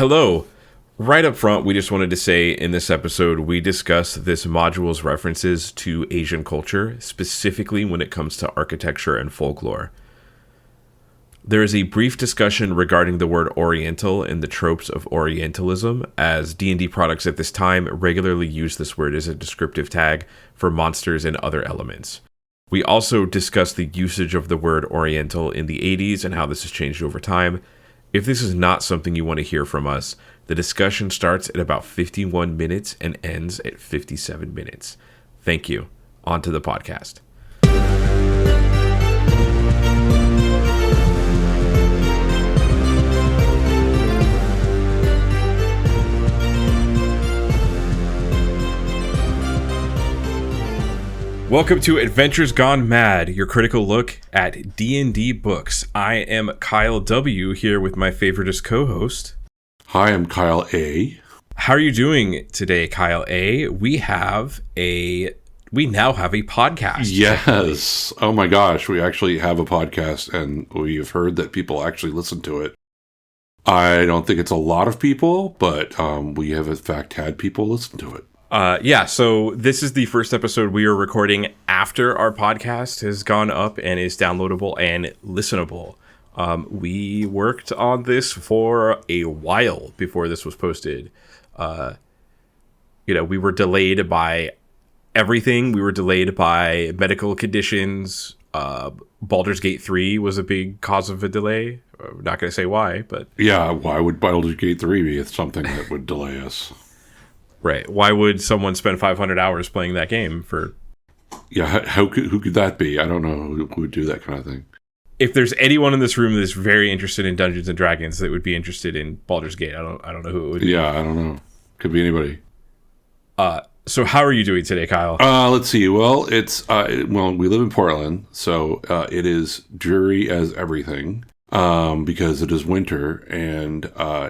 Hello. Right up front, we just wanted to say in this episode, we discuss this module's references to Asian culture, specifically when it comes to architecture and folklore. There is a brief discussion regarding the word Oriental and the tropes of Orientalism, as D&D products at this time regularly use this word as a descriptive tag for monsters and other elements. We also discuss the usage of the word Oriental in the 80s and how this has changed over time. If this is not something you want to hear from us, the discussion starts at about 51 minutes and ends at 57 minutes. Thank you. On to the podcast. Welcome to Adventures Gone Mad, your critical look at D&D books. I am Kyle W. here with my favoritist co-host. Hi, I'm Kyle A. How are you doing today, Kyle A? We now have a podcast. Yes. Oh my gosh, we actually have a podcast, and we've heard that people actually listen to it. I don't think it's a lot of people, but we have in fact had people listen to it. So this is the first episode we are recording after our podcast has gone up and is downloadable and listenable. We worked on this for a while before this was posted. We were delayed by everything. We were delayed by medical conditions. Baldur's Gate 3 was a big cause of a delay. I'm not going to say why, but... Yeah, why would Baldur's Gate 3 be something that would delay us? Right. Why would someone spend 500 hours playing that game for... Yeah, who could that be? I don't know who would do that kind of thing. If there's anyone in this room that's very interested in Dungeons and Dragons that would be interested in Baldur's Gate, I don't know who it would be. Yeah, I don't know. Could be anybody. So how are you doing today, Kyle? Let's see. Well, we live in Portland, so it is dreary as everything because it is winter and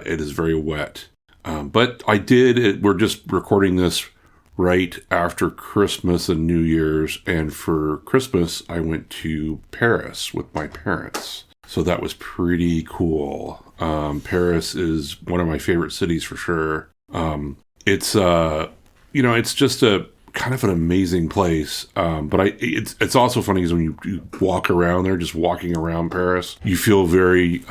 it is very wet. But we're just recording this right after Christmas and New Year's, and for Christmas, I went to Paris with my parents. So that was pretty cool. Paris is one of my favorite cities for sure. It's just a kind of an amazing place. But it's also funny because when you walk around there, just walking around Paris, you feel very,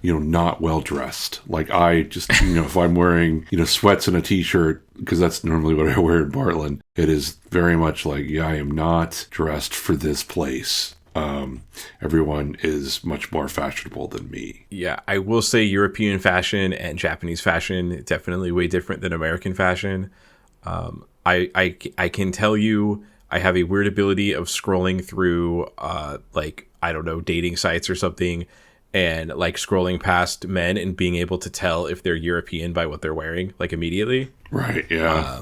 not well dressed. Like I just, if I'm wearing, sweats and a t-shirt, because that's normally what I wear in Portland, it is very much like, I am not dressed for this place. Everyone is much more fashionable than me. Yeah, I will say European fashion and Japanese fashion definitely way different than American fashion. I can tell you, I have a weird ability of scrolling through, dating sites or something, and like scrolling past men and being able to tell if they're European by what they're wearing, like immediately. Right, yeah.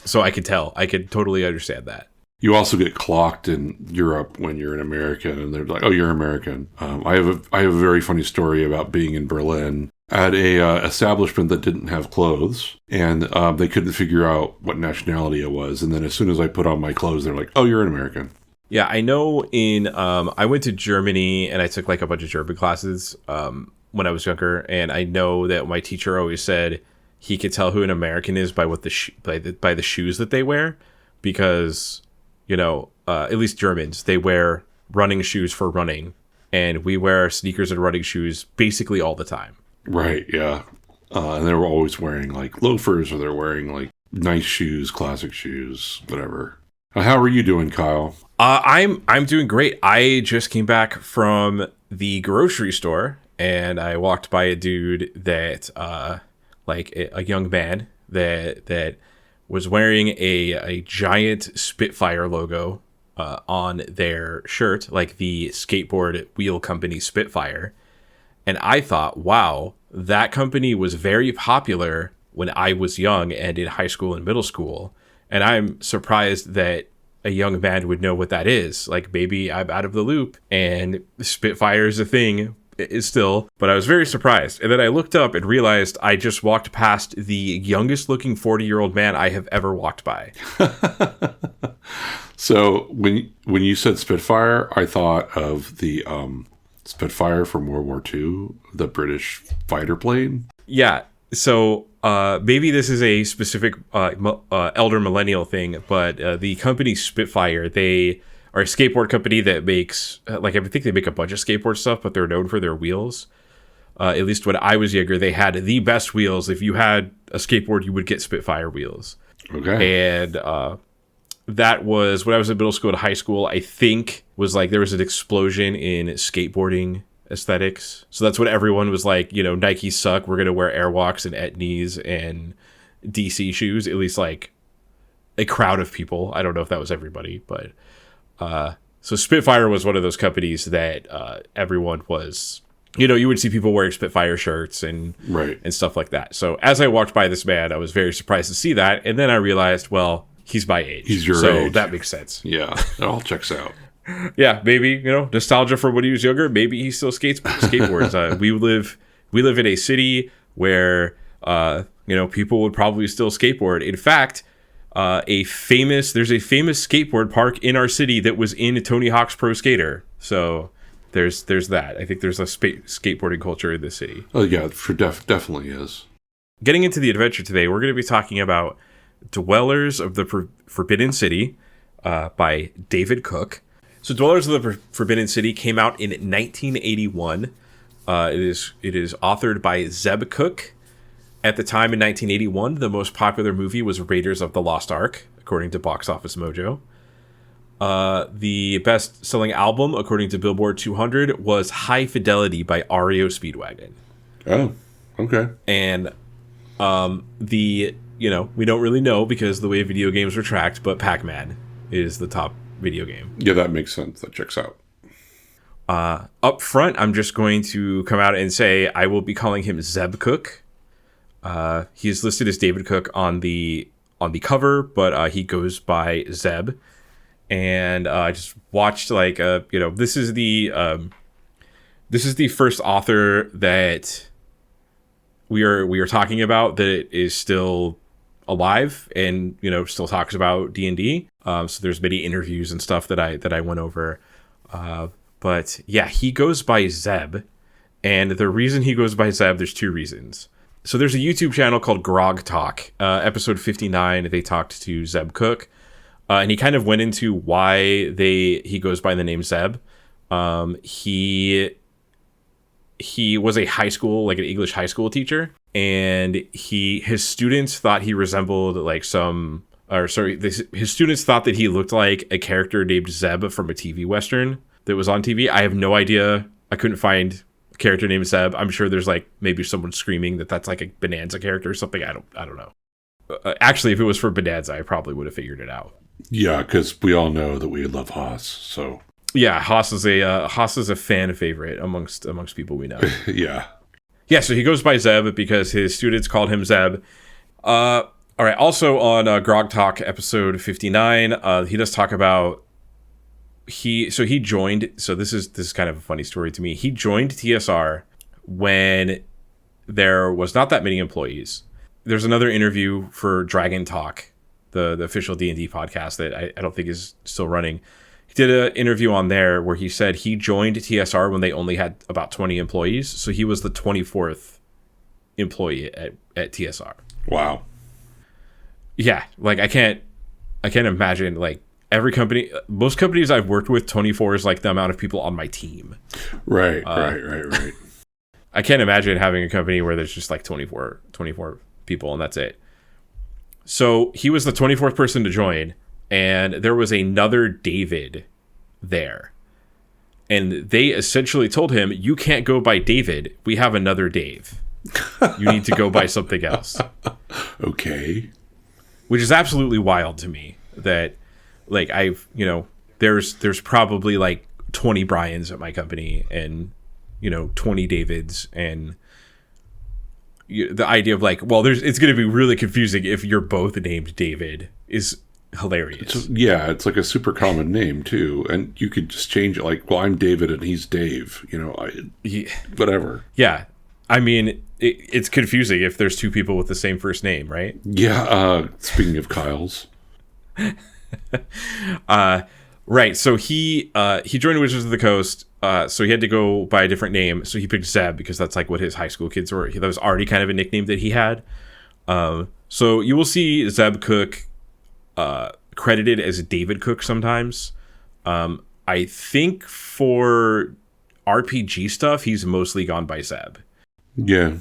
So I could tell. I could totally understand that. You also get clocked in Europe when you're an American, and they're like, "Oh, you're American." I have a very funny story about being in Berlin at a establishment that didn't have clothes, and they couldn't figure out what nationality I was. And then as soon as I put on my clothes, they're like, "Oh, you're an American." Yeah, I know I went to Germany and I took like a bunch of German classes when I was younger, and I know that my teacher always said he could tell who an American is by what by the shoes that they wear, because at least Germans, they wear running shoes for running, and we wear sneakers and running shoes basically all the time. Right, yeah. And they were always wearing like loafers, or they're wearing like nice shoes, classic shoes, whatever. How are you doing, Kyle? I'm doing great. I just came back from the grocery store, and I walked by a dude that, a young man that was wearing a giant Spitfire logo on their shirt, like the skateboard wheel company Spitfire. And I thought, wow, that company was very popular when I was young and in high school and middle school. And I'm surprised that a young man would know what that is. Like, maybe I'm out of the loop and Spitfire is a thing is still, but I was very surprised. And then I looked up and realized I just walked past the youngest looking 40-year-old man I have ever walked by. So when you said Spitfire, I thought of the Spitfire from World War II, the British fighter plane. Yeah. So maybe this is a specific elder millennial thing, but the company Spitfire, they are a skateboard company that makes, I think they make a bunch of skateboard stuff, but they're known for their wheels. At least when I was younger, they had the best wheels. If you had a skateboard, you would get Spitfire wheels. Okay. And that was when I was in middle school and high school, I think was like there was an explosion in skateboarding aesthetics. So that's when everyone was like, Nike suck. We're going to wear Airwalks and Etnies and DC shoes. At least like a crowd of people. I don't know if that was everybody, but so Spitfire was one of those companies that everyone was, you would see people wearing Spitfire shirts and stuff like that. So as I walked by this man, I was very surprised to see that. And then I realized, well, he's my age. He's your age. So that makes sense. Yeah, it all checks out. Yeah, maybe, nostalgia from when he was younger. Maybe he still skateboards. We live in a city where, people would probably still skateboard. In fact, there's a famous skateboard park in our city that was in Tony Hawk's Pro Skater. So there's that. I think there's a skateboarding culture in this city. Oh yeah, definitely is. Getting into the adventure today, we're going to be talking about Dwellers of the Forbidden City by David Cook. So Dwellers of the Forbidden City came out in 1981. It is authored by Zeb Cook. At the time in 1981, the most popular movie was Raiders of the Lost Ark, according to Box Office Mojo. The best-selling album, according to Billboard 200, was High Fidelity by REO Speedwagon. Oh, okay. And we don't really know because of the way video games were tracked, but Pac-Man is the top video game. Yeah, that makes sense. That checks out. Up front, I'm just going to come out and say I will be calling him Zeb Cook. He's listed as David Cook on the cover, but he goes by Zeb. And I just watched this is the first author that we are talking about that is still alive and still talks about D&D. So there's many interviews and stuff that I went over. But yeah, he goes by Zeb, and the reason he goes by Zeb, there's two reasons. So there's a YouTube channel called Grog Talk. Episode 59, they talked to Zeb Cook, and he kind of went into why he goes by the name Zeb. He was a high school, like an English high school teacher, and his students thought he resembled his students thought that he looked like a character named Zeb from a TV Western that was on TV. I have no idea. I couldn't find a character named Zeb. I'm sure there's maybe someone screaming that's like a Bonanza character or something. I don't know. Actually, if it was for Bonanza, I probably would have figured it out. Yeah, because we all know that we love Haas. So yeah, Haas is a fan favorite amongst people we know. Yeah. Yeah, so he goes by Zeb because his students called him Zeb. All right. Also on Grog Talk episode 59, he does talk about he joined. So this is kind of a funny story to me. He joined TSR when there was not that many employees. There's another interview for Dragon Talk, the official D&D podcast that I don't think is still running. He did an interview on there where he said he joined TSR when they only had about 20 employees. So he was the 24th employee at TSR. Wow. Yeah, I can't imagine most companies I've worked with, 24 is like the amount of people on my team. Right. I can't imagine having a company where there's just 24 people and that's it. So he was the 24th person to join, and there was another David there. And they essentially told him, you can't go by David. We have another Dave. You need to go by something else. Okay. Which is absolutely wild to me that there's probably 20 Brians at my company and 20 Davids, and the idea of it's going to be really confusing if you're both named David is hilarious. It's like a super common name too, and you could just change it I'm David and he's Dave, whatever. Yeah, I mean it's confusing if there's two people with the same first name, right? Yeah. Speaking of Kyles. Right. So he joined Wizards of the Coast. So he had to go by a different name. So he picked Zeb because that's like what his high school kids were. That was already kind of a nickname that he had. So you will see Zeb Cook credited as David Cook sometimes. I think for RPG stuff, he's mostly gone by Zeb. Yeah.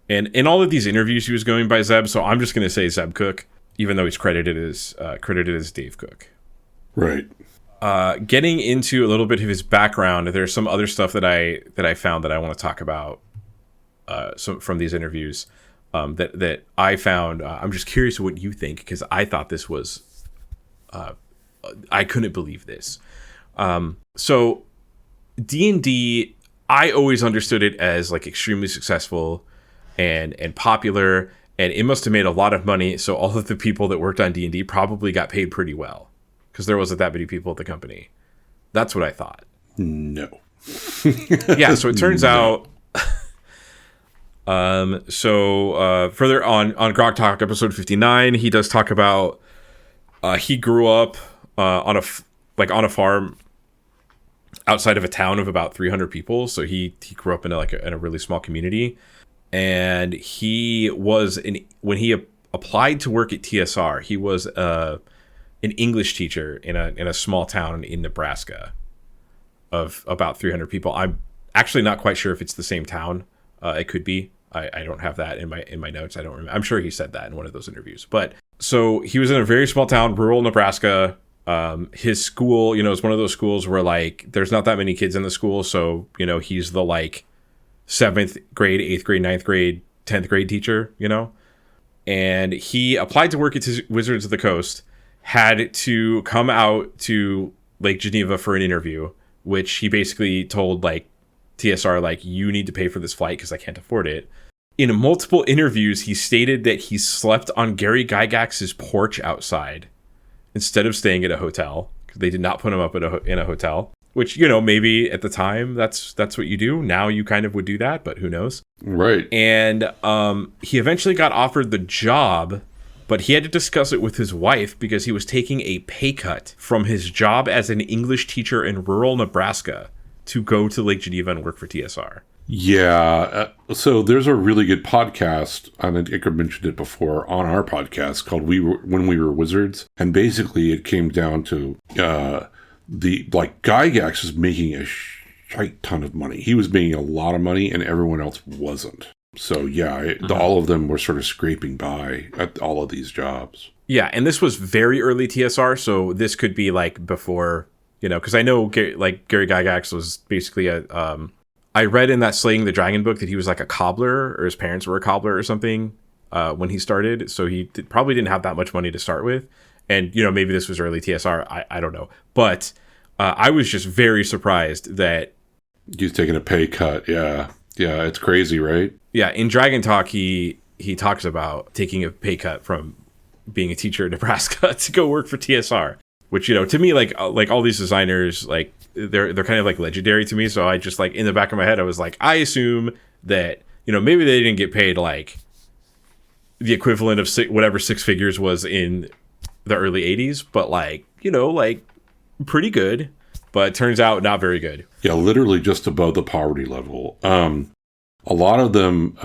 And in all of these interviews, he was going by Zeb. So I'm just going to say Zeb Cook, even though he's credited as Dave Cook. Right. Getting into a little bit of his background, there's some other stuff that I found that I want to talk about from these interviews that I found. I'm just curious what you think, because I thought this was I couldn't believe this. So D&D, I always understood it as like extremely successful and popular, and it must have made a lot of money. So all of the people that worked on D&D probably got paid pretty well, because there wasn't that many people at the company. That's what I thought. No. Yeah, so it turns out. Further on Grog Talk episode 59, he does talk about he grew up on a farm outside of a town of about 300 people. So he grew up in a really small community, and he was when he applied to work at TSR, he was an English teacher in a small town in Nebraska of about 300 people. I'm actually not quite sure if it's the same town. It could be. I don't have that in my notes. I don't remember. I'm sure he said that in one of those interviews. But so he was in a very small town, rural Nebraska. His school, is one of those schools where like there's not that many kids in the school, so he's the like 7th grade, 8th grade, 9th grade, 10th grade teacher, and he applied to work at Wizards of the Coast. Had to come out to Lake Geneva for an interview, which he basically told like TSR, like, you need to pay for this flight because I can't afford it. In multiple interviews, he stated that he slept on Gary Gygax's porch outside instead of staying at a hotel, because they did not put him up in a hotel, which, maybe at the time that's what you do. Now you kind of would do that, but who knows? Right. And he eventually got offered the job, but he had to discuss it with his wife because he was taking a pay cut from his job as an English teacher in rural Nebraska to go to Lake Geneva and work for TSR. Yeah. So there's a really good podcast, and I mentioned it before on our podcast, called When We Were Wizards. And basically it came down to Gygax was making a shite ton of money. He was making a lot of money and everyone else wasn't. So yeah, all of them were sort of scraping by at all of these jobs. Yeah, and this was very early TSR, so this could be like before, because I know Gary Gygax was basically I read in that Slaying the Dragon book that he was like a cobbler, or his parents were a cobbler or something when he started. So he probably didn't have that much money to start with, and maybe this was early TSR. I don't know, but I was just very surprised that he's taking a pay cut. Yeah, it's crazy, right? Yeah, in Dragon Talk, he talks about taking a pay cut from being a teacher in Nebraska to go work for TSR, which, to me, like all these designers, like they're kind of like legendary to me. So I just like in the back of my head, I was like, I assume that, maybe they didn't get paid like the equivalent of whatever six figures was in the early 80s, but like pretty good, but turns out not very good. Yeah, literally just above the poverty level. A lot of them,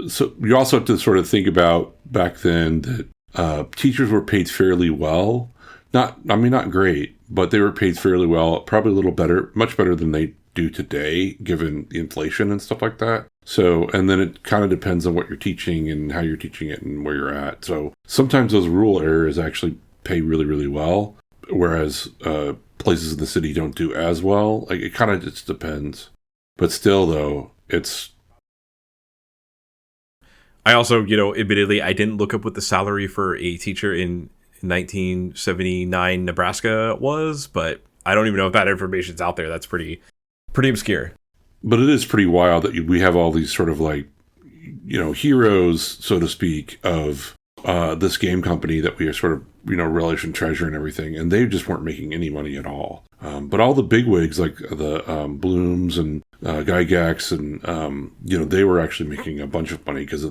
so you also have to sort of think about back then that teachers were paid fairly well. Not great, but they were paid fairly well, probably a little better, much better than they do today, given the inflation and stuff like that. So, and then it kind of depends on what you're teaching and how you're teaching it and where you're at. So sometimes those rural areas actually pay really, really well, whereas places in the city don't do as well. Like, it kind of just depends. But still, though, it's... I also, admittedly, I didn't look up what the salary for a teacher in 1979 Nebraska was, but I don't even know if that information's out there. That's pretty obscure. But it is pretty wild that we have all these sort of like, heroes, so to speak, of this game company that we are sort of, relish and treasure and everything, and they just weren't making any money at all. But all the bigwigs like the Blooms and Gygax and, they were actually making a bunch of money because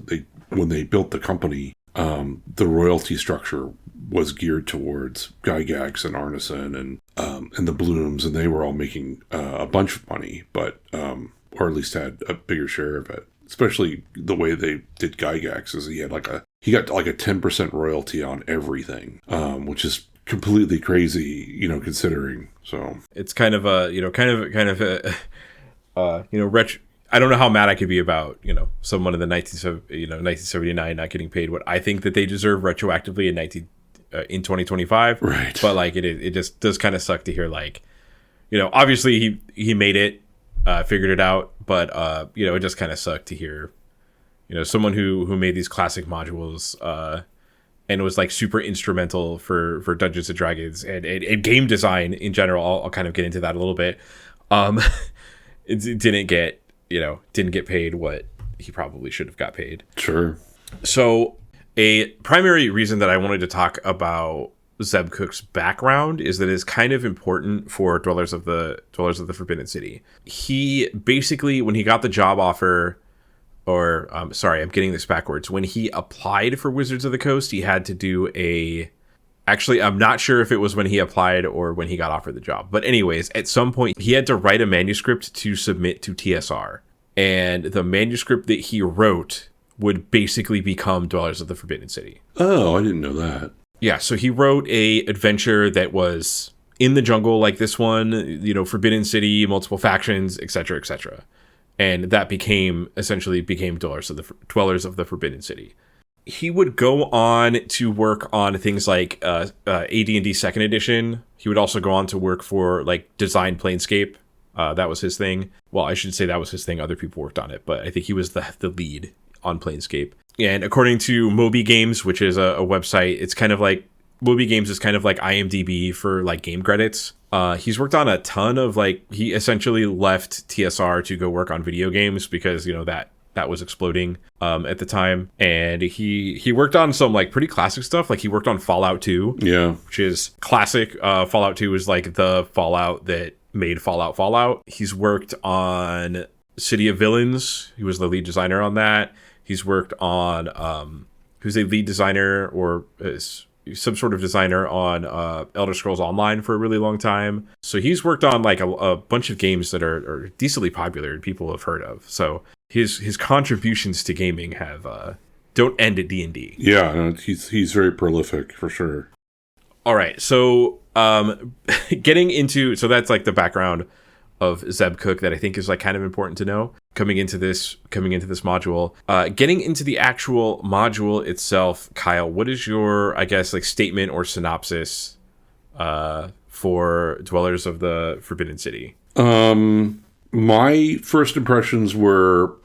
when they built the company, the royalty structure was geared towards Gygax and Arneson and the Blooms, and they were all making a bunch of money, but or at least had a bigger share of it. Especially the way they did Gygax is he got like a 10% royalty on everything, which is completely crazy, considering. So it's kind of a retro. I don't know how mad I could be about, someone in the 1979 not getting paid what I think that they deserve retroactively in 2025. Right. But like it just does kind of suck to hear, like, obviously he made it, figured it out, but it just kind of sucked to hear, someone who made these classic modules and was like super instrumental for Dungeons and Dragons and game design in general. I'll kind of get into that a little bit. It didn't get paid what he probably should have got paid. Sure. So a primary reason that I wanted to talk about Zeb Cook's background is that it's kind of important for Dwellers of the Forbidden City. He basically, when he got the job offer, or sorry, I'm getting this backwards. When he applied for Wizards of the Coast, he had to do actually, I'm not sure if it was when he applied or when he got offered the job. But anyways, at some point, he had to write a manuscript to submit to TSR. And the manuscript that he wrote would basically become Dwellers of the Forbidden City. Oh, I didn't know that. Yeah, so he wrote a adventure that was in the jungle like this one, Forbidden City, multiple factions, etc., etc. And that essentially became Dwellers of the Forbidden City. He would go on to work on things like AD&D 2nd Edition. He would also go on to work for like Design Planescape. That was his thing. Well, I should say that was his thing. Other people worked on it, but I think he was the lead on Planescape. And according to Moby Games, which is a website, it's kind of like Moby Games is kind of like IMDb for like game credits. He's worked on a ton of he essentially left TSR to go work on video games because that was exploding at the time. And he worked on some like pretty classic stuff. Like he worked on Fallout 2, yeah, which is classic. Fallout 2 is like the Fallout that made Fallout. He's worked on City of Villains. He was the lead designer on that. He's worked on who's a lead designer or is some sort of designer on Elder Scrolls Online for a really long time. So he's worked on like a bunch of games that are decently popular and people have heard of. So his contributions to gaming have don't end at D&D. Yeah, no, he's very prolific for sure. All right, so getting into that's like the background of Zeb Cook that I think is like kind of important to know coming into this module. Getting into the actual module itself, Kyle, what is your, I guess, like statement or synopsis for Dwellers of the Forbidden City? My first impressions were,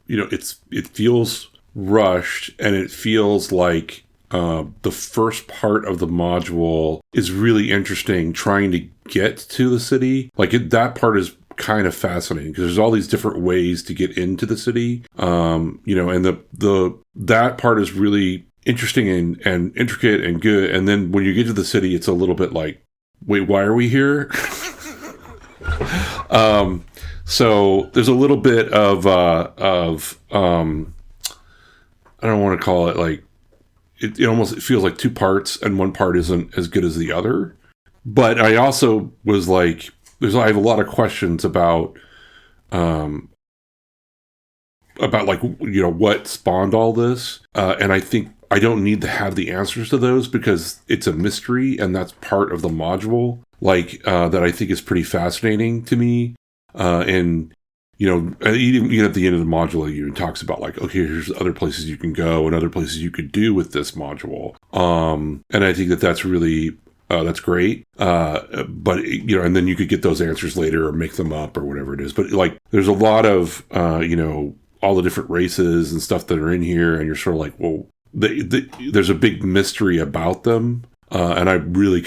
it feels rushed, and it feels like the first part of the module is really interesting, trying to get to the city. That part is kind of fascinating because there's all these different ways to get into the city. And that part is really interesting and intricate and good. And then when you get to the city, it's a little bit like, wait, why are we here? So there's a little bit of I don't want to call it like, it almost feels like two parts, and one part isn't as good as the other. But I also was like, I have a lot of questions about like, what spawned all this. And I think I don't need to have the answers to those because it's a mystery, and that's part of the module, that I think is pretty fascinating to me. And even at the end of the module, it talks about like, okay, here's other places you can go and other places you could do with this module. And I think that's really, that's great. But, and then you could get those answers later or make them up or whatever it is. But like, there's a lot of, all the different races and stuff that are in here. And you're sort of like, well, there's a big mystery about them. And I really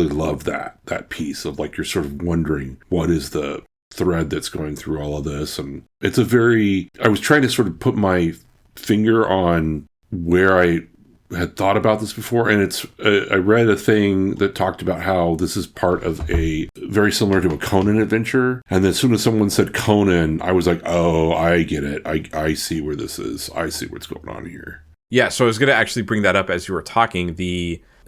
love that piece of like, you're sort of wondering what is the thread that's going through all of this. And it's I was trying to sort of put my finger on where I had thought about this before, and I read a thing that talked about how this is part of a very similar to a Conan adventure, and as soon as someone said Conan, I was like, oh, I get it. I see where this is. I see what's going on here. Yeah, so I was going to actually bring that up as you were talking.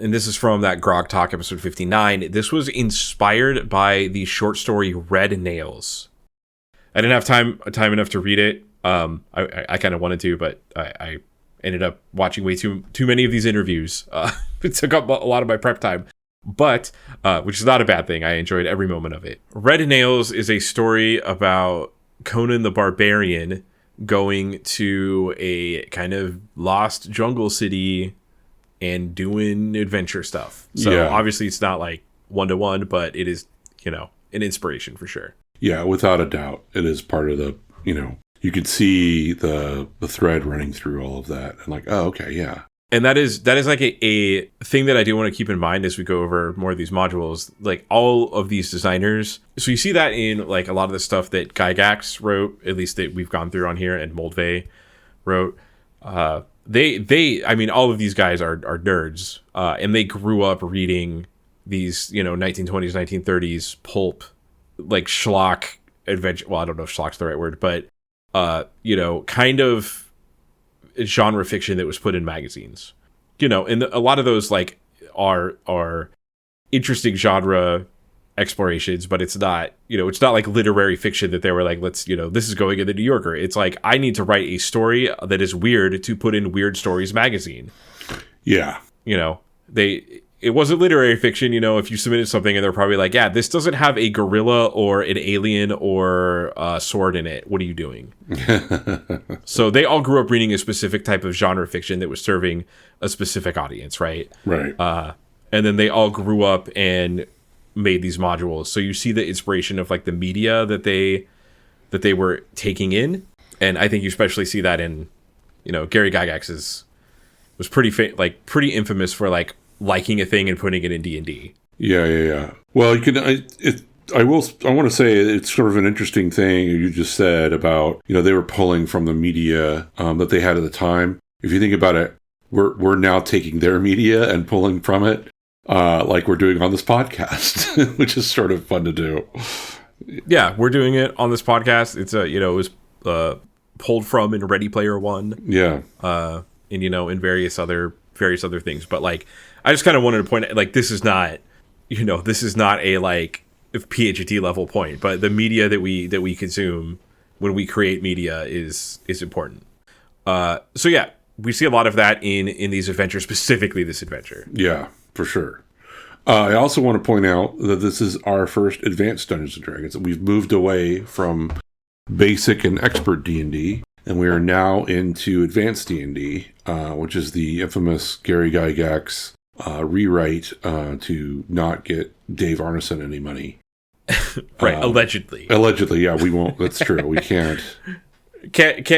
And this is from that Grog Talk episode 59. This was inspired by the short story Red Nails. I didn't have time enough to read it. I kind of wanted to, but I ended up watching way too many of these interviews. It took up a lot of my prep time, but which is not a bad thing. I enjoyed every moment of it. Red Nails is a story about Conan the Barbarian going to a kind of lost jungle city and doing adventure stuff. So obviously it's not like one-to-one, but it is, an inspiration for sure. Yeah, without a doubt. It is part of the, you could see the thread running through all of that and like, oh, okay, yeah. And that is like a thing that I do want to keep in mind as we go over more of these modules. Like all of these designers. So you see that in like a lot of the stuff that Gygax wrote, at least that we've gone through on here, and Moldvay wrote. They I mean, all of these guys are nerds, and they grew up reading these, 1920s, 1930s pulp, like schlock adventure. Well, I don't know if schlock's the right word, but kind of genre fiction that was put in magazines, and a lot of those like are interesting genre explorations, but it's not like literary fiction that they were like, let's, this is going in the New Yorker. It's like, I need to write a story that is weird to put in Weird Stories magazine. Yeah. It wasn't literary fiction, if you submitted something and they're probably like, yeah, this doesn't have a gorilla or an alien or a sword in it. What are you doing? So they all grew up reading a specific type of genre fiction that was serving a specific audience, right? Right. And then they all grew up and made these modules. So you see the inspiration of like the media that they were taking in. And I think you especially see that in, Gary Gygax was pretty infamous for like liking a thing and putting it in D&D. Yeah. Well, you can. I want to say it's sort of an interesting thing you just said about they were pulling from the media that they had at the time. If you think about it, we're now taking their media and pulling from it, like we're doing on this podcast, which is sort of fun to do. Yeah, we're doing it on this podcast. It's it was pulled from in Ready Player One. Yeah. And in various other things, but like I just kind of wanted to point out, like, this is not a like PhD level point, but the media that we consume when we create media is important. So yeah, we see a lot of that in these adventures, specifically this adventure. Yeah, for sure. I also want to point out that this is our first advanced Dungeons and Dragons. We've moved away from basic and expert D&D, and we are now into advanced D&D, which is the infamous Gary Gygax rewrite to not get Dave Arneson any money. Right, allegedly. Allegedly, yeah, we won't. That's true. We can't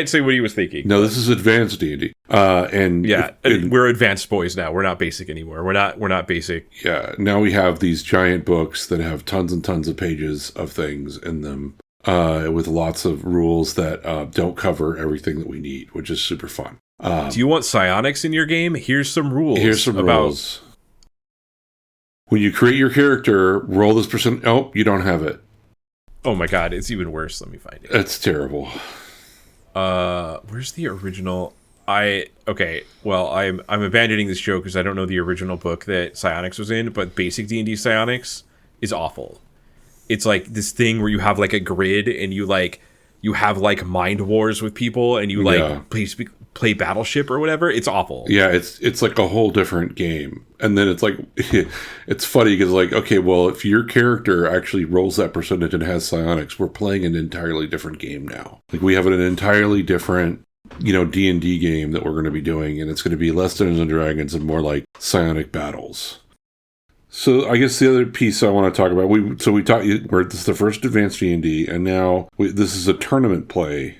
say what he was thinking. No, this is advanced D&D. We're advanced boys now. We're not basic anymore. We're not basic. Yeah, now we have these giant books that have tons and tons of pages of things in them, with lots of rules that don't cover everything that we need, which is super fun. Do you want psionics in your game? Here's some rules. Rules. When you create your character, roll this percent. Oh, you don't have it. Oh my god, it's even worse. Let me find it. It's terrible. Where's the original? I'm abandoning this joke because I don't know the original book that psionics was in, but basic D&D psionics is awful. It's like this thing where you have like a grid and you have like mind wars with people and you play Battleship or whatever. It's awful. Yeah, it's like a whole different game. And then it's like, it's funny because like, okay, well, if your character actually rolls that percentage and has psionics, we're playing an entirely different game now. Like we have an entirely different, D&D game that we're going to be doing, and it's going to be less Dungeons and Dragons and more like psionic battles. So I guess the other piece I want to talk about, we talked, this is the first advanced D&D, and now this is a tournament play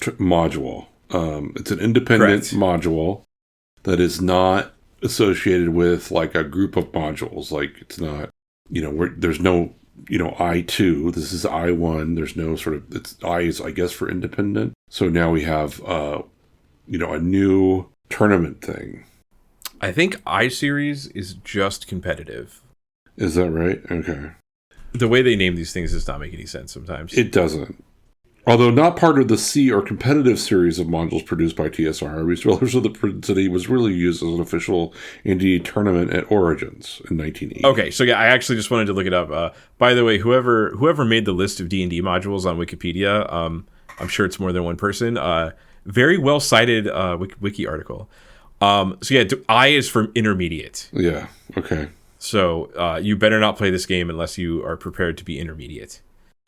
module. It's an independent module that is not associated with like a group of modules. Like it's not, there's no, I2. This is I1. There's no sort of, it's I is, I guess, for independent. So now we have, a new tournament thing. I think I-Series is just competitive. Is that right? Okay. The way they name these things does not make any sense sometimes. It doesn't. Although not part of the C or competitive series of modules produced by TSR, Resellers of the Prince City was really used as an official D&D tournament at Origins in 1980. Okay, so yeah, I actually just wanted to look it up. By the way, whoever made the list of D&D modules on Wikipedia, I'm sure it's more than one person. Very well cited wiki article. So yeah, I is for intermediate. Yeah. Okay. So you better not play this game unless you are prepared to be intermediate.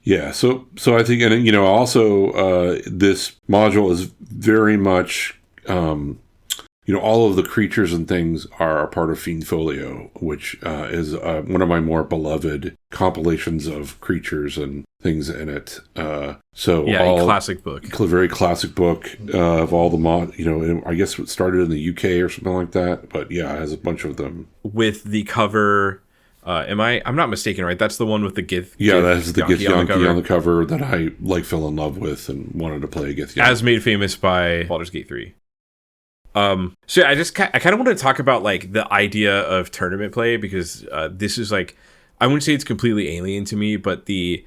Yeah, so I think, and also this module is very much, all of the creatures and things are a part of Fiend Folio, which is one of my more beloved compilations of creatures and things in it. A classic book, very classic book of all the I guess it started in the UK or something like that, but yeah, it has a bunch of them with the cover. I'm not mistaken, right? That's the one with the Gith. Yeah, that's the Githyanki on the cover that I fell in love with and wanted to play Githyanki. As made famous by Baldur's Gate 3. So I kind of want to talk about like the idea of tournament play, because this is like, I wouldn't say it's completely alien to me, but the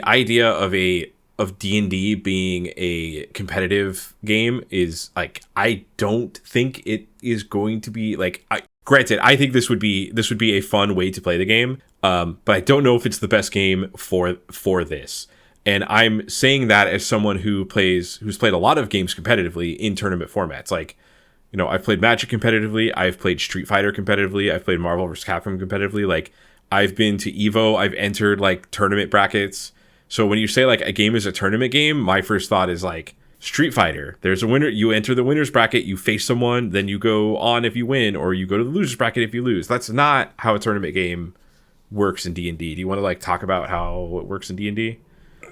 idea of D&D being a competitive game is like, I don't think it is going to be like, granted, I think this would be a fun way to play the game, but I don't know if it's the best game for this. And I'm saying that as someone who's played a lot of games competitively in tournament formats. Like, I've played Magic competitively, I've played Street Fighter competitively, I've played Marvel vs. Capcom competitively. Like, I've been to EVO, I've entered like tournament brackets. So when you say like a game is a tournament game, my first thought is like, Street Fighter, there's a winner, you enter the winner's bracket, you face someone, then you go on if you win, or you go to the loser's bracket if you lose. That's not how a tournament game works in D&D. Do you want to like talk about how it works in D&D?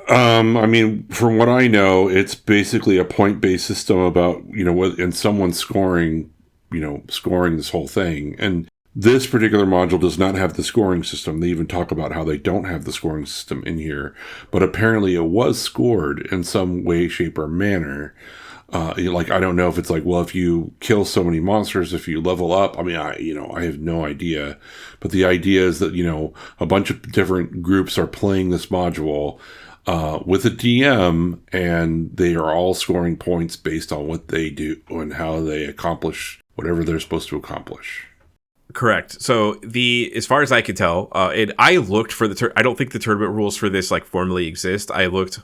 I mean, from what I know, it's basically a point-based system about, and someone scoring this whole thing. And this particular module does not have the scoring system. They even talk about how they don't have the scoring system in here, but apparently it was scored in some way, shape, or manner. I don't know if it's like, well, if you kill so many monsters, if you level up. I mean, I have no idea, but the idea is that, a bunch of different groups are playing this module with a DM, and they are all scoring points based on what they do and how they accomplish whatever they're supposed to accomplish. Correct. So as far as I could tell, I looked for I don't think the tournament rules for this like formally exist. I looked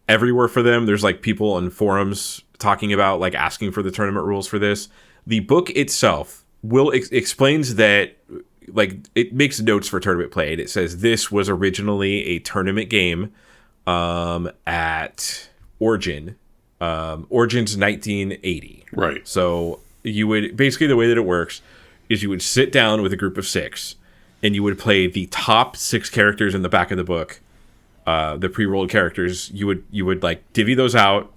everywhere for them. There's like people on forums talking about like asking for the tournament rules for this. The book itself explains that, like, it makes notes for tournament play. And it says this was originally a tournament game at Origins 1980. Right. So you would basically, the way that it works is you would sit down with a group of 6 and you would play the top 6 characters in the back of the book, the pre-rolled characters. You would like divvy those out,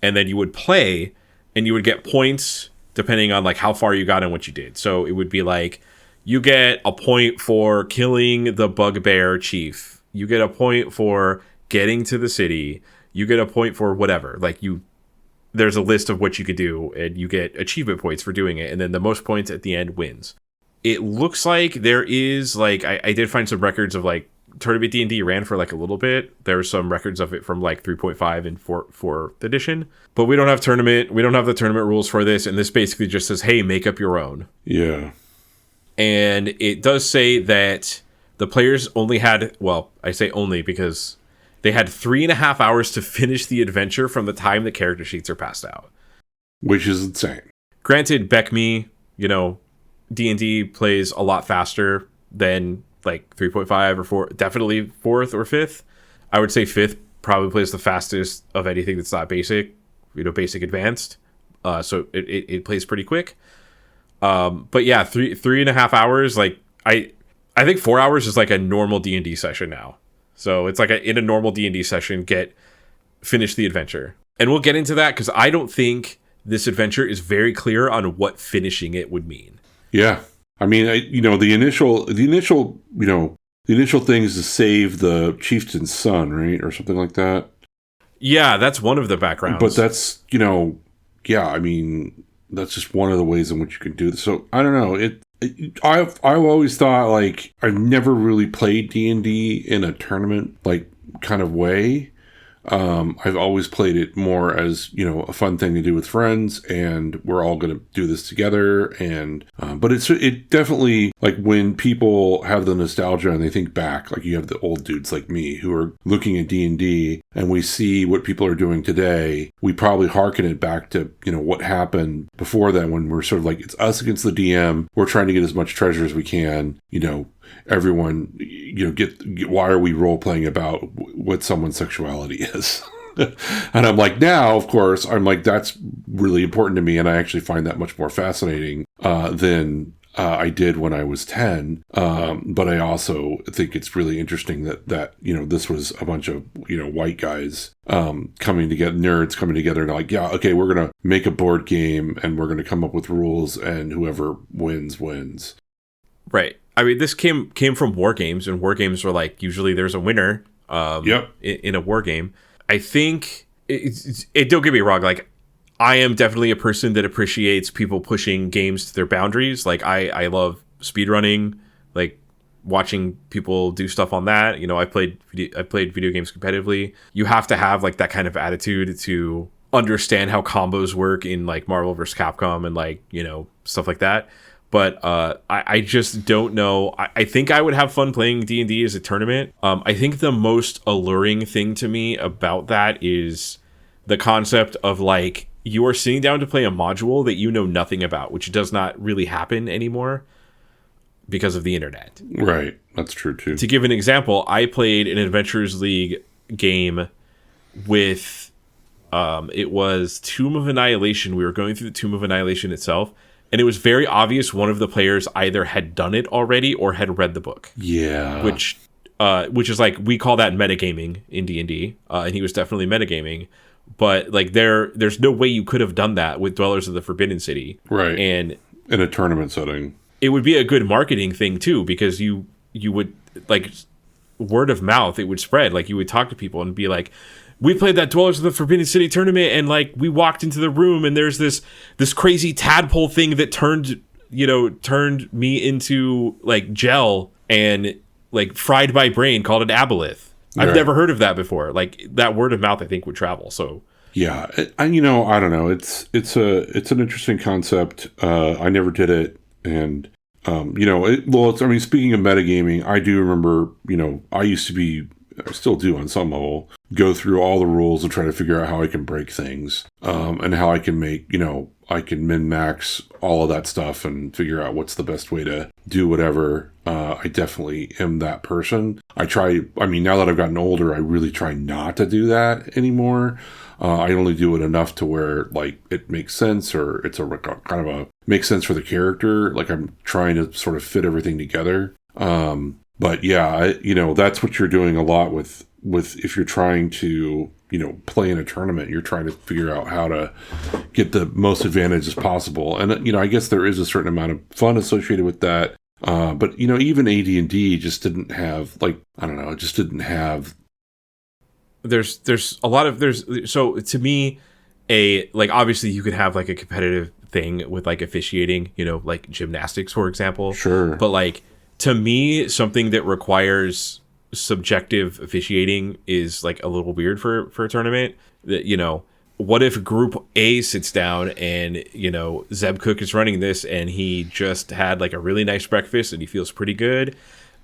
and then you would play, and you would get points depending on like how far you got and what you did. So it would be like, you get a point for killing the bugbear chief, you get a point for getting to the city, you get a point for whatever. Like, there's a list of what you could do, and you get achievement points for doing it, and then the most points at the end wins. It looks like there is like, I did find some records of like Tournament D&D ran for like a little bit. There were some records of it from like 3.5 and 4th edition, but we don't have the tournament rules for this, and this basically just says, hey, make up your own. Yeah. And it does say that the players only had, well, I say only because they had 3.5 hours to finish the adventure from the time the character sheets are passed out. Which is insane. Granted, BECME, D&D plays a lot faster than like 3.5 or 4, definitely 4th or 5th. I would say 5th probably plays the fastest of anything that's not basic, basic advanced. So it plays pretty quick. But yeah, 3.5 hours, like I think 4 hours is like a normal D&D session now. So it's like in a normal D&D session, finish the adventure. And we'll get into that because I don't think this adventure is very clear on what finishing it would mean. Yeah. I mean, the initial thing is to save the chieftain's son, right? Or something like that. Yeah, that's one of the backgrounds. But that's, I mean, that's just one of the ways in which you can do this. So I don't know. I've always thought, like, I've never really played D&D in a tournament like kind of way. I've always played it more as, a fun thing to do with friends, and we're all going to do this together. And, but it definitely, like, when people have the nostalgia and they think back, like you have the old dudes like me who are looking at D&D and we see what people are doing today, we probably hearken it back to, what happened before then, when we're sort of like, it's us against the DM. We're trying to get as much treasure as we can, everyone, get why are we role playing about what someone's sexuality is? And I'm like, now, of course, I'm like, that's really important to me. And I actually find that much more fascinating than I did when I was 10. But I also think it's really interesting that this was a bunch of, white guys coming together, nerds coming together and like, yeah, okay, we're going to make a board game and we're going to come up with rules and whoever wins. Right. I mean, this came from war games, and war games were like, usually there's a winner in a war game. I think, don't get me wrong, like, I am definitely a person that appreciates people pushing games to their boundaries. Like, I love speedrunning, like, watching people do stuff on that. I played video games competitively. You have to have, like, that kind of attitude to understand how combos work in, like, Marvel vs. Capcom and, like, stuff like that. But I just don't know. I think I would have fun playing D&D as a tournament. I think the most alluring thing to me about that is the concept of, like, you are sitting down to play a module that you know nothing about, which does not really happen anymore because of the internet. Right. That's true, too. To give an example, I played an Adventurers League game with, it was Tomb of Annihilation. We were going through the Tomb of Annihilation itself. And it was very obvious one of the players either had done it already or had read the book. Yeah. Which is like, we call that metagaming in D&D. And he was definitely metagaming. But like there's no way you could have done that with Dwellers of the Forbidden City. Right. And in a tournament setting. It would be a good marketing thing too, because you would, like, word of mouth, it would spread. Like, you would talk to people and be like, we played that Dwellers of the Forbidden City tournament, and, like, we walked into the room and there's this crazy tadpole thing that turned me into, like, gel and, like, fried my brain, called it Aboleth. I've never heard of that before. Like, that word of mouth, I think, would travel. So yeah, I don't know. It's an interesting concept. I never did it, and speaking of metagaming, I do remember, I still do on some level, go through all the rules and try to figure out how I can break things, and how I can make, I can min-max all of that stuff and figure out what's the best way to do whatever. I definitely am that person. Now that I've gotten older, I really try not to do that anymore. I only do it enough to where, like, it makes sense, or it's a kind of a makes sense for the character. Like, I'm trying to sort of fit everything together. But yeah, that's what you're doing a lot with if you're trying to, play in a tournament, you're trying to figure out how to get the most advantages possible. And, I guess there is a certain amount of fun associated with that. But, even AD&D just didn't have, like, I don't know, it just didn't have. There's a lot of, so to me, obviously you could have, like, a competitive thing with, like, officiating, like gymnastics, for example. Sure. But, like, to me, something that requires subjective officiating is, like, a little weird for a tournament. That, what if Group A sits down and, Zeb Cook is running this and he just had, like, a really nice breakfast and he feels pretty good,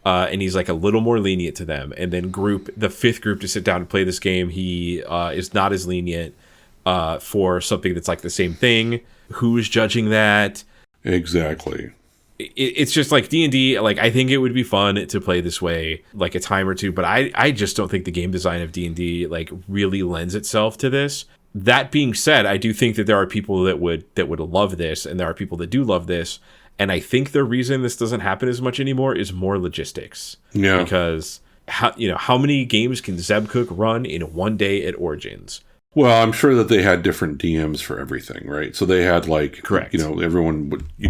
and he's, like, a little more lenient to them. And then the fifth group to sit down and play this game, he is not as lenient for something that's, like, the same thing. Who's judging that? Exactly. It's just like D&D, like, I think it would be fun to play this way, like, a time or two, but I just don't think the game design of D&D, like, really lends itself to this. That being said, I do think that there are people that would love this, and there are people that do love this, and I think the reason this doesn't happen as much anymore is more logistics. Yeah. Because how many games can Zeb Cook run in one day at Origins? Well, I'm sure that they had different DMs for everything, right? So they had, like, correct. You'd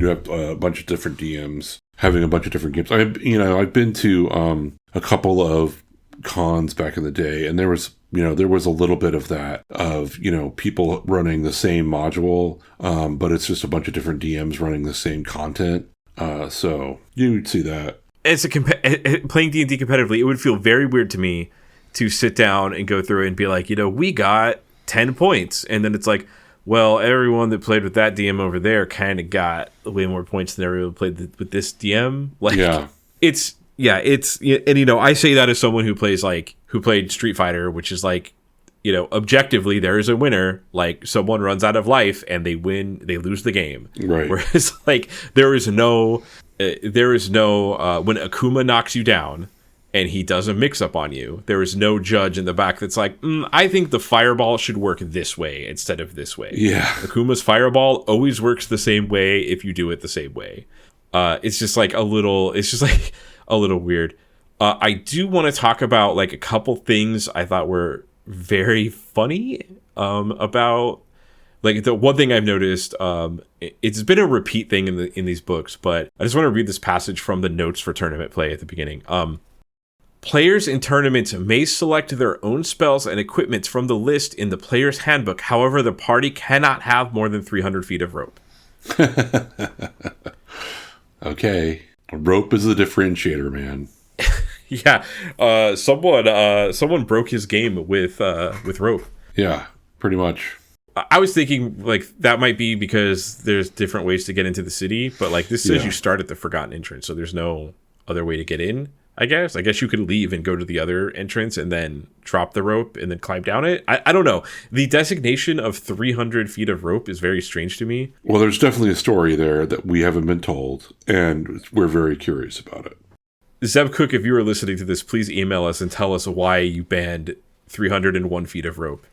have a bunch of different DMs having a bunch of different games. I've been to a couple of cons back in the day, and there was a little bit of that, of, people running the same module, but it's just a bunch of different DMs running the same content. So you'd see that. As playing D&D competitively, it would feel very weird to me to sit down and go through it and be like, we got 10 points. And then it's like, well, everyone that played with that DM over there kind of got way more points than everyone played with this DM. Like, and I say that as someone who played Street Fighter, which is like, objectively there is a winner. Like, someone runs out of life and they lose the game. Right. Whereas like there is no when Akuma knocks you down and he does a mix-up on you, there is no judge in the back that's like, I think the fireball should work this way instead of this way. Yeah. Akuma's fireball always works the same way if you do it the same way. It's just like a little weird. I do want to talk about like a couple things I thought were very funny about, like, the one thing I've noticed, it's been a repeat thing in these books, but I just want to read this passage from the notes for tournament play at the beginning. Players in tournaments may select their own spells and equipment from the list in the player's handbook. However, the party cannot have more than 300 feet of rope. Okay. Rope is the differentiator, man. Yeah. Someone broke his game with rope. Yeah, pretty much. I was thinking like that might be because there's different ways to get into the city, but like this says you start at the Forgotten Entrance, so there's no other way to get in. I guess you could leave and go to the other entrance and then drop the rope and then climb down it. I don't know. The designation of 300 feet of rope is very strange to me. Well, there's definitely a story there that we haven't been told, and we're very curious about it. Zeb Cook, if you are listening to this, please email us and tell us why you banned 301 feet of rope,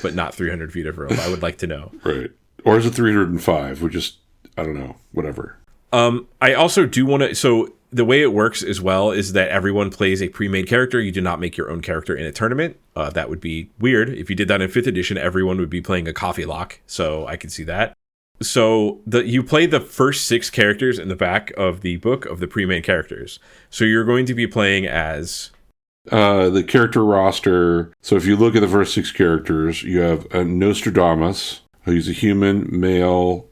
but not 300 feet of rope. I would like to know. Right. Or is it 305? Which is, I don't know, whatever. I also do want to... So the way it works as well is that everyone plays a pre-made character. You do not make your own character in a tournament. That would be weird. If you did that in 5th edition, everyone would be playing a coffee lock. So I can see that. So you play the first 6 characters in the back of the book of the pre-made characters. So you're going to be playing as... the character roster. So if you look at the first 6 characters, you have Nostradamus, who's a human, male,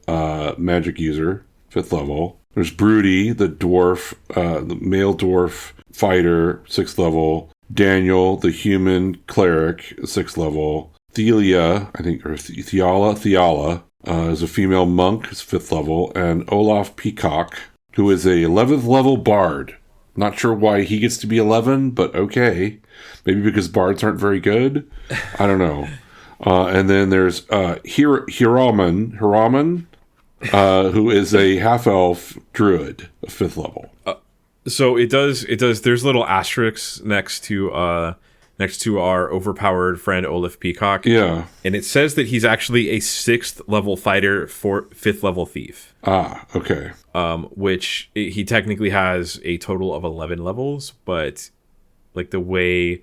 magic user, 5th level. There's Broody, the dwarf, the male dwarf fighter, 6th level. Daniel, the human cleric, 6th level. Theala, I think, or Theala, is a female monk, 5th level. And Olaf Peacock, who is a 11th level bard. Not sure why he gets to be 11, but okay. Maybe because bards aren't very good? I don't know. And then there's Hiraman, who is a half-elf druid, a 5th level. So it does. There's little asterisks next to our overpowered friend Olaf Peacock. Yeah. And it says that he's actually a 6th level fighter for 5th level thief. Ah, okay. Which he technically has a total of 11 levels, but like the way,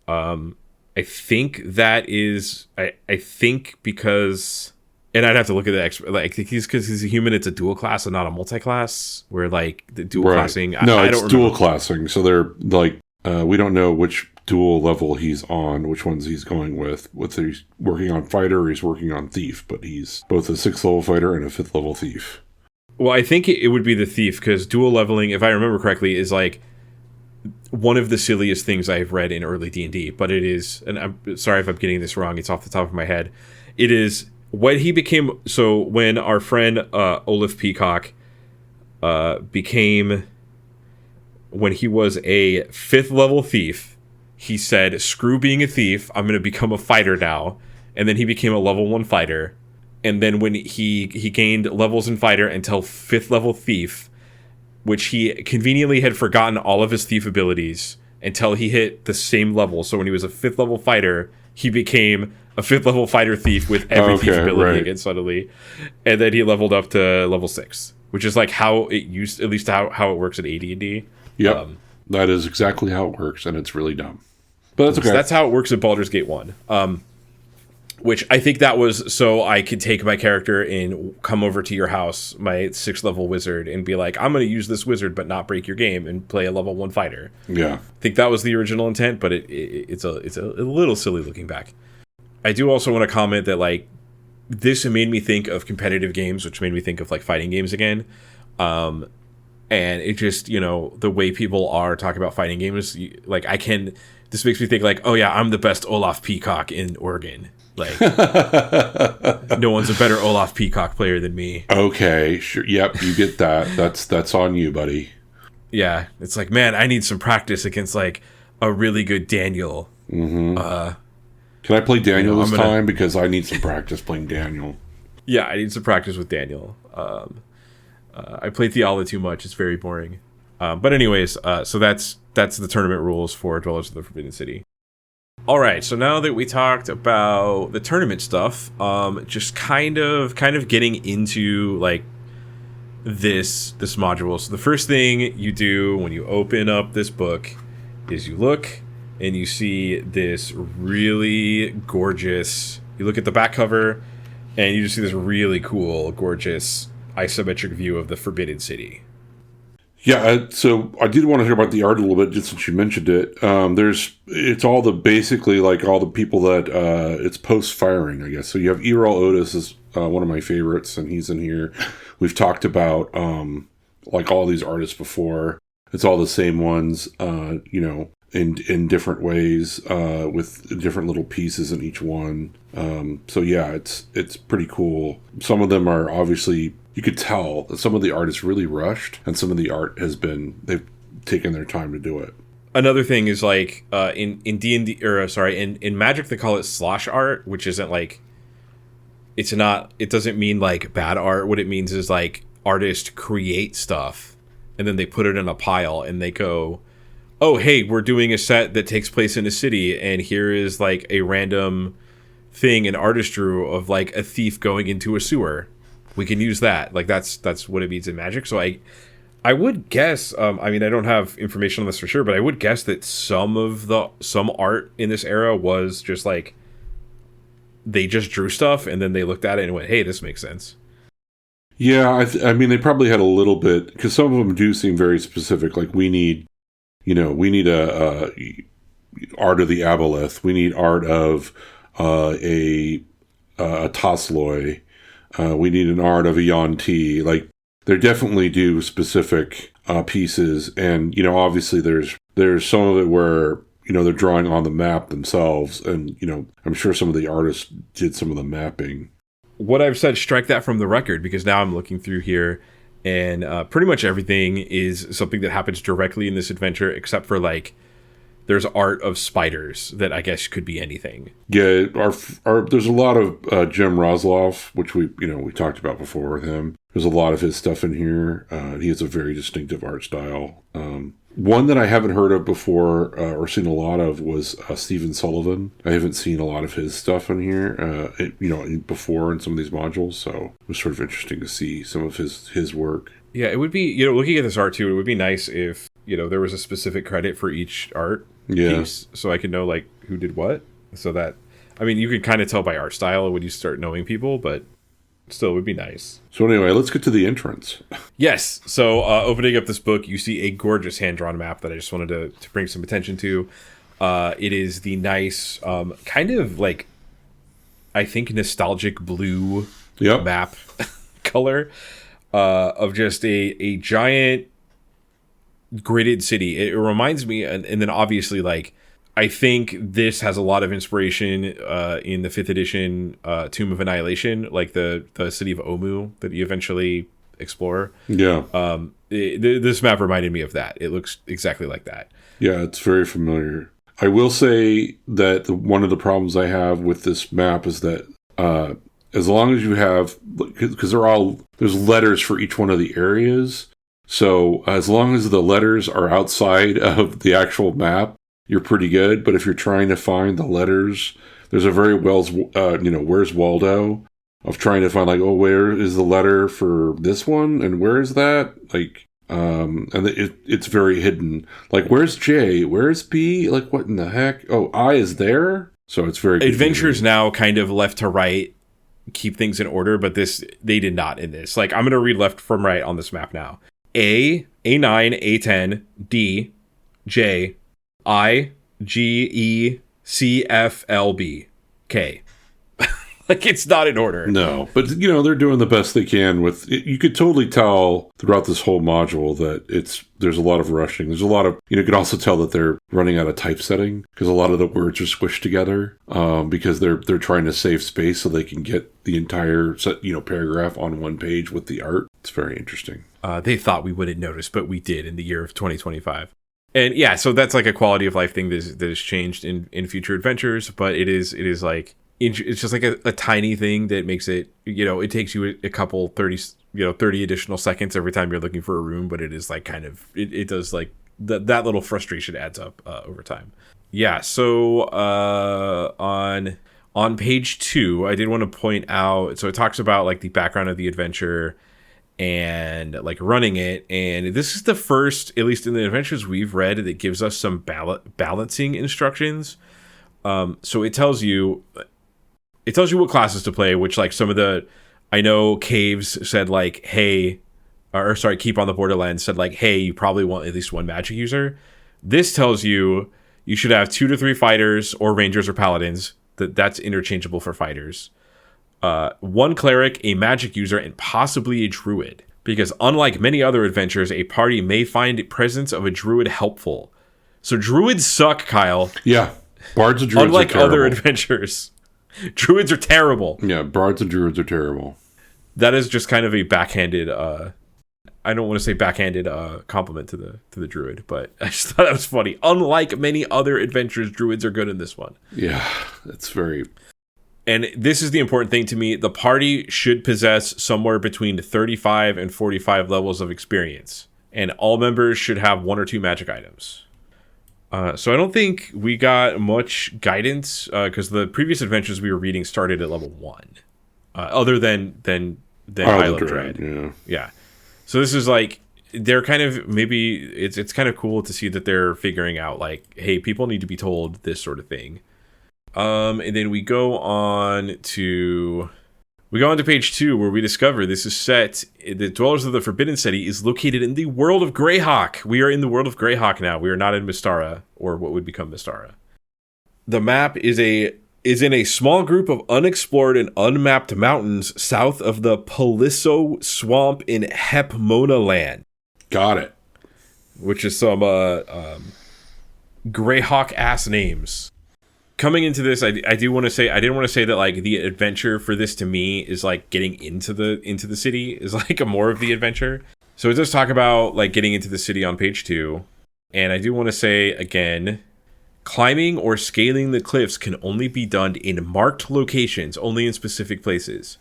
I think that is, I think because, and I'd have to look at the because he's a human, it's a dual class and not a multi-class, where like the dual classing. No, I it's don't dual classing. So they're like, we don't know which dual level he's on, which ones he's going with, whether he's working on fighter or he's working on thief, but he's both a 6th level fighter and a 5th level thief. Well, I think it would be the thief, because dual leveling, if I remember correctly, is like one of the silliest things I've read in early D&D, but it is, and I'm sorry if I'm getting this wrong, it's off the top of my head, it is what he became. So when our friend Olaf Peacock became, when he was a 5th level thief, he said, screw being a thief, I'm going to become a fighter now. And then he became a level 1 fighter. And then when he gained levels in fighter until 5th level thief, which he conveniently had forgotten all of his thief abilities until he hit the same level. So when he was a 5th level fighter, he became a 5th level fighter thief with every thief ability again suddenly. And then he leveled up to level 6, which is like how it used, at least how it works at AD&D. Yep. That is exactly how it works, and it's really dumb. But that's okay. So that's how it works in Baldur's Gate 1. Which I think that was so I could take my character and come over to your house, my 6th level wizard, and be like, I'm going to use this wizard but not break your game and play a level 1 fighter. Yeah. I think that was the original intent, but it's a little silly looking back. I do also want to comment that like this made me think of competitive games, which made me think of like fighting games again. And it just, the way people are talking about fighting games, like I can this makes me think like, oh yeah, I'm the best Olaf Peacock in Oregon. Like, no one's a better Olaf Peacock player than me. Okay, sure. Yep, you get that. That's on you, buddy. Yeah, it's like, man, I need some practice against like a really good Daniel. Mm-hmm. Can I play Daniel this time? Because I need some practice playing Daniel. Yeah, I need some practice with Daniel. I play Theala too much. It's very boring. But anyways, so that's the tournament rules for Dwellers of the Forbidden City. All right, so now that we talked about the tournament stuff, just kind of getting into like this module. So the first thing you do when you open up this book is you look and you see this really gorgeous. You look at the back cover, and you just see this really cool, gorgeous isometric view of the Forbidden City. Yeah, so I did want to hear about the art a little bit, just since you mentioned it. It's all basically like all the people that it's post-firing, I guess. So you have Erol Otis is one of my favorites, and he's in here. We've talked about like all these artists before. It's all the same ones, in different ways, with different little pieces in each one. So yeah, it's pretty cool. Some of them are obviously, you could tell that some of the art is really rushed, and some of the art they've taken their time to do it. Another thing is like in D&D, or sorry, in Magic they call it slosh art, which isn't like, it doesn't mean like bad art. What it means is like artists create stuff and then they put it in a pile and they go, oh, hey, we're doing a set that takes place in a city, and here is like a random thing an artist drew of like a thief going into a sewer. We can use that. Like that's what it means in Magic. So I would guess, I mean, I don't have information on this for sure, but I would guess that some art in this era was just like, they just drew stuff and then they looked at it and went, hey, this makes sense. Yeah, I mean, they probably had a little bit, because some of them do seem very specific. Like we need a art of the Aboleth. We need art of a Tosloy. We need an art of a Yuan-Ti. Like they definitely do specific pieces, and obviously there's some of it where they're drawing on the map themselves, and I'm sure some of the artists did some of the mapping. What I've said, strike that from the record, because now I'm looking through here, and pretty much everything is something that happens directly in this adventure, except for like there's art of spiders that I guess could be anything. Yeah, there's a lot of Jim Rosloff, which we talked about before with him. There's a lot of his stuff in here. He has a very distinctive art style. One that I haven't heard of before or seen a lot of was Stephen Sullivan. I haven't seen a lot of his stuff in here, before in some of these modules. So it was sort of interesting to see some of his work. Yeah, it would be, looking at this art too, it would be nice if, there was a specific credit for each art piece, so I could know like who did what. So that, I mean, you could kind of tell by art style when you start knowing people, but still, it would be nice. So anyway, let's get to the entrance. Yes. So opening up this book, you see a gorgeous hand-drawn map that I just wanted to bring some attention to. It is the nice, kind of like, I think, nostalgic blue map color of just a giant gridded city. It reminds me, and then obviously, like, I think this has a lot of inspiration in the 5th edition Tomb of Annihilation, like the city of Omu that you eventually explore. Yeah. This map reminded me of that. It looks exactly like that. Yeah, it's very familiar. I will say that one of the problems I have with this map is that as long as you have, because there's letters for each one of the areas, so as long as the letters are outside of the actual map, you're pretty good. But if you're trying to find the letters, there's a very where's Waldo of trying to find like, oh, where is the letter for this one, and where is that? Like, and it's very hidden. Like, where's J? Where's B? Like, what in the heck? Oh, I is there. So it's very adventures now kind of left to right keep things in order, but they did not in this. Like, I'm gonna read left from right on this map now. A9, A10, D, J, I, G, E, C, F, L, B, K. Like, it's not in order. No, but they're doing the best they can with it. You could totally tell throughout this whole module that there's a lot of rushing. There's a lot of, you could also tell that they're running out of typesetting because a lot of the words are squished together because they're trying to save space so they can get the entire paragraph on one page with the art. It's very interesting. They thought we wouldn't notice, but we did in the year of 2025. And yeah, so that's like a quality of life thing that has changed in future adventures, but it is like, it's just like a tiny thing that makes it, it takes you a couple 30 additional seconds every time you're looking for a room, but it is like kind of, it does like, that little frustration adds up over time. Yeah, so on page 2, I did want to point out, so it talks about like the background of the adventure and like running it, and this is the first, at least in the adventures we've read, that gives us some balancing instructions. So it tells you what classes to play, which like some of the, I know Caves said like, hey, or sorry, Keep on the Borderlands said like, hey, you probably want at least one magic user. This tells you should have 2 to 3 fighters or rangers or paladins. That's interchangeable for fighters. 1 cleric, a magic user, and possibly a druid. Because unlike many other adventures, a party may find the presence of a druid helpful. So druids suck, Kyle. Yeah, bards and druids unlike are terrible. Other adventures. Druids are terrible. Yeah, bards and druids are terrible. That is just kind of a backhanded, I don't want to say backhanded compliment to the druid, but I just thought that was funny. Unlike many other adventures, druids are good in this one. Yeah, that's very... And this is the important thing to me. The party should possess somewhere between 35 and 45 levels of experience. And all members should have 1 or 2 magic items. So I don't think we got much guidance because the previous adventures we were reading started at level 1, other than Isle of Dread. Yeah. So this is like, they're kind of, maybe it's kind of cool to see that they're figuring out like, hey, people need to be told this sort of thing. And then we go on to page 2 where we discover this is set, the Dwellers of the Forbidden City is located in the world of Greyhawk. We are in the world of Greyhawk now. We are not in Mystara, or what would become Mystara. The map is in a small group of unexplored and unmapped mountains south of the Paliso Swamp in Hepmona Land. Got it. Which is some Greyhawk ass names. Coming into this, I didn't want to say that like the adventure for this to me is like getting into the city is like a more of the adventure. So it does talk about like getting into the city on page 2, and I do want to say again, climbing or scaling the cliffs can only be done in marked locations, only in specific places.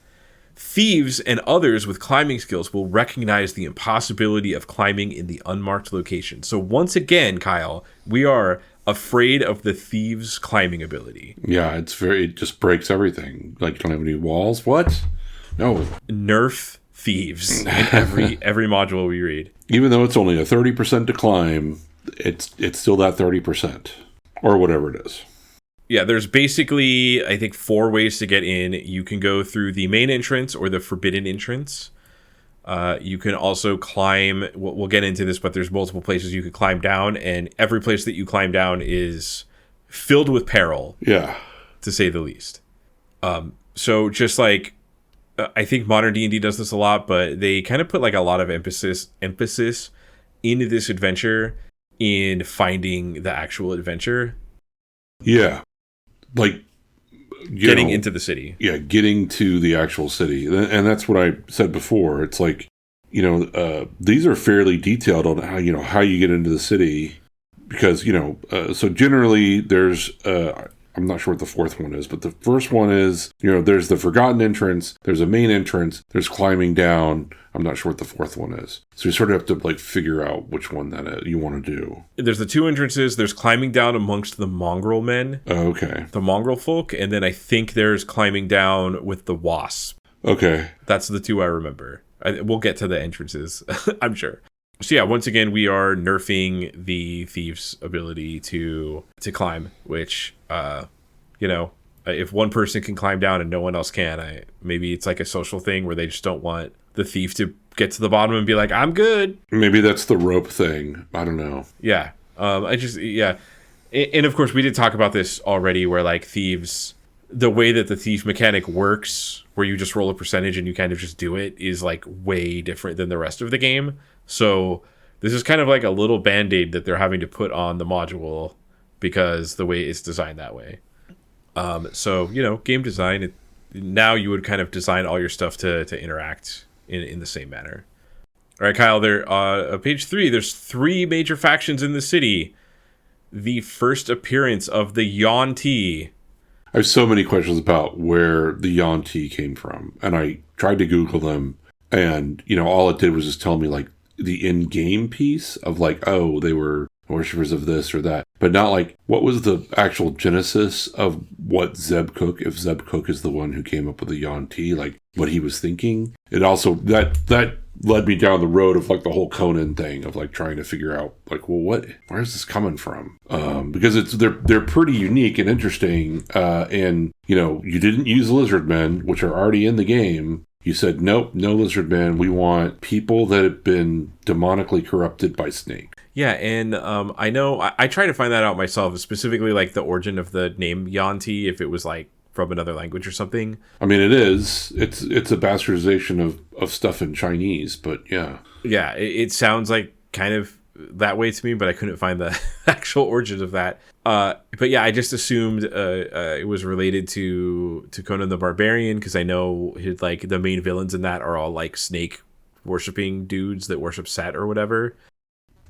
Thieves and others with climbing skills will recognize the impossibility of climbing in the unmarked location. So once again, Kyle, we are afraid of the thieves' climbing ability. Yeah, it just breaks everything. Like, you don't have any walls? What? No. Nerf thieves in every module we read. Even though it's only a 30% to climb, it's still that 30%. Or whatever it is. Yeah, there's basically, I think, 4 ways to get in. You can go through the main entrance or the forbidden entrance. You can also climb, we'll get into this, but there's multiple places you could climb down, and every place that you climb down is filled with peril. Yeah. To say the least. So just like, I think modern D&D does this a lot, but they kind of put like a lot of emphasis into this adventure in finding the actual adventure. Yeah. Like, getting into the city. Yeah, getting to the actual city. And that's what I said before. It's like, these are fairly detailed on how you get into the city. Because, so generally there's, I'm not sure what the 4th one is, but the first one is, there's the forgotten entrance, there's a main entrance, there's climbing down. I'm not sure what the 4th one is. So you sort of have to like figure out which one that you want to do. There's the 2 entrances. There's climbing down amongst the mongrel men. Oh, okay. The mongrel folk. And then I think there's climbing down with the wasp. Okay. That's the 2 I remember. We'll get to the entrances, I'm sure. So yeah, once again, we are nerfing the thief's ability to climb, which, if one person can climb down and no one else can, maybe it's like a social thing where they just don't want the thief to get to the bottom and be like, I'm good. Maybe that's the rope thing. I don't know. Yeah. And of course we did talk about this already where like thieves, the way that the thief mechanic works, where you just roll a percentage and you kind of just do it, is like way different than the rest of the game. So this is kind of like a little band-aid that they're having to put on the module because the way it's designed that way. So, game design, now you would kind of design all your stuff to interact in the same manner. All right, Kyle, there, page 3, there's 3 major factions in the city. The first appearance of the Yuan-Ti. I have so many questions about where the Yuan-Ti came from, and I tried to Google them, and, all it did was just tell me, like, the in-game piece of, like, oh, they were worshippers of this or that, but not, like, what was the actual genesis of what Zeb Cook, if Zeb Cook is the one who came up with the Yuan-Ti, like, what he was thinking. It also, that led me down the road of, like, the whole Conan thing of, like, trying to figure out, like, well, where is this coming from? Because they're pretty unique and interesting, and, you didn't use lizard men, which are already in the game. You said, nope, no lizard men. We want people that have been demonically corrupted by snake. Yeah, and I know, I tried to find that out myself, specifically, like, the origin of the name Yuan-Ti, if it was, like, from another language or something. I mean, it is. It's a bastardization of stuff in Chinese, but yeah. Yeah, it sounds like kind of that way to me, but I couldn't find the actual origin of that. But yeah, I just assumed it was related to Conan the Barbarian, because I know like the main villains in that are all like snake worshipping dudes that worship Set or whatever.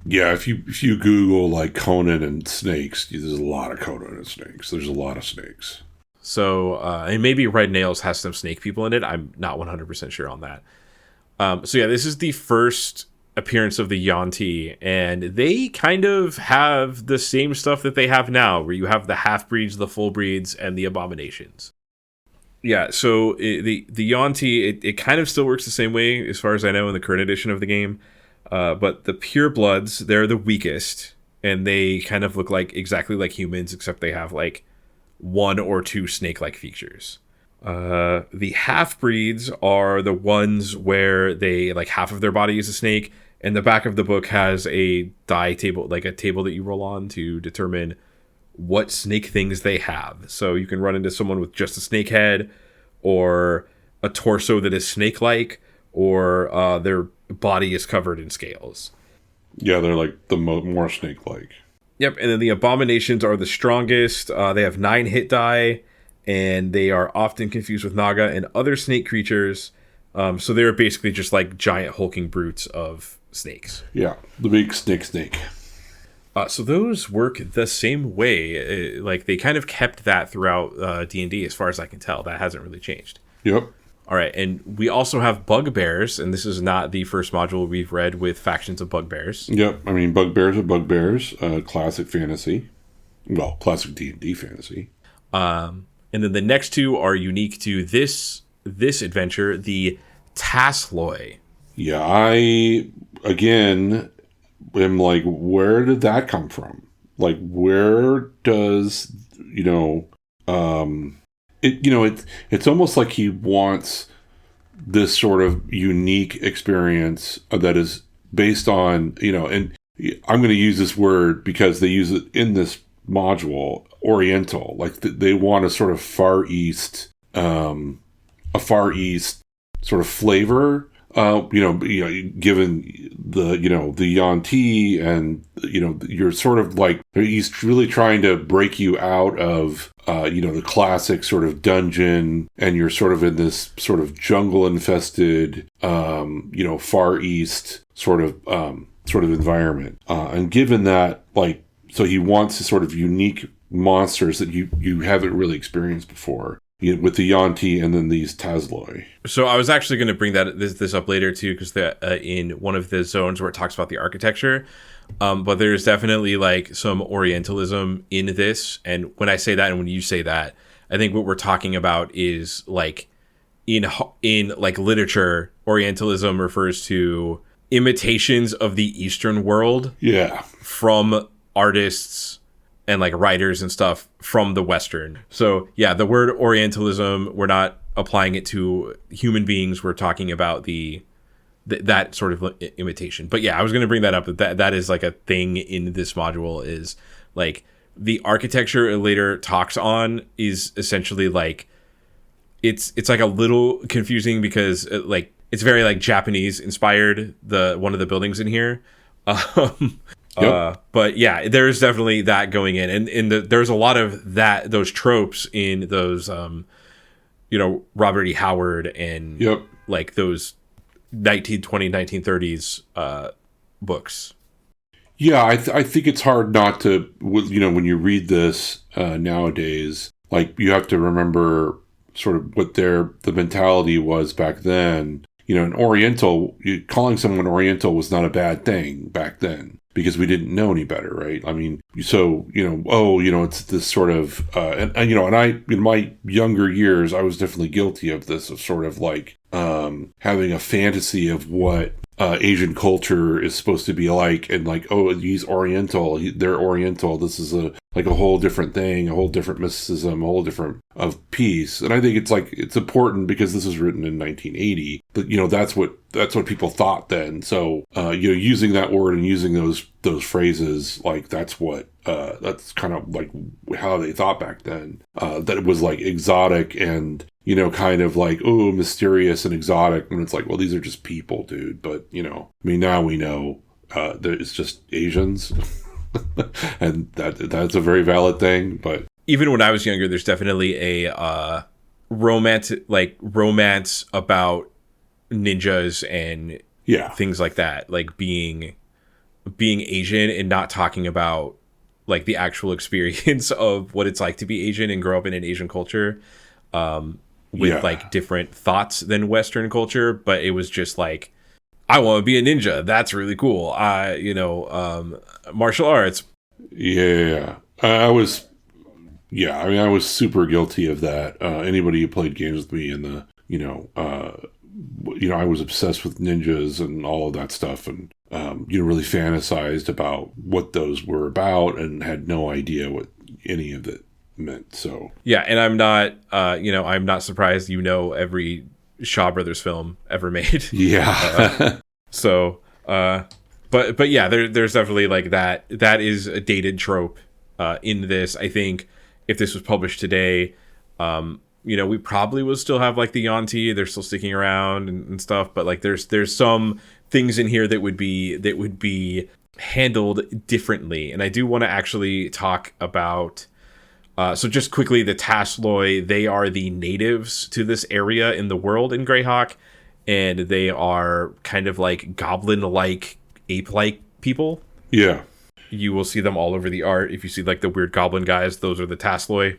Yeah, if you Google like Conan and snakes, there's a lot of Conan and snakes. There's a lot of snakes. So, and maybe Red Nails has some snake people in it. I'm not 100% sure on that. So yeah, this is the first appearance of the Yuan-Ti, and they kind of have the same stuff that they have now, where you have the half-breeds, the full-breeds, and the abominations. Yeah, so the Yuan-Ti, it kind of still works the same way, as far as I know, in the current edition of the game. But the purebloods, they're the weakest, and they kind of look like exactly like humans, except they have like 1 or 2 snake-like features. The half-breeds are the ones where they, like, half of their body is a snake, and the back of the book has a die table, like a table that you roll on to determine what snake things they have. So you can run into someone with just a snake head, or a torso that is snake-like, or their body is covered in scales. Yeah, they're like the more snake-like. Yep, and then the abominations are the strongest. They have 9 hit die, and they are often confused with Naga and other snake creatures. So they're basically just like giant hulking brutes of snakes. Yeah, the big snake. So those work the same way. Like, they kind of kept that throughout D&D, as far as I can tell. That hasn't really changed. Yep. All right, and we also have bugbears, and this is not the first module we've read with factions of bugbears. Yep, I mean, bugbears are bugbears, classic fantasy. Well, classic D&D fantasy. And then the next 2 are unique to this adventure, the Tasloi. Yeah, I, again, am like, where did that come from? Like, where does, it's almost like he wants this sort of unique experience that is based on, and I'm going to use this word because they use it in this module, Oriental. Like, they want a sort of Far East sort of flavor. Given the Yuan-Ti, and you're sort of like, he's really trying to break you out of the classic sort of dungeon, and you're sort of in this sort of jungle infested Far East sort of environment, and given that, like, so he wants this sort of unique monsters that you haven't really experienced before. With the Yuan-Ti and then these Tasloi. So I was actually going to bring this up later too, because in one of the zones where it talks about the architecture, but there's definitely like some Orientalism in this. And when I say that, and when you say that, I think what we're talking about is like in like literature, Orientalism refers to imitations of the Eastern world. Yeah, from artists and like writers and stuff from the Western. So yeah, the word Orientalism, we're not applying it to human beings. We're talking about that sort of imitation. But yeah, I was going to bring that up. That is like a thing in this module, is like the architecture it later talks on is essentially like it's like a little confusing because it's very like Japanese inspired, the one of the buildings in here. But yeah, there's definitely that going in, and there's a lot of those tropes in those Robert E. Howard and like those 1930s books. Yeah, I think it's hard not to, when you read this nowadays, like you have to remember sort of what the mentality was back then. An Oriental, calling someone Oriental was not a bad thing back then because we didn't know any better, right? I mean, so, it's this sort of, and I, in my younger years, I was definitely guilty of this, of sort of like having a fantasy of what Asian culture is supposed to be like, and like, oh, he's Oriental, they're Oriental, this is a whole different thing, a whole different mysticism, a whole different of peace. And I think it's important because this was written in 1980, but that's what people thought then. So using that word and using those phrases, like that's kind of like how they thought back then, that it was like exotic and kind of like, oh, mysterious and exotic. And it's like, well, these are just people, dude. But, now we know that it's just Asians. And that's a very valid thing. But even when I was younger, there's definitely a romance about ninjas and things like that. Like being Asian and not talking about like the actual experience of what it's like to be Asian and grow up in an Asian culture. With like different thoughts than Western culture, but it was just like, I want to be a ninja. That's really cool. Martial arts. Yeah, I was. Yeah, I mean, I was super guilty of that. Anybody who played games with me in the, I was obsessed with ninjas and all of that stuff, and really fantasized about what those were about, and had no idea what any of it meant. So yeah, and I'm not I'm not surprised every Shaw Brothers film ever made. Yeah. But yeah, there's definitely like that is a dated trope in this. I think if this was published today, we probably would still have like the Yanti, they're still sticking around and stuff, but like there's some things in here that would be handled differently. And I do want to actually talk about so just quickly, the Tasloi, they are the natives to this area in the world in Greyhawk, and they are kind of like goblin-like, ape-like people. Yeah. You will see them all over the art. If you see like the weird goblin guys, those are the Tasloi.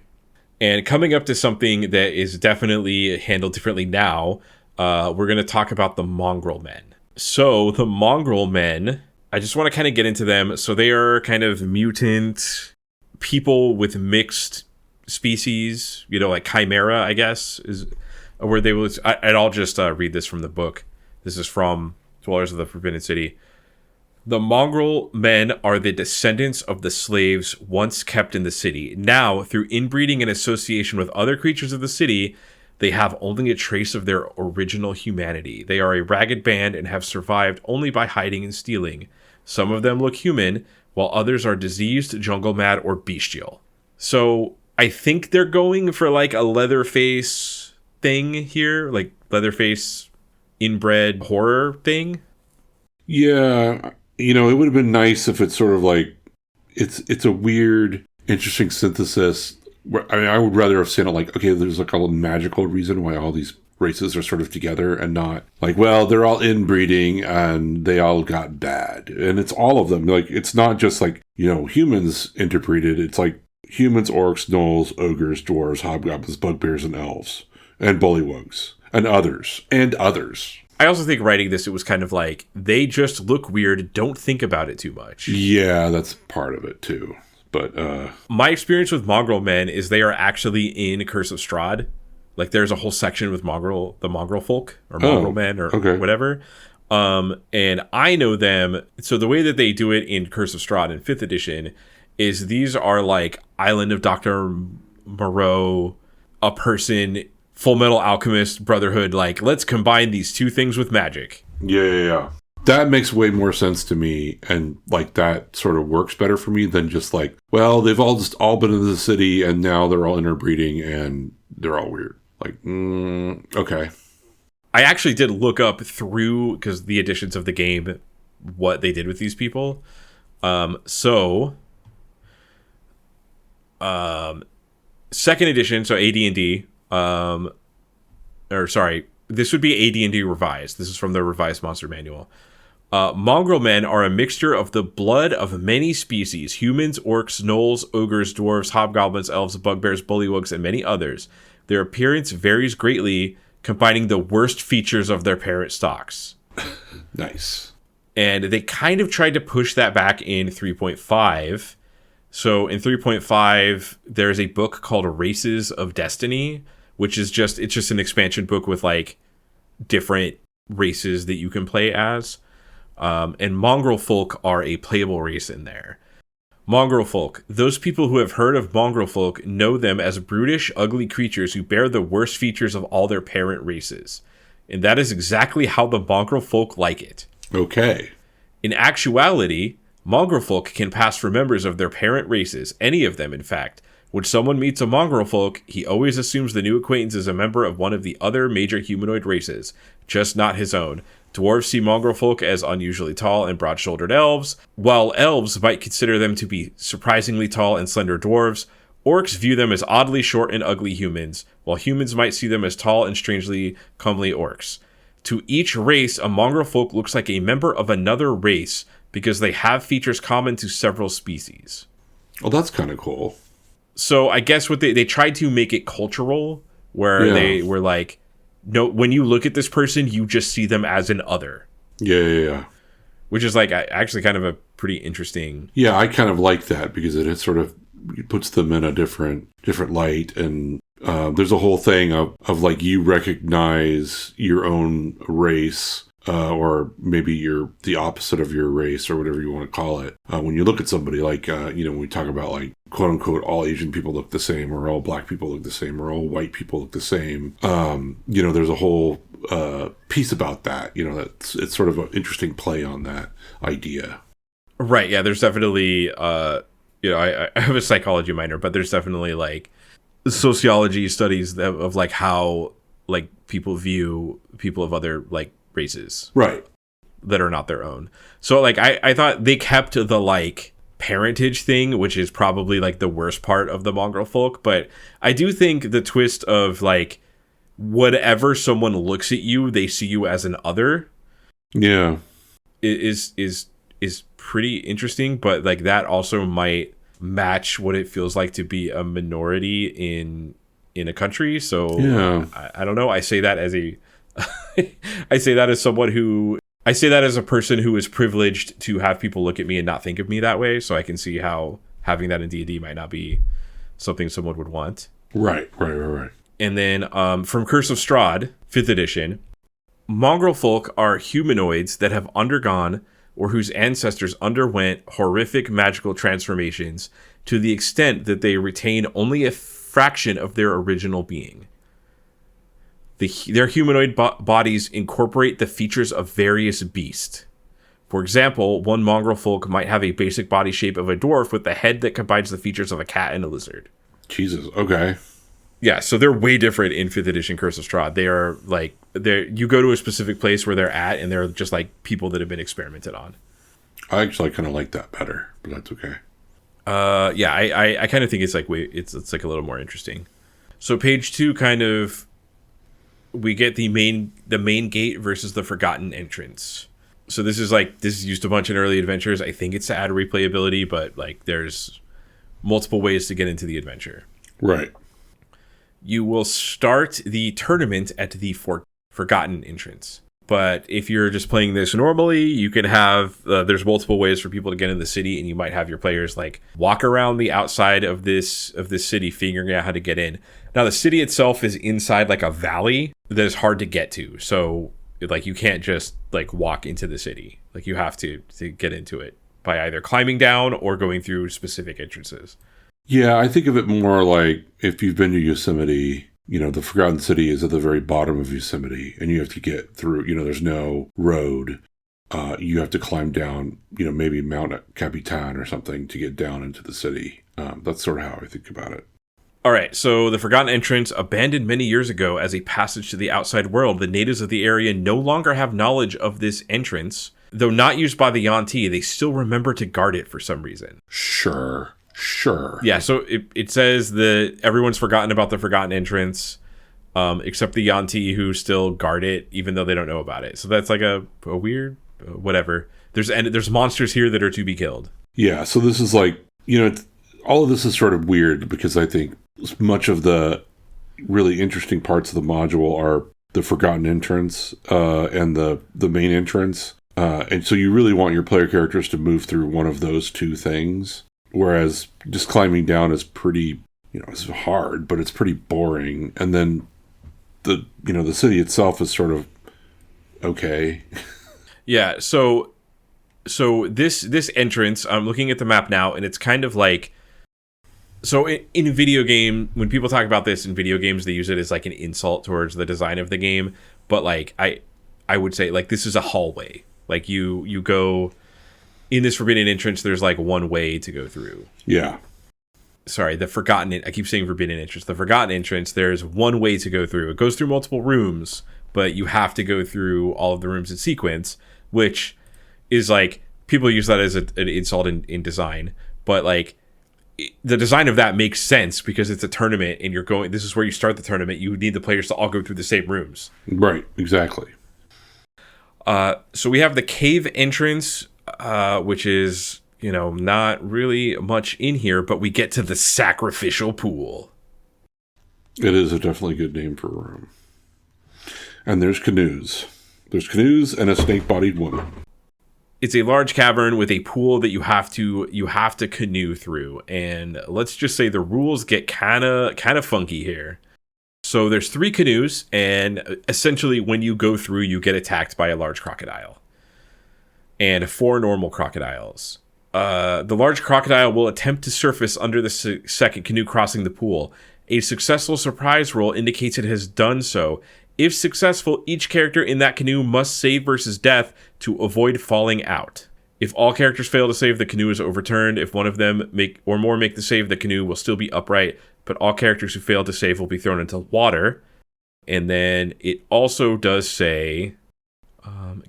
And coming up to something that is definitely handled differently now, we're going to talk about the Mongrel Men. So the Mongrel Men, I just want to kind of get into them. So they are kind of mutant people with mixed species, like chimera, I guess, is where they will. I'll just read this from the book. This is from Dwellers of the Forbidden City. The Mongrel Men are the descendants of the slaves once kept in the city. Now, through inbreeding and association with other creatures of the city, they have only a trace of their original humanity. They are a ragged band and have survived only by hiding and stealing. Some of them look human, while others are diseased, jungle mad, or bestial. So I think they're going for like a Leatherface thing here, like Leatherface inbred horror thing. Yeah, it would have been nice if it's sort of like it's a weird, interesting synthesis. I mean, I would rather have seen it like, okay, there's like a little magical reason why all these races are sort of together, and not like, well, they're all inbreeding and they all got bad, and it's all of them. Like, it's not just like humans interbreeded. It's like humans, orcs, gnolls, ogres, dwarves, hobgoblins, bugbears, and elves, and bullywugs, and others. I also think writing this, it was kind of like, they just look weird, don't think about it too much. Yeah, that's part of it too. But my experience with Mongrel Men is they are actually in Curse of Strahd. Like, there's a whole section with the Mongrel folk, or Mongrel Men, or whatever. And I know them. So the way that they do it in Curse of Strahd in 5th edition is these are like Island of Dr. Moreau, a person, Full Metal Alchemist Brotherhood. Like, let's combine these two things with magic. Yeah. That makes way more sense to me, and like that sort of works better for me than just like, well, they've all been in the city and now they're all interbreeding and they're all weird. Like, okay. I actually did look up through, because the editions of the game, what they did with these people. Second edition, so AD&D, this would be AD&D revised. This is from the revised monster manual. Mongrel men are a mixture of the blood of many species: humans, orcs, gnolls, ogres, dwarves, hobgoblins, elves, bugbears, bullywugs, and many others. Their appearance varies greatly, combining the worst features of their parent stocks. Nice. And they kind of tried to push that back in 3.5. So in 3.5, there's a book called Races of Destiny, which is just an expansion book with like different races that you can play as. And mongrel folk are a playable race in there. Mongrel folk. Those people who have heard of mongrel folk know them as brutish, ugly creatures who bear the worst features of all their parent races. And that is exactly how the mongrel folk like it. Okay. In actuality, mongrel folk can pass for members of their parent races, any of them in fact. When someone meets a mongrel folk, he always assumes the new acquaintance is a member of one of the other major humanoid races, just not his own. Dwarves see mongrel folk as unusually tall and broad-shouldered elves, while elves might consider them to be surprisingly tall and slender dwarves. Orcs view them as oddly short and ugly humans, while humans might see them as tall and strangely comely orcs. To each race, a mongrel folk looks like a member of another race because they have features common to several species. Well, that's kind of cool. So I guess what they tried to make it cultural, where they were like, no, when you look at this person, you just see them as an other. Yeah. Which is like actually kind of a pretty interesting. Yeah, I kind of like that because it sort of puts them in a different light, and there's a whole thing of like you recognize your own race, or maybe you're the opposite of your race, or whatever you want to call it. When you look at somebody like, when we talk about like, quote unquote, all Asian people look the same, or all black people look the same, or all white people look the same. There's a whole piece about that. It's sort of an interesting play on that idea. Right. Yeah. There's definitely, I have a psychology minor, but there's definitely like sociology studies of like how like people view people of other like races, right, that are not their own. So like I thought they kept the like parentage thing, which is probably like the worst part of the mongrel folk, but I do think the twist of like whatever someone looks at you, they see you as an other, is pretty interesting. But like that also might match what it feels like to be a minority in a country. So I don't know. I say that as a I say that as a person who is privileged to have people look at me and not think of me that way. So I can see how having that in D&D might not be something someone would want. Right. And then from Curse of Strahd, 5th edition, mongrel folk are humanoids that have undergone or whose ancestors underwent horrific magical transformations to the extent that they retain only a fraction of their original being. Their humanoid bodies incorporate the features of various beasts. For example, one mongrel folk might have a basic body shape of a dwarf with a head that combines the features of a cat and a lizard. Jesus, okay. Yeah, so they're way different in 5th edition Curse of Strahd. They are like, you go to a specific place where they're at, and they're just like people that have been experimented on. I actually kind of like that better, but that's okay. I kind of think it's like it's like a little more interesting. So page 2 kind of, we get the main gate versus the forgotten entrance. So this is used a bunch in early adventures. I think it's to add replayability, but like there's multiple ways to get into the adventure. Right. You will start the tournament at the forgotten entrance. But if you're just playing this normally, you can have, there's multiple ways for people to get in the city, and you might have your players like walk around the outside of this city, figuring out how to get in. Now, the city itself is inside like a valley that is hard to get to. So like you can't just like walk into the city. Like you have to get into it by either climbing down or going through specific entrances. Yeah, I think of it more like if you've been to Yosemite, the Forgotten City is at the very bottom of Yosemite, and you have to get through, there's no road. you have to climb down, maybe Mount Capitan or something to get down into the city. That's sort of how I think about it. All right, so the Forgotten Entrance, abandoned many years ago as a passage to the outside world, the natives of the area no longer have knowledge of this entrance. Though not used by the Yuan-ti, they still remember to guard it for some reason. Sure. Yeah, so it says that everyone's forgotten about the Forgotten Entrance, except the Yuan-ti, who still guard it, even though they don't know about it. So that's like a weird, whatever. There's monsters here that are to be killed. Yeah, so this is like, all of this is sort of weird because I think much of the really interesting parts of the module are the Forgotten Entrance and the main entrance. And so you really want your player characters to move through one of those two things. Whereas just climbing down is pretty, it's hard, but it's pretty boring. And then the city itself is sort of okay. Yeah, so this entrance, I'm looking at the map now, and it's kind of like, so in a video game, when people talk about this in video games, they use it as like an insult towards the design of the game. But like I would say like this is a hallway. Like you go in this Forbidden Entrance, there's like one way to go through. Yeah. Sorry, I keep saying Forbidden Entrance. The Forgotten Entrance, there's one way to go through. It goes through multiple rooms, but you have to go through all of the rooms in sequence, which is like, people use that as an insult in design. But like, the design of that makes sense because it's a tournament and this is where you start the tournament. You need the players to all go through the same rooms. Right, exactly. So we have the cave entrance, which is, not really much in here, but we get to the sacrificial pool. It is a definitely good name for a room. And there's canoes. There's canoes and a snake-bodied woman. It's a large cavern with a pool that you have to canoe through, and let's just say the rules get kind of funky here. So there's 3 canoes, and essentially when you go through, you get attacked by a large crocodile and 4 normal crocodiles. The large crocodile will attempt to surface under the second canoe crossing the pool. A successful surprise roll indicates it has done so. If successful, each character in that canoe must save versus death to avoid falling out. If all characters fail to save, the canoe is overturned. If one of them make the save, the canoe will still be upright, but all characters who fail to save will be thrown into water. And then it also does say,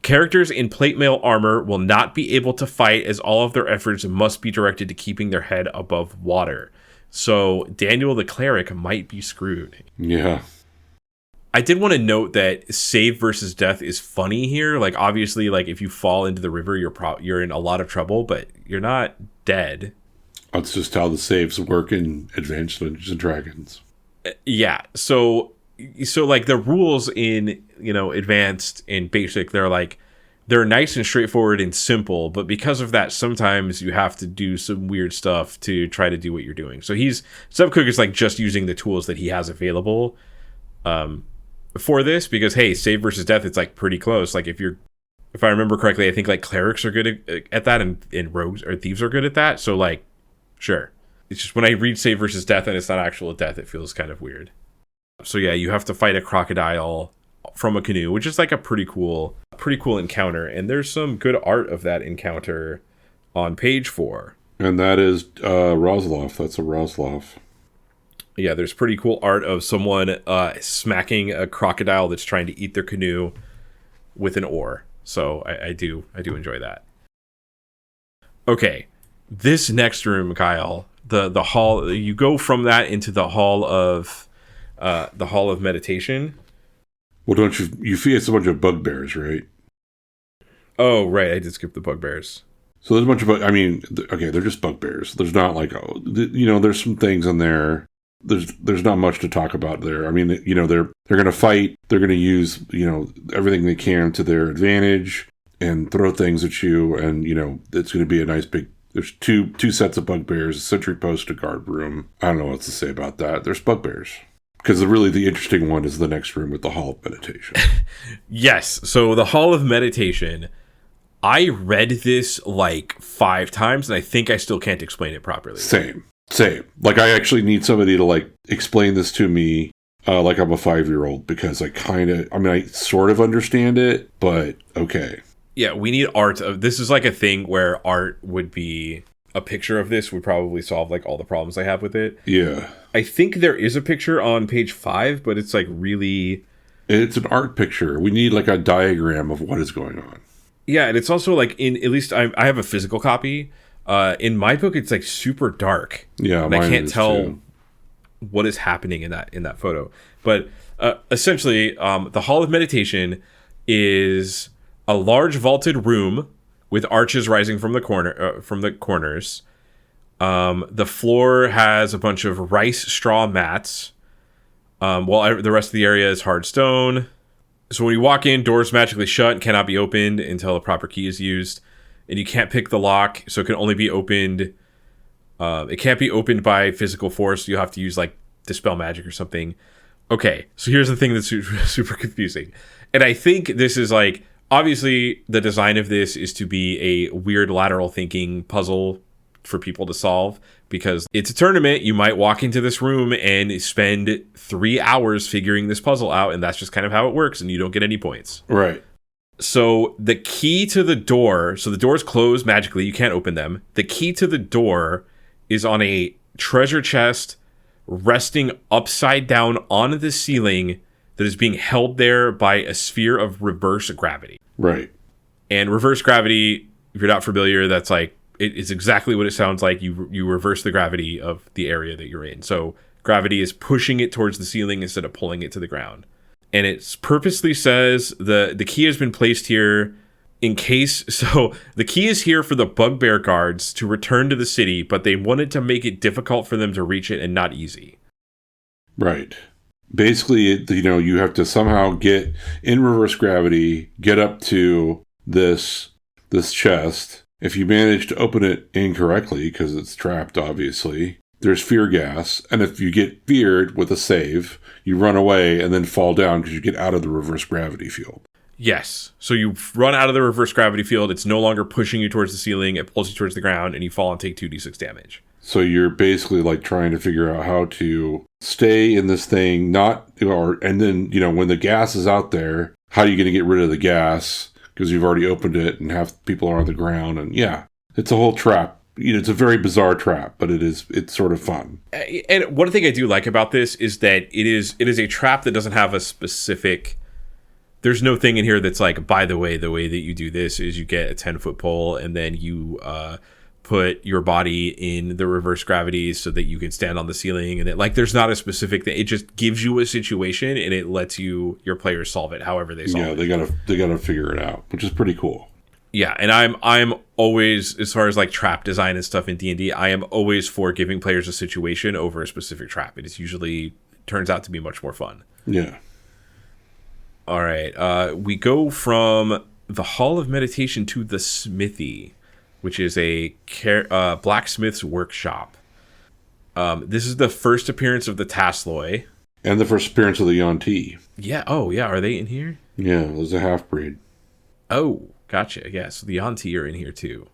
characters in plate mail armor will not be able to fight as all of their efforts must be directed to keeping their head above water. So Daniel the cleric might be screwed. Yeah. I did want to note that save versus death is funny here. Like, obviously, like if you fall into the river, you're in a lot of trouble, but you're not dead. That's just how the saves work in Advanced Dungeons and Dragons. Yeah. So like the rules in, Advanced and Basic, they're nice and straightforward and simple, but because of that, sometimes you have to do some weird stuff to try to do what you're doing. So Subcook is like just using the tools that he has available for this, because hey, save versus death, it's like pretty close. Like if I remember correctly, I think like clerics are good at that, and rogues or thieves are good at that. So like, sure. It's just when I read save versus death and it's not actual death, it feels kind of weird. So yeah, you have to fight a crocodile from a canoe, which is like a pretty cool encounter. And there's some good art of that encounter on page 4. And that is Rosloff. That's a Rosloff. Yeah, there's pretty cool art of someone smacking a crocodile that's trying to eat their canoe with an oar. So I do enjoy that. Okay, this next room, Kyle, the hall. You go from that into the hall of meditation. Well, don't you feel it's a bunch of bugbears, right? Oh, right. I did skip the bugbears. So there's a bunch of, they're just bugbears. There's not like, there's some things in there. There's not much to talk about there. I mean, they're going to fight. They're going to use, everything they can to their advantage and throw things at you. And, it's going to be a nice big, there's two sets of bugbears, a sentry post, a guard room. I don't know what to say about that. There's bugbears. Because really the interesting one is the next room with the Hall of Meditation. Yes. So the Hall of Meditation, I read this like 5 times, and I think I still can't explain it properly. Same. Like, I actually need somebody to, like, explain this to me like I'm a 5-year-old, because I sort of understand it, but okay. Yeah, we need art of this. Is like a thing where art would be a picture of this would probably solve like all the problems I have with it. Yeah. I think there is a picture on page 5, but it's like really... It's an art picture. We need like a diagram of what is going on. Yeah, and it's also like in... At least I have a physical copy. In my book, it's like super dark. Yeah, and I can't tell too. what is happening in that photo. But essentially, the Hall of Meditation is a large vaulted room with arches rising from the corners. The floor has a bunch of rice straw mats, while the rest of the area is hard stone. So when you walk in, doors magically shut and cannot be opened until a proper key is used. And you can't pick the lock, so it can only be opened... it can't be opened by physical force. You have to use, like, Dispel Magic or something. Okay, so here's the thing that's super confusing. And I think this is, like... Obviously, the design of this is to be a weird lateral thinking puzzle for people to solve, because it's a tournament. You might walk into this room and spend 3 hours figuring this puzzle out, and that's just kind of how it works, and you don't get any points. Right. So the key to the door, so the doors close magically, you can't open them. The key to the door is on a treasure chest resting upside down on the ceiling that is being held there by a sphere of reverse gravity. Right. And reverse gravity, if you're not familiar, that's like, it's exactly what it sounds like. You reverse the gravity of the area that you're in. So gravity is pushing it towards the ceiling instead of pulling it to the ground. And it purposely says the key has been placed here in case... So the key is here for the bugbear guards to return to the city, but they wanted to make it difficult for them to reach it and not easy. Right. Basically, you have to somehow get in reverse gravity, get up to this chest. If you manage to open it incorrectly, because it's trapped, obviously, there's fear gas. And if you get feared with a save, you run away and then fall down because you get out of the reverse gravity field. Yes. So you run out of the reverse gravity field. It's no longer pushing you towards the ceiling. It pulls you towards the ground, and you fall and take 2d6 damage. So you're basically like trying to figure out how to stay in this thing, and then, when the gas is out there, how are you going to get rid of the gas? Because you've already opened it and half people are on the ground. And yeah, it's a whole trap. It's a very bizarre trap, but it's sort of fun. And one thing I do like about this is that it is a trap that doesn't have a specific... There's no thing in here that's like, by the way that you do this is you get a 10-foot pole and then you put your body in the reverse gravity so that you can stand on the ceiling. And there's not a specific thing. It just gives you a situation and it lets your players solve it however they solve it. Yeah, they gotta figure it out, which is pretty cool. Yeah, and I'm always, as far as like trap design and stuff in D&D, I am always for giving players a situation over a specific trap. It is usually turns out to be much more fun. Yeah. All right, we go from the Hall of Meditation to the Smithy, which is a blacksmith's workshop. This is the first appearance of the Tasloi. And the first appearance of the Yuan-ti. Yeah, oh yeah, are they in here? Yeah, there's a half-breed. Oh, gotcha, yeah, so the Yuan-ti are in here too.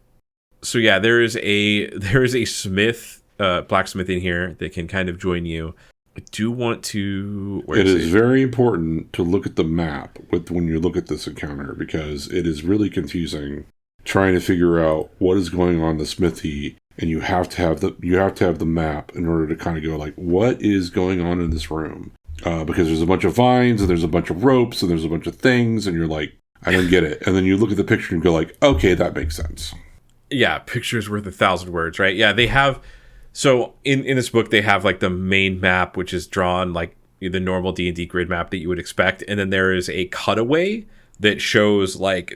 So yeah, there is a smith, blacksmith in here that can kind of join you. I do want to... It is very important to look at the map when you look at this encounter, because it is really confusing trying to figure out what is going on in the smithy, and you have to have the map in order to kind of go like, what is going on in this room? Because there's a bunch of vines, and there's a bunch of ropes, and there's a bunch of things, and you're like, I don't get it. And then you look at the picture and go like, okay, that makes sense. Yeah, picture's worth 1,000 words, right? Yeah, they have... So in this book, they have like the main map, which is drawn like the normal D&D grid map that you would expect. And then there is a cutaway that shows like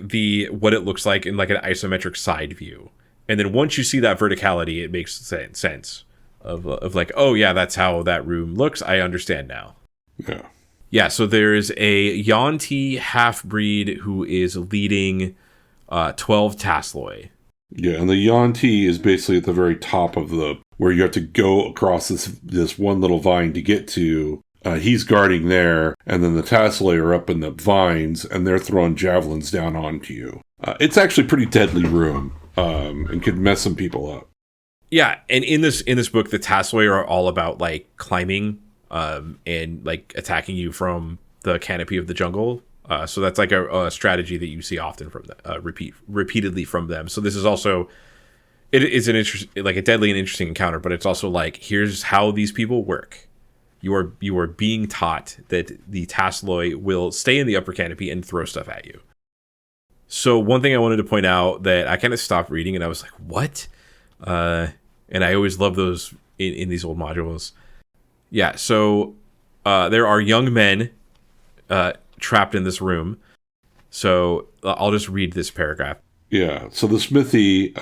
what it looks like in like an isometric side view. And then once you see that verticality, it makes sense of like, oh yeah, that's how that room looks. I understand now. Yeah. Yeah. So there is a Yuan-ti half-breed who is leading 12 Tasloi. Yeah, and the Yuan-ti is basically at the very top of where you have to go across this one little vine to get to. He's guarding there, and then the Tasloi are up in the vines, and they're throwing javelins down onto you. It's actually a pretty deadly room, and could mess some people up. Yeah, and in this book, the Tasloi are all about like climbing, and like attacking you from the canopy of the jungle. So that's like a strategy that you see often from repeatedly from them. So this is also it is an interesting, like a deadly and interesting encounter, but it's also like, here's how these people work. You are being taught that the Tasloi will stay in the upper canopy and throw stuff at you. So one thing I wanted to point out that I kind of stopped reading and I was like, what? And I always love those in these old modules. Yeah, so there are young men trapped in this room. So I'll just read this paragraph. Yeah, so the smithy,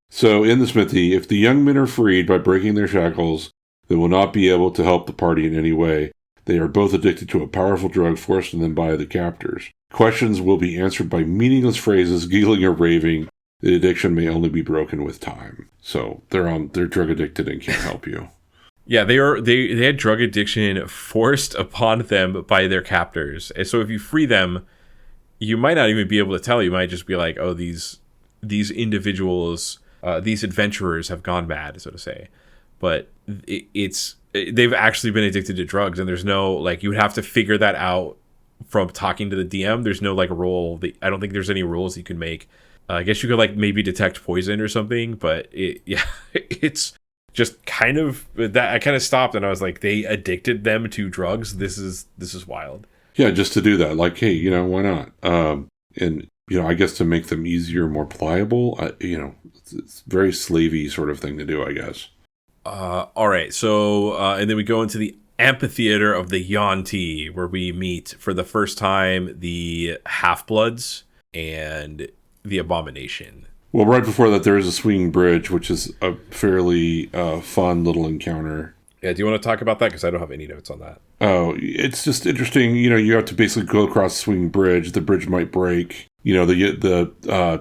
so in the smithy, if the young men are freed by breaking their shackles, they will not be able to help the party in any way. They are both addicted to a powerful drug forced on them by the captors. Questions will be answered by meaningless phrases, giggling or raving. The addiction may only be broken with time. So they're drug addicted and can't help you. Yeah, they had drug addiction forced upon them by their captors. And so if you free them, you might not even be able to tell. You might just be like, oh, these individuals, these adventurers have gone mad, so to say. But they've actually been addicted to drugs, and there's no, like, you would have to figure that out from talking to the DM. There's no like rule. I don't think there's any rules you can make. I guess you could like maybe detect poison or something, but it's just kind of that. I kind of stopped and I was like, they addicted them to drugs. This is wild. Yeah, just to do that, like, hey, why not? And I guess to make them easier, more pliable. It's a very slavey sort of thing to do, I guess. All right, so and then we go into the amphitheater of the Yuan-Ti, where we meet for the first time the Half-Bloods and the Abomination. Well, right before that, there is a swinging bridge, which is a fairly fun little encounter. Yeah, do you want to talk about that? Because I don't have any notes on that. Oh, it's just interesting. You have to basically go across the swinging bridge. The bridge might break. The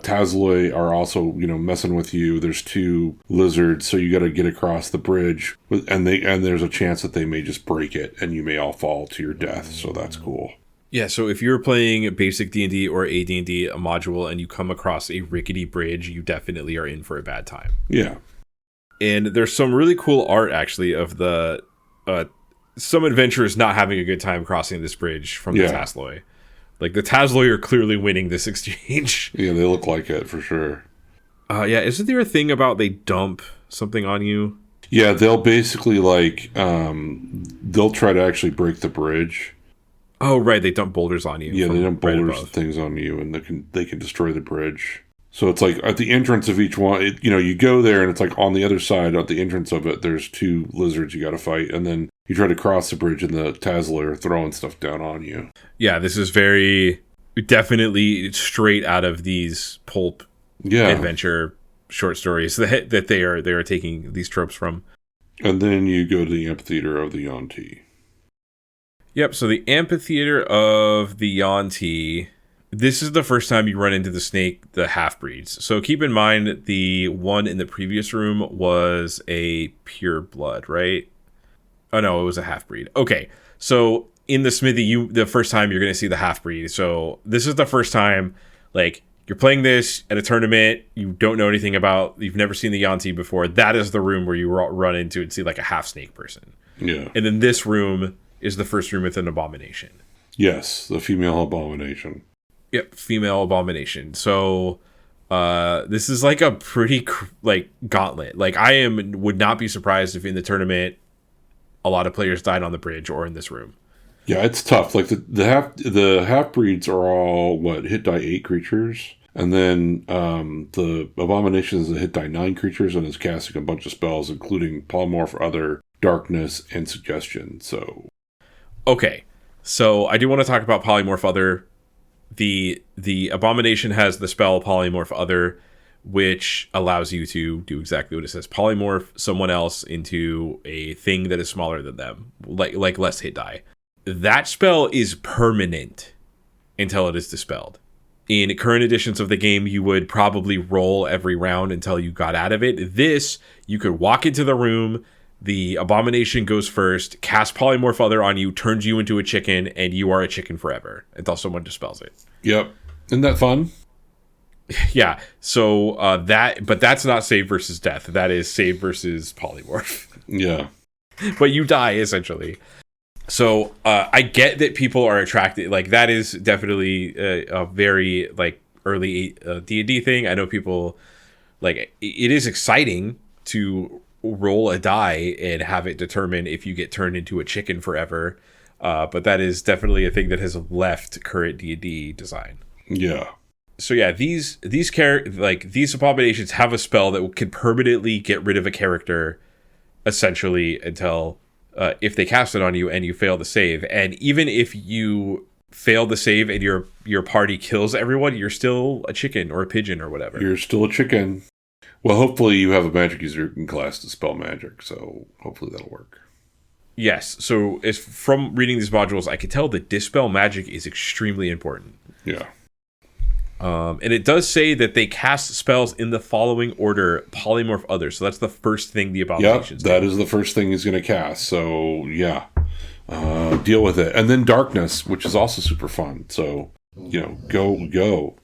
Tasloi are also, messing with you. There's 2 lizards, so you got to get across the bridge, and there's a chance that they may just break it, and you may all fall to your death. So that's cool. Yeah, so if you're playing basic D&D or AD&D, a module, and you come across a rickety bridge, you definitely are in for a bad time. Yeah. And there's some really cool art, actually, of the some adventurers not having a good time crossing this bridge from the Tasloi. Like, the Tasloi are clearly winning this exchange. Yeah, they look like it, for sure. Yeah, isn't there a thing about they dump something on you? Yeah, they'll basically, like, they'll try to actually break the bridge. Oh, right, they dump boulders on you. Yeah, they dump boulders and things on you, and they can destroy the bridge. So it's like at the entrance of each one, you go there and it's like on the other side, at the entrance of it, there's 2 lizards you got to fight. And then you try to cross the bridge and the Tasloi are throwing stuff down on you. Yeah, this is definitely straight out of these pulp adventure short stories that they are taking these tropes from. And then you go to the amphitheater of the Yuan-Ti. Yep, so the amphitheater of the Yuan-Ti. This is the first time you run into the half-breeds. So keep in mind, the one in the previous room was a pure blood, right? Oh, no, it was a half-breed. Okay, so in the smithy, the first time you're going to see the half-breed. So this is the first time, like, you're playing this at a tournament, you don't know anything about, you've never seen the Yuan-Ti before. That is the room where you run into and see, like, a half-snake person. Yeah. And then this room is the first room with an abomination. Yes, the female abomination. Yep, female abomination. So this is like a pretty gauntlet. Like, would not be surprised if in the tournament a lot of players died on the bridge or in this room. Yeah, it's tough. Like the half breeds are all hit die 8 creatures, and then the abomination is a hit die 9 creatures and is casting a bunch of spells, including polymorph, other, darkness, and suggestion. So okay, so I do want to talk about polymorph other. The abomination has the spell polymorph other, which allows you to do exactly what it says: polymorph someone else into a thing that is smaller than them, like less hit die. That spell is permanent until it is dispelled. In current editions of the game, you would probably roll every round until you got out of it. This, you could walk into the room, the abomination goes first, cast polymorph other on you, turns you into a chicken, and you are a chicken forever until someone dispels it. Yep. Isn't that fun? Yeah. So but that's not save versus death. That is save versus polymorph. Yeah. But you die, essentially. So I get that people are attracted. Like that is definitely a very like early D&D thing. I know people like it is exciting to roll a die and have it determine if you get turned into a chicken forever. But that is definitely a thing that has left current D&D design. Yeah. So yeah, these abominations have a spell that can permanently get rid of a character, essentially until if they cast it on you and you fail the save. And even if you fail the save and your party kills everyone, you're still a chicken or a pigeon or whatever. You're still a chicken. Well, hopefully you have a magic user in class to spell magic, so hopefully that'll work. Yes. So as from reading these modules, I can tell that dispel magic is extremely important. Yeah. And it does say that they cast spells in the following order: polymorph others. So that's the first thing the abominations do. That is the first thing he's going to cast. So yeah, deal with it. And then darkness, which is also super fun. So go,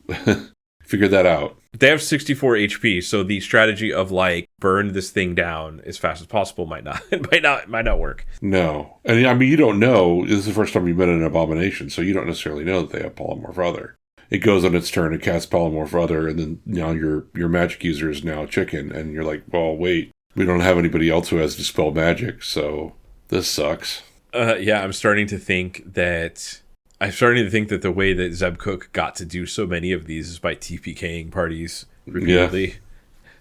figure that out. They have 64 HP, so the strategy of like burn this thing down as fast as possible might not work. No, and I mean you don't know. This is the first time you've met an abomination, so you don't necessarily know that they have polymorph other. It goes on its turn to cast polymorph other, and then now your magic user is now a chicken, and you're like, well, wait, we don't have anybody else who has dispel magic, so this sucks. Yeah, I'm starting to think that the way that Zeb Cook got to do so many of these is by TPKing parties repeatedly. Yeah.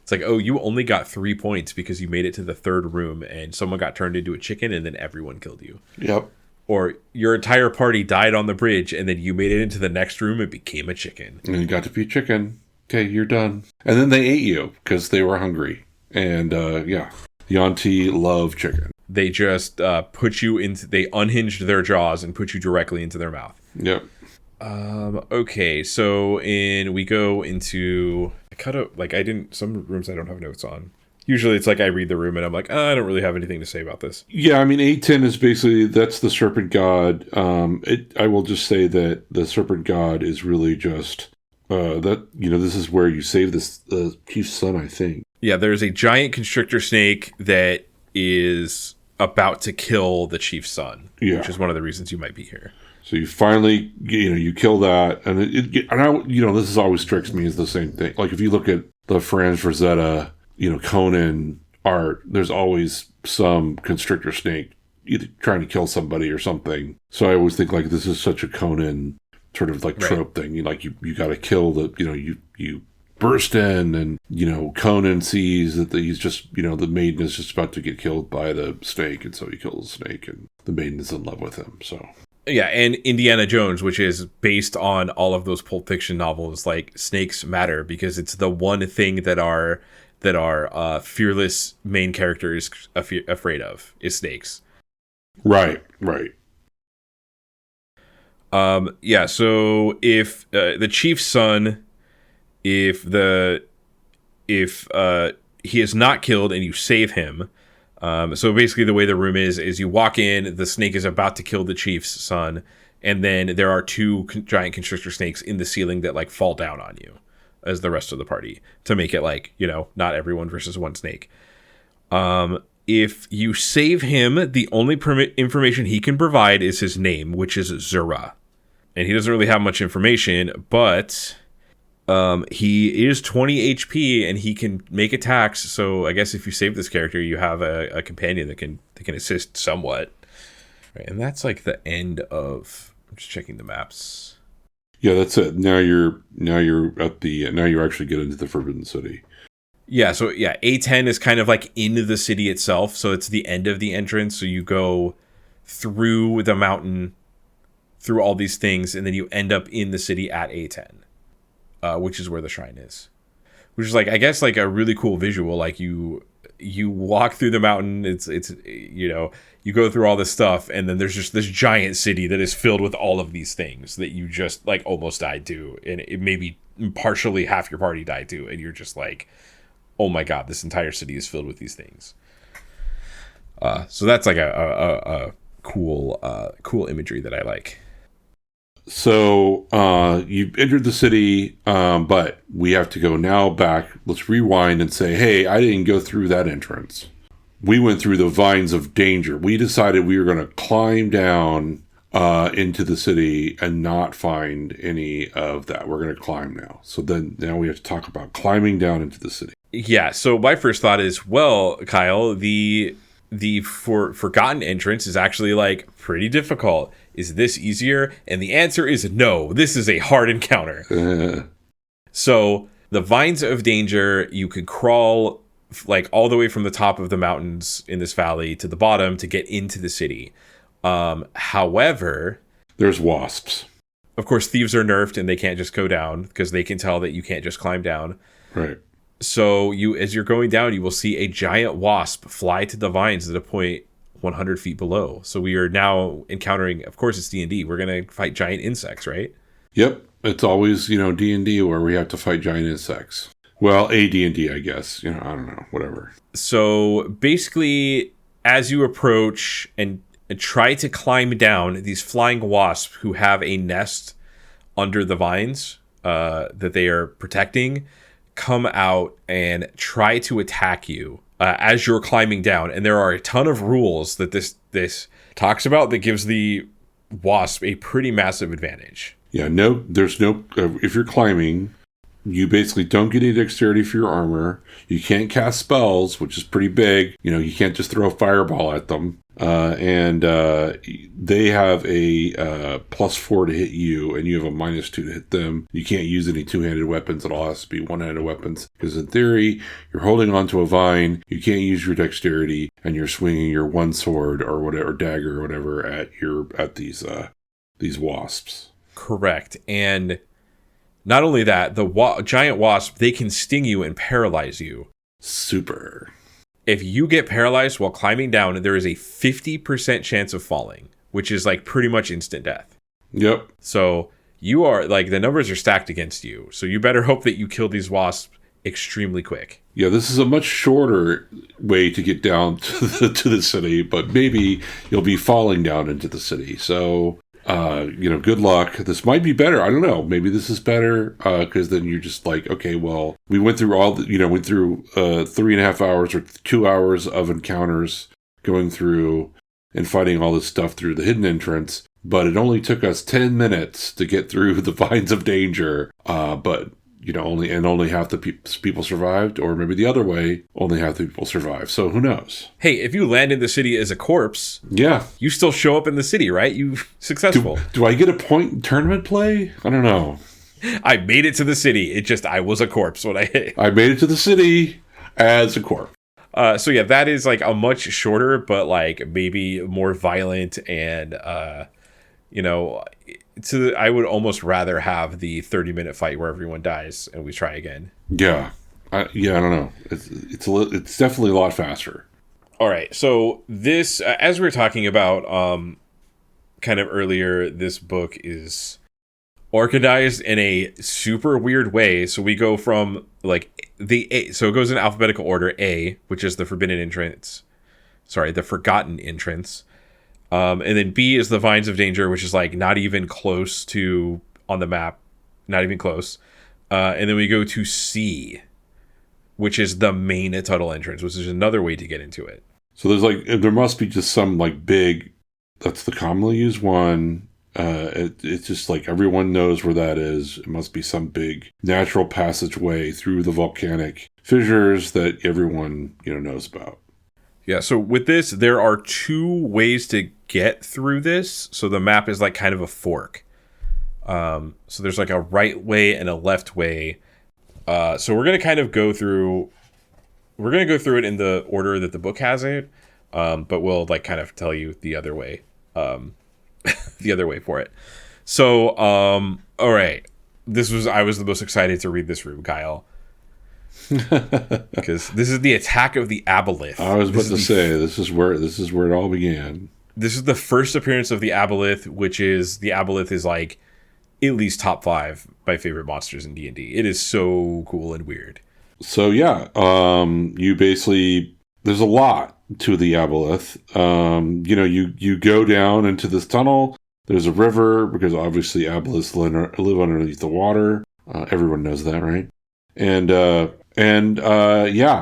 It's like, oh, you only got 3 points because you made it to the third room and someone got turned into a chicken and then everyone killed you. Yep. Or your entire party died on the bridge and then you made it into the next room and became a chicken. And you got to be a chicken. Okay, you're done. And then they ate you because they were hungry. And yeah, the auntie love chicken. They just they unhinged their jaws and put you directly into their mouth. Yep. Okay, so we go into some rooms I don't have notes on. Usually it's like I read the room and I'm like, I don't really have anything to say about this. Yeah, I mean, A10 is basically, that's the Serpent God. I will just say that the Serpent God is really just, this is where you save this chief's son, I think. Yeah, there's a giant constrictor snake that is about to kill the chief's son, which is one of the reasons you might be here. So you finally, you kill that, and this always strikes me as the same thing. Like if you look at the Franz Rosetta, Conan art, there's always some constrictor snake either trying to kill somebody or something. So I always think like this is such a Conan sort of like trope thing. You got to kill you burst in, and Conan sees that he's just the maiden is just about to get killed by the snake, and so he kills the snake, and the maiden is in love with him. So. Yeah, and Indiana Jones, which is based on all of those Pulp Fiction novels, like snakes matter because it's the one thing that our fearless main character is afraid of is snakes. Right. Yeah. So if the chief's son, if he is not killed and you save him. So basically the way the room is you walk in, the snake is about to kill the chief's son, and then there are two giant constrictor snakes in the ceiling that like fall down on you as the rest of the party to make it like, not everyone versus one snake. If you save him, the only information he can provide is his name, which is Zura. And he doesn't really have much information, but he is 20 HP and he can make attacks. So I guess if you save this character, you have a companion that can assist somewhat. Right, and that's like the end of. I'm just checking the maps. Yeah, that's it. Now you're actually getting into the Forbidden City. Yeah, so yeah, A10 is kind of like in the city itself, so it's the end of the entrance. So you go through the mountain, through all these things, and then you end up in the city at A10. Which is where the shrine is, which is like, I guess, like a really cool visual. Like you walk through the mountain, it's you go through all this stuff, and then there's just this giant city that is filled with all of these things that you just like almost died to, and it maybe partially half your party died to, and you're just like, oh my god, this entire city is filled with these things. So that's like a cool imagery that I like. So you entered the city, but we have to go now back. Let's rewind and say, hey, I didn't go through that entrance. we went through the vines of danger. We decided we were going to climb down into the city and not find any of that. We're going to climb now. So then now we have to talk about climbing down into the city. Yeah. So my first thought is, well, Kyle, the forgotten entrance is actually like pretty difficult. Is this easier? And the answer is no. This is a hard encounter. So the vines of danger, you could crawl like all the way from the top of the mountains in this valley to the bottom to get into the city. However, there's wasps. Of course, thieves are nerfed and they can't just go down because they can tell that you can't just climb down. Right. So as you're going down, you will see a giant wasp fly to the vines at a point 100 feet below. So we are now encountering, of course, it's D&D. We're going to fight giant insects, right? Yep. It's always, D&D where we have to fight giant insects. Well, AD&D, I guess. I don't know. Whatever. So basically, as you approach and try to climb down, these flying wasps who have a nest under the vines that they are protecting come out and try to attack you as you're climbing down. And there are a ton of rules that this talks about that gives the wasp a pretty massive advantage. Yeah, there's no, if you're climbing, you basically don't get any dexterity for your armor. You can't cast spells, which is pretty big. You can't just throw a fireball at them. And they have a +4 to hit you, and you have a -2 to hit them. You can't use any two-handed weapons. It all has to be one-handed weapons. Because in theory, you're holding onto a vine, you can't use your dexterity, and you're swinging your one sword or whatever, dagger or whatever at these wasps. Correct. And not only that, the giant wasp, they can sting you and paralyze you. Super. If you get paralyzed while climbing down, there is a 50% chance of falling, which is like pretty much instant death. Yep. So you are like, the numbers are stacked against you. So you better hope that you kill these wasps extremely quick. Yeah, this is a much shorter way to get down to the city, but maybe you'll be falling down into the city. So, good luck. This might be better. I don't know. Maybe this is better because then you're just like, okay, well, we went through 3.5 hours or 2 hours of encounters going through and fighting all this stuff through the hidden entrance, but it only took us 10 minutes to get through the vines of danger. But only half the people survived, or maybe the other way, only half the people survived. So who knows? Hey, if you land in the city as a corpse, yeah, you still show up in the city, right? You successful. Do I get a point in tournament play? I don't know. I made it to the city. I was a corpse when I hit. I made it to the city as a corpse. So yeah, that is like a much shorter, but like maybe more violent and I would almost rather have the 30-minute fight where everyone dies and we try again. Yeah. I don't know. It's definitely a lot faster. All right. So this, as we were talking about kind of earlier, this book is organized in a super weird way. So we go from like so it goes in alphabetical order. A, which is the forgotten entrance. And then B is the Vines of Danger, which is like not even close to on the map, not even close. And then we go to C, which is the main tunnel entrance, which is another way to get into it. So there must be just some like big, that's the commonly used one. It's just like everyone knows where that is. It must be some big natural passageway through the volcanic fissures that everyone knows about. Yeah, so with this, there are 2 ways to get through this. So the map is like kind of a fork. So there's like a right way and a left way. So we're going to kind of go through it in the order that the book has it. But we'll like kind of tell you the other way. The other way for it. So, all right. I was the most excited to read this room, Kyle. Because this is the attack of the Aboleth. I was about to say this is where it all began. This is the first appearance of the Aboleth, the Aboleth is like at least top 5 my favorite monsters in D&D. It is so cool and weird. So yeah, you basically, there's a lot to the Aboleth. You go down into this tunnel. There's a river because obviously Aboleths live underneath the water. Everyone knows that, right? And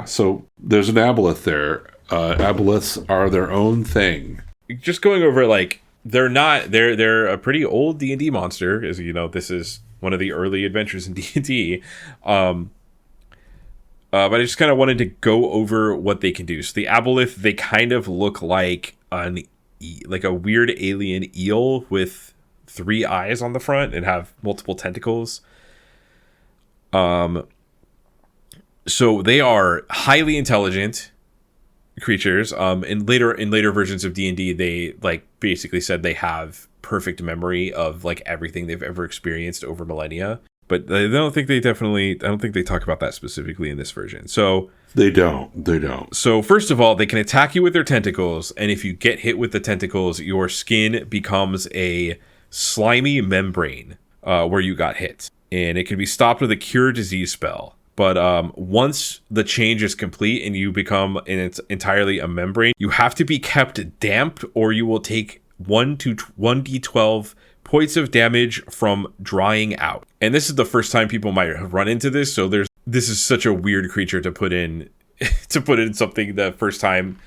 so there's an Aboleth there. Aboleths are their own thing. Just going over, like, they're a pretty old D&D monster, as you know. This is one of the early adventures in D&D. But I just kind of wanted to go over what they can do. So the Aboleth, they kind of look like a weird alien eel with 3 eyes on the front and have multiple tentacles. So they are highly intelligent creatures. In later versions of D&D, they like basically said they have perfect memory of like everything they've ever experienced over millennia. But I don't think they talk about that specifically in this version. So They don't. So first of all, they can attack you with their tentacles, and if you get hit with the tentacles, your skin becomes a slimy membrane where you got hit. And it can be stopped with a cure disease spell. But once the change is complete and you become and it's entirely a membrane, you have to be kept damp, or you will take 1d12 points of damage from drying out. And this is the first time people might have run into this, so this is such a weird creature to put in something the first time,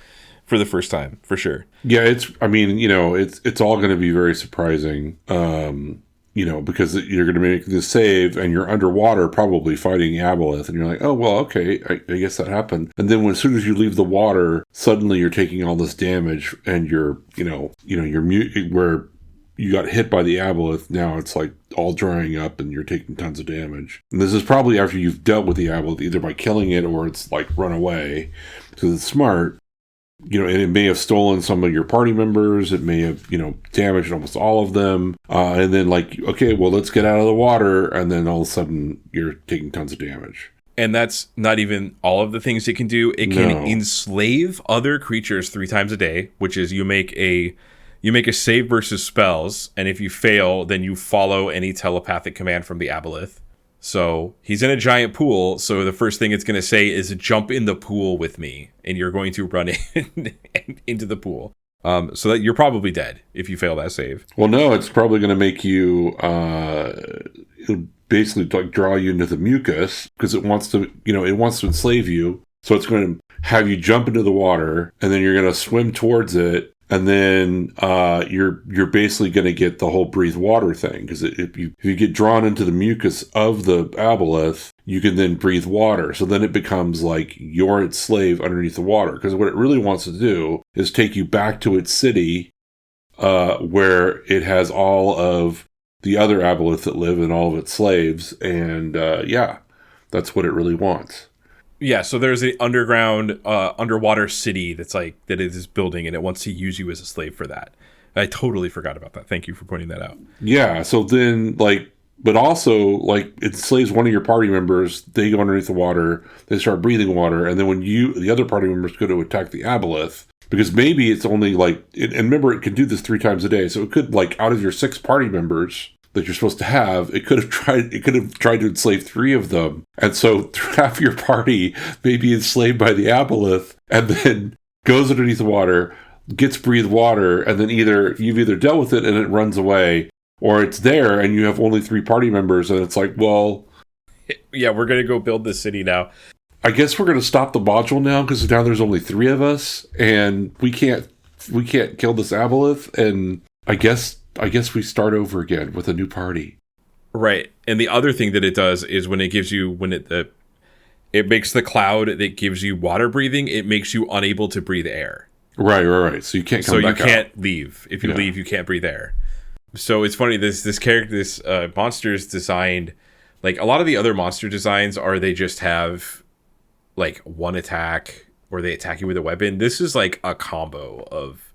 for sure. Yeah, it's all going to be very surprising. Because you're going to make this save and you're underwater probably fighting Aboleth, and you're like, oh, well, okay, I guess that happened. And then as soon as you leave the water, suddenly you're taking all this damage, and you're mute where you got hit by the Aboleth. Now it's like all drying up and you're taking tons of damage. And this is probably after you've dealt with the Aboleth, either by killing it or it's like run away. Because it's smart. And it may have stolen some of your party members. It may have, damaged almost all of them. And then like, okay, well, let's get out of the water. And then all of a sudden you're taking tons of damage. And that's not even all of the things it can do. It can enslave other creatures 3 times a day, which is you make a save versus spells. And if you fail, then you follow any telepathic command from the Aboleth. So he's in a giant pool, so the first thing it's going to say is jump in the pool with me, and you're going to run into the pool. So that you're probably dead if you fail that save. Well, no, it's probably going to make you it'll basically like draw you into the mucus, because it wants to enslave you. So it's going to have you jump into the water, and then you're going to swim towards it. And then you're basically going to get the whole breathe water thing, because if you get drawn into the mucus of the Aboleth, you can then breathe water. So then it becomes like you're its slave underneath the water. Because what it really wants to do is take you back to its city, where it has all of the other Aboleth that live and all of its slaves. And that's what it really wants. Yeah, so there's an underwater city that it is building, and it wants to use you as a slave for that. I totally forgot about that. Thank you for pointing that out. Yeah, so then, but also, it enslaves one of your party members, they go underneath the water, they start breathing water, and then when the other party members go to attack the Aboleth, because maybe it's only, and remember, it can do this 3 times a day, so it could, out of your 6 party members that you're supposed to have, it could have tried to enslave 3 of them. And so half your party may be enslaved by the Aboleth, and then goes underneath the water, gets breathed water, and then you've either dealt with it and it runs away, or it's there and you have only 3 party members, and it's like, well, yeah, we're going to go build this city now. I guess we're going to stop the module now, because now there's only 3 of us, and we can't kill this Aboleth, and I guess we start over again with a new party. Right. And the other thing that it does is when it gives you, it makes the cloud that gives you water breathing, it makes you unable to breathe air. Right. So you can't come back out. So you can't leave. If you leave, you can't breathe air. So it's funny, this character, this monster is designed, a lot of the other monster designs they just have, one attack, or they attack you with a weapon. This is a combo of,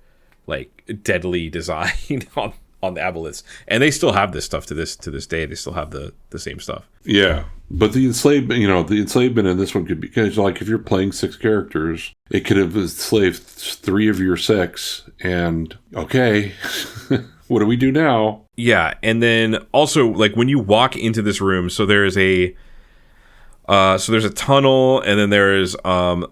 deadly design on the Aboleths, and they still have this stuff to this day. They still have the same stuff. Yeah, but the enslavement in this one could be, because if you're playing 6 characters, it could have enslaved 3 of your 6, and okay, what do we do now? Yeah, and then also when you walk into this room, so there's a tunnel, and then there's a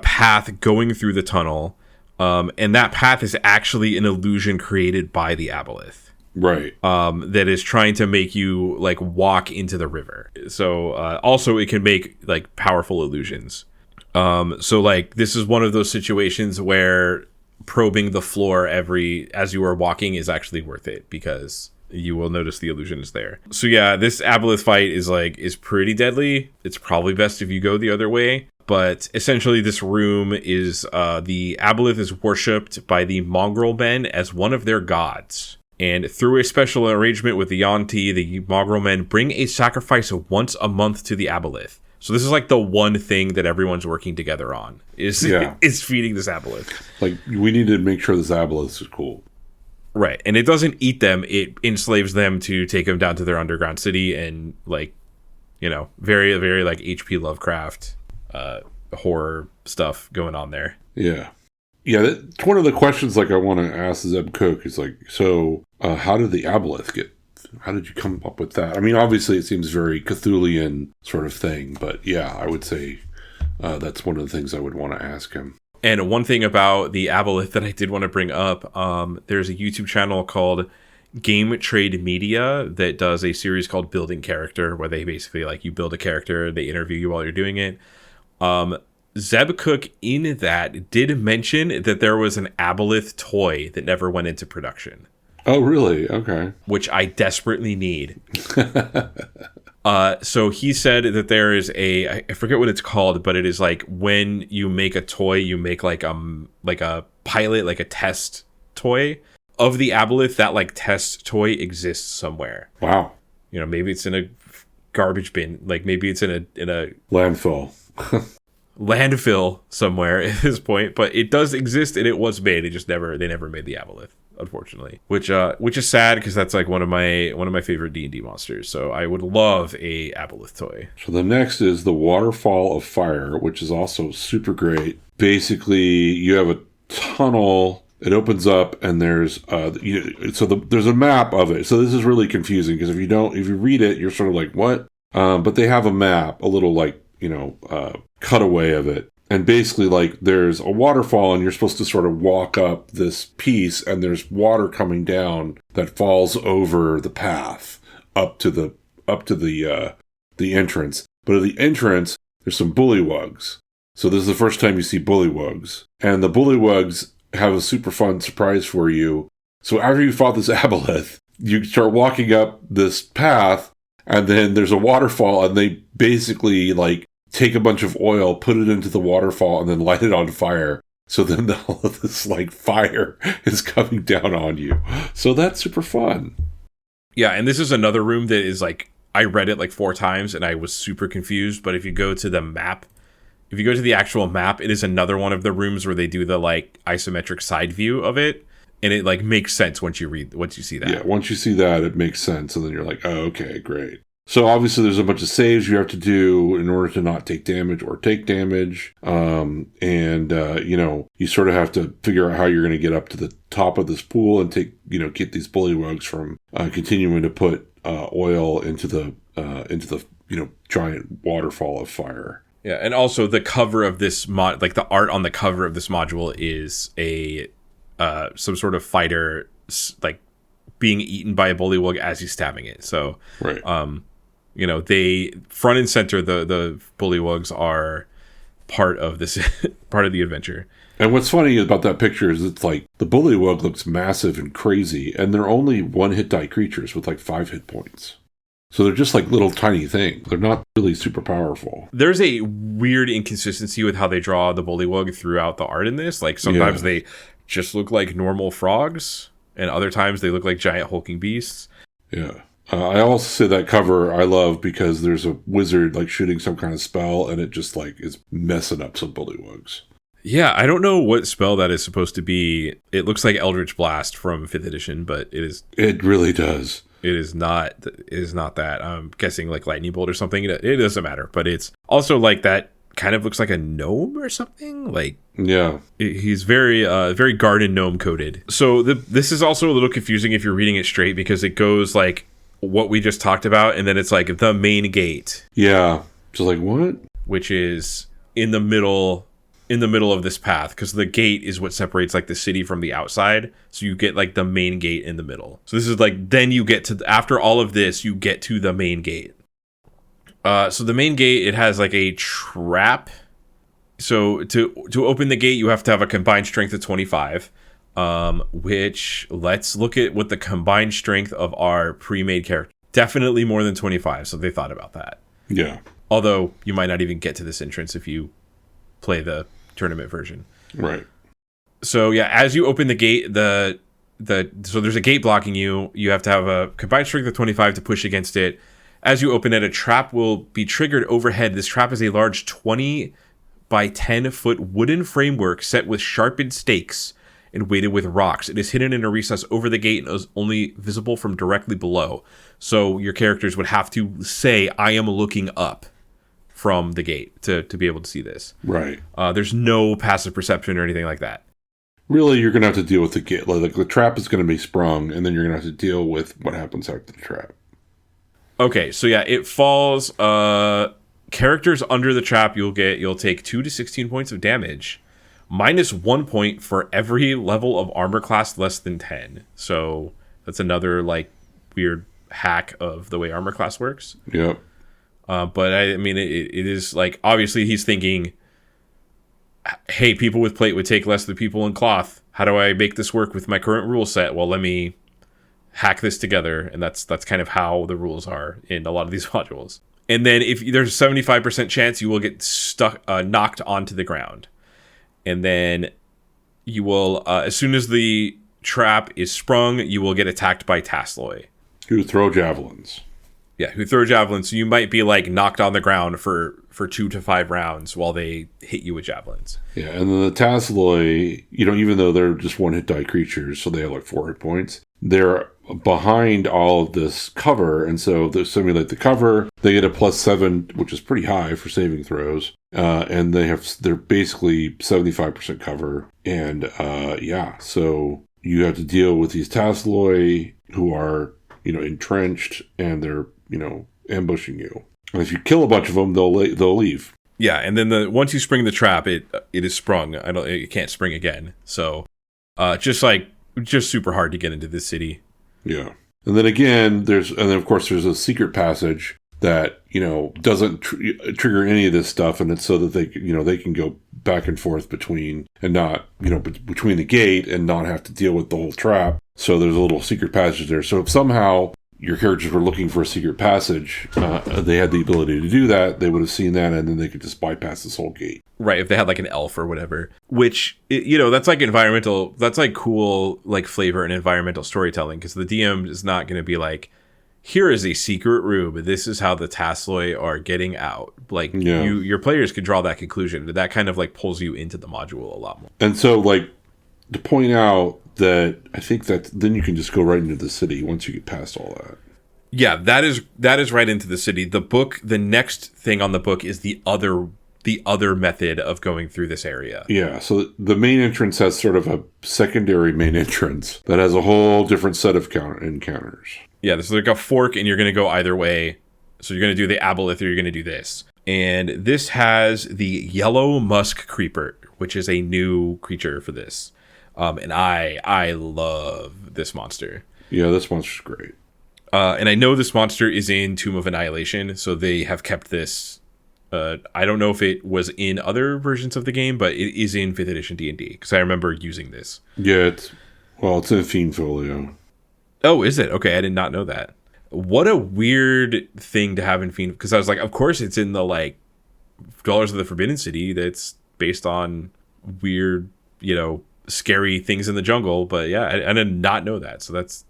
path going through the tunnel. And that path is actually an illusion created by the Aboleth. Right. That is trying to make you walk into the river. So also it can make powerful illusions. So like this is one of those situations where probing the floor as you are walking is actually worth it, because you will notice the illusion is there. So yeah, this Aboleth fight is pretty deadly. It's probably best if you go the other way. But essentially this room is the Aboleth is worshipped by the mongrel men as one of their gods. And through a special arrangement with the Yuan-ti, the mongrel men bring a sacrifice once a month to the Aboleth. So this is like the one thing that everyone's working together on is feeding this Aboleth. Like, we need to make sure this Aboleth is cool. Right. And it doesn't eat them. It enslaves them to take them down to their underground city and like, you know, very, very like H.P. Lovecraft horror stuff going on there. Yeah. Yeah, that's one of the questions like I want to ask Zeb Cook is like, so how did the Aboleth how did you come up with that? I mean, obviously it seems very Cthulhian sort of thing, but yeah, I would say that's one of the things I would want to ask him. And one thing about the Aboleth that I did want to bring up, there's a YouTube channel called Game Trade Media that does a series called Building Character, where they basically like you build a character, they interview you while you're doing it. Zeb Cook in that did mention that there was an Aboleth toy that never went into production. Oh, really? Okay. Which I desperately need. So he said that there is I forget what it's called, but it is like when you make a toy, you make like a pilot, like a test toy of the Aboleth. That like test toy exists somewhere. Wow. You know, maybe it's in a garbage bin, like maybe it's in a landfill. Landfill somewhere at this point, but it does exist and it was made. They never made the Aboleth, unfortunately, which is sad because that's like one of my favorite D&D monsters. So I would love a Aboleth toy. So the next is the Waterfall of Fire, which is also super great. Basically, you have a tunnel. It opens up and there's there's a map of it. So this is really confusing because if you read it, you're sort of like, what? But they have a map, a little like, cutaway of it. And basically, like, there's a waterfall, and you're supposed to sort of walk up this piece, and there's water coming down that falls over the path up to the entrance. But at the entrance, there's some bullywugs. So this is the first time you see bullywugs, and the bullywugs have a super fun surprise for you. So after you fought this Aboleth, you start walking up this path, and then there's a waterfall, and they basically like take a bunch of oil, put it into the waterfall, and then light it on fire. So then all of this like fire is coming down on you. So that's super fun. Yeah, and this is another room that is like, I read it like 4 times and I was super confused. But if you go to the map, if you go to the actual map, it is another one of the rooms where they do the like isometric side view of it. And it like makes sense once you see that. Yeah, once you see that, it makes sense. And then you're like, oh, okay, great. So obviously there's a bunch of saves you have to do in order to not take damage or take damage. You sort of have to figure out how you're going to get up to the top of this pool and get these bullywugs from continuing to put oil into the giant waterfall of fire. Yeah, and also the cover of this like the art on the cover of this module is a some sort of fighter like being eaten by a bullywug as he's stabbing it. So right. They front and center the bullywugs are part of this part of the adventure. And what's funny about that picture is it's like the bullywug looks massive and crazy, and they're only 1 hit die creatures with like 5 hit points. So they're just like little tiny things. They're not really super powerful. There's a weird inconsistency with how they draw the bullywug throughout the art in this. Like sometimes they just look like normal frogs, and other times they look like giant hulking beasts. Yeah. I also say that cover I love because there's a wizard like shooting some kind of spell, and it just like is messing up some bullywugs. Yeah, I don't know what spell that is supposed to be. It looks like Eldritch Blast from 5th edition, but it is. It really does. It is not. It is not that. I'm guessing like Lightning Bolt or something. It doesn't matter, but it's also like that. Kind of looks like a gnome or something. Like yeah, he's very very garden gnome coded. So this is also a little confusing if you're reading it straight because it goes like what we just talked about, and then it's like the main gate. Yeah, just like what? Which is in the middle of this path, because the gate is what separates like the city from the outside. So you get like the main gate in the middle. So this is like then you get to after all of this, you get to the main gate. So the main gate, it has like a trap So to open the gate, you have to have a combined strength of 25. Which let's look at what the combined strength of our pre-made character. Definitely more than 25, so they thought about that. Yeah. Although you might not even get to this entrance if you play the tournament version. Right. So yeah, as you open the gate, so there's a gate blocking you. You have to have a combined strength of 25 to push against it. As you open it, a trap will be triggered overhead. This trap is a large 20 by 10 foot wooden framework set with sharpened stakes and weighted with rocks. It is hidden in a recess over the gate and is only visible from directly below. So your characters would have to say, I am looking up from the gate to be able to see this. Right. There's no passive perception or anything like that. Really, you're going to have to deal with the gate. Like the trap is going to be sprung, and then you're going to have to deal with what happens after the trap. Okay, so yeah, it falls. Characters under the trap, you'll take 2 to 16 points of damage. -1 point for every level of armor class less than 10. So that's another like weird hack of the way armor class works. Yep. But I mean, it is like, obviously he's thinking, hey, people with plate would take less than people in cloth. How do I make this work with my current rule set? Well, let me hack this together. And that's kind of how the rules are in a lot of these modules. And then if there's a 75% chance you will get knocked onto the ground. And then you will, as soon as the trap is sprung, you will get attacked by Tasloi. Who throw javelins. Yeah, who throw javelins. So you might be like knocked on the ground for 2 to 5 rounds while they hit you with javelins. Yeah, and then the Tasloi, even though they're just 1 hit die creatures, so they have like 4 hit points, they're behind all of this cover, and so they simulate the cover. They get a +7, which is pretty high for saving throws, and they're basically 75% cover. And so you have to deal with these Tasloi who are entrenched, and they're ambushing you. And if you kill a bunch of them, they'll leave. Yeah, and then once you spring the trap, it is sprung. It can't spring again. So, just super hard to get into this city. Yeah, and then again, of course there's a secret passage that doesn't trigger any of this stuff, and it's so that they can go back and forth between and not between the gate and not have to deal with the whole trap. So there's a little secret passage there. So if somehow your characters were looking for a secret passage, they had the ability to do that, they would have seen that, and then they could just bypass this whole gate. Right, if they had like an elf or whatever, which, that's like that's like cool, like flavor and environmental storytelling, because the DM is not going to be like, here is a secret room, but this is how the Tasloi are getting out. Like, your players could draw that conclusion. That kind of like pulls you into the module a lot more. And so, like, to point out that I think that then you can just go right into the city once you get past all that. Yeah, that is right into the city. The next thing on the book is the other method of going through this area. Yeah, so the main entrance has sort of a secondary main entrance that has a whole different set of encounters. Yeah, there's like a fork, and you're going to go either way. So you're going to do the Aboleth, or you're going to do this. And this has the Yellow Musk Creeper, which is a new creature for this. And I love this monster. Yeah, this monster's great. And I know this monster is in Tomb of Annihilation, so they have kept this. I don't know if it was in other versions of the game, but it is in 5th edition D&D, because I remember using this. Yeah, it's in Fiend Folio. Oh, is it? Okay, I did not know that. What a weird thing to have in Fiend, because I was like, of course it's in the like Dwellers of the Forbidden City that's based on weird, scary things in the jungle, but yeah, I did not know that. So that's...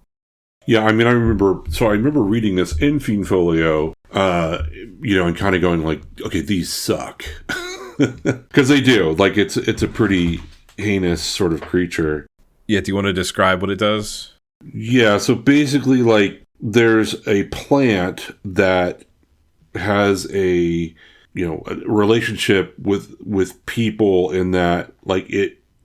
Yeah, I mean, I remember reading this in Fiend Folio, and kind of going like, okay, these suck. Because they do. Like, it's a pretty heinous sort of creature. Yeah, do you want to describe what it does? Yeah, so basically, like, there's a plant that has a relationship with people, in that, like,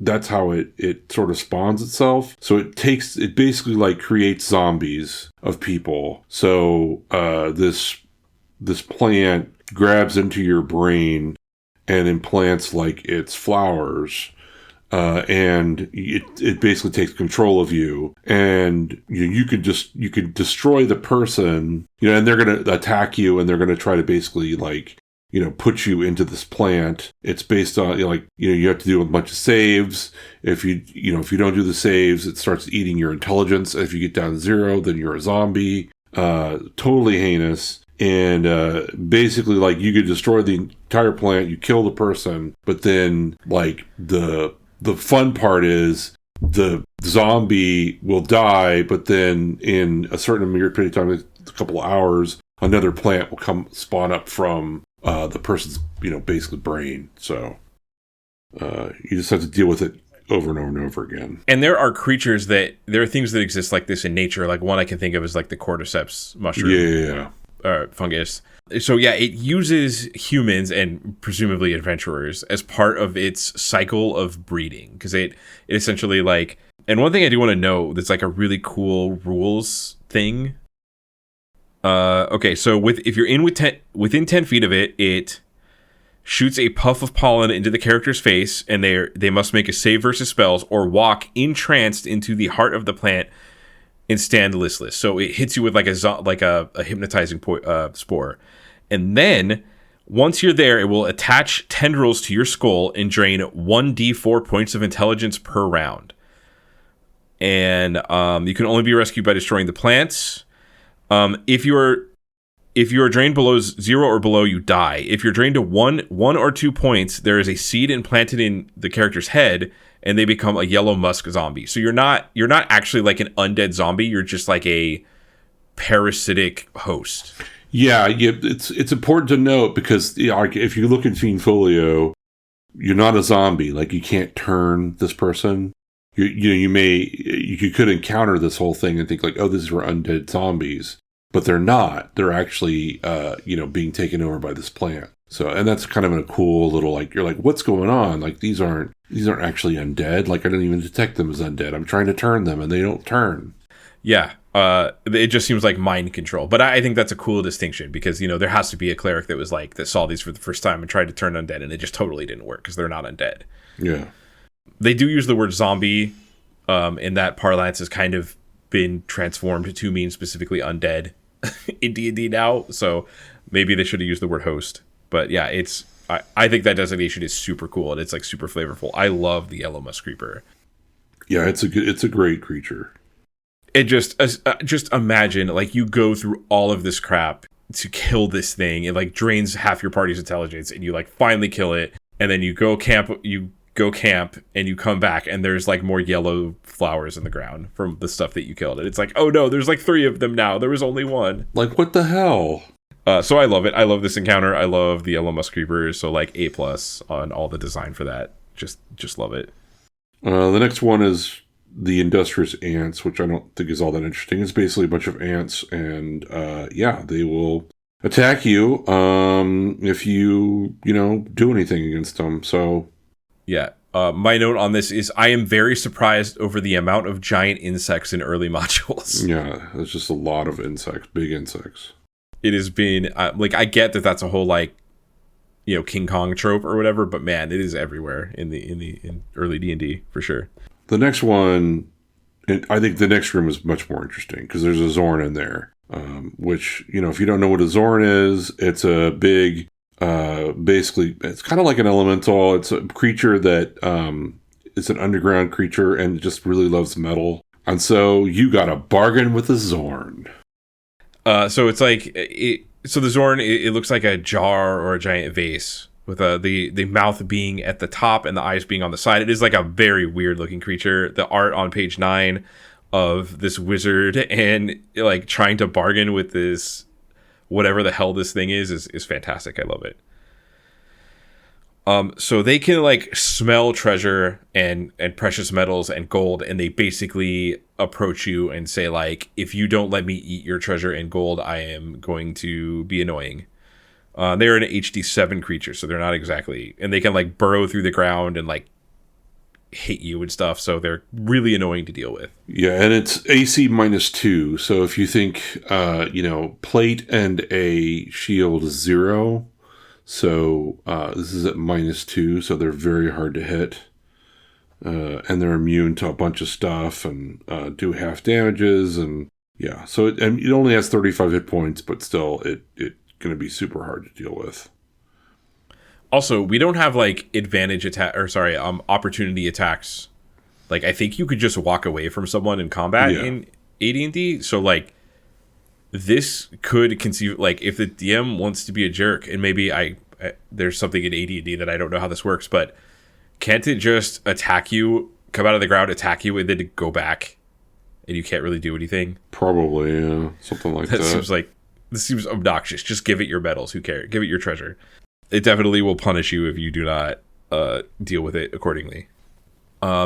that's how it sort of spawns itself. So it basically like creates zombies of people. So this plant grabs into your brain and implants like its flowers, and it basically takes control of you, and you could destroy the person, and they're gonna attack you, and they're gonna try to basically like put you into this plant. It's based on, you have to do a bunch of saves. If if you don't do the saves, it starts eating your intelligence. If you get down to 0, then you're a zombie. Totally heinous. And basically, like, you could destroy the entire plant, you kill the person, but then, like, the fun part is the zombie will die, but then in a certain period of time, a couple of hours, another plant will spawn up from the person's, basically brain. So you just have to deal with it over and over and over again. And there are things that exist like this in nature. Like, one I can think of is like the cordyceps mushroom. Yeah. Fungus. So yeah, it uses humans and presumably adventurers as part of its cycle of breeding, because it essentially, like, and one thing I do want to know that's like a really cool rules thing. Okay, so if you're within 10 feet of it, it shoots a puff of pollen into the character's face, and they must make a save versus spells or walk entranced into the heart of the plant and stand listless. So it hits you with like a hypnotizing spore. And then once you're there, it will attach tendrils to your skull and drain 1d4 points of intelligence per round. And you can only be rescued by destroying the plants. If you are drained below 0 or below, you die. If you're drained to 1 or 2 points, there is a seed implanted in the character's head, and they become a yellow musk zombie. So you're not actually like an undead zombie. You're just like a parasitic host. Yeah, it's important to note, because if you look in Fiend Folio, you're not a zombie. Like, you can't turn this person. You could encounter this whole thing and think like, oh, these were undead zombies, but they're not. They're actually being taken over by this plant. So, and that's kind of a cool little, like, you're like, what's going on? Like, these aren't actually undead. Like, I didn't even detect them as undead. I'm trying to turn them and they don't turn. Yeah. It just seems like mind control. But I think that's a cool distinction, because, there has to be a cleric that saw these for the first time and tried to turn undead, and it just totally didn't work because they're not undead. Yeah. They do use the word zombie, and that parlance has kind of been transformed to mean specifically undead in D&D now. So maybe they should have used the word host. But yeah, I think that designation is super cool, and it's like super flavorful. I love the yellow musk creeper. Yeah, it's a great creature. It just imagine, like, you go through all of this crap to kill this thing. It like drains half your party's intelligence, and you like finally kill it, and then you go camp and you come back, and there's like more yellow flowers in the ground from the stuff that you killed. And it's like, oh no, there's like 3 of them now. There was only 1. Like, what the hell? So I love it. I love this encounter. I love the yellow musk creepers. So like A+ on all the design for that. Just love it. The next one is the industrious ants, which I don't think is all that interesting. It's basically a bunch of ants, and they will attack you if you do anything against them. So yeah. My note on this is I am very surprised over the amount of giant insects in early modules. Yeah, there's just a lot of insects, big insects. It has been I get that that's a whole King Kong trope or whatever, but man, it is everywhere in early D&D for sure. The next one, and I think the next room is much more interesting because there's a Zorn in there, which, if you don't know what a Zorn is, it's a big, basically, it's kind of like an elemental. It's a creature that is an underground creature and just really loves metal. And so you got to bargain with a Zorn. So it's like, so the Zorn, it looks like a jar or a giant vase with the mouth being at the top and the eyes being on the side. It is like a very weird looking creature. The art on page 9 of this wizard and like trying to bargain with this, whatever the hell this thing is fantastic. I love it. So they can like smell treasure and precious metals and gold, and they basically approach you and say like, if you don't let me eat your treasure and gold, I am going to be annoying. They're an HD 7 creature, so they're not exactly, and they can like burrow through the ground and like hit you and stuff, so they're really annoying to deal with. Yeah, and it's AC -2, so if you think, plate and a shield is 0, so this is at -2, so they're very hard to hit. And they're immune to a bunch of stuff and do half damages, and yeah, so it only has 35 hit points, but still, it's going to be super hard to deal with. Also, we don't have like opportunity attacks. Like, I think you could just walk away from someone in combat in AD&D. So like, this could conceive, like, if the DM wants to be a jerk, and maybe there's something in AD&D that I don't know how this works, but can't it just attack you, come out of the ground, attack you, and then go back, and you can't really do anything? Probably, yeah, something like that. This seems obnoxious. Just give it your medals. Who cares? Give it your treasure. It definitely will punish you if you do not deal with it accordingly.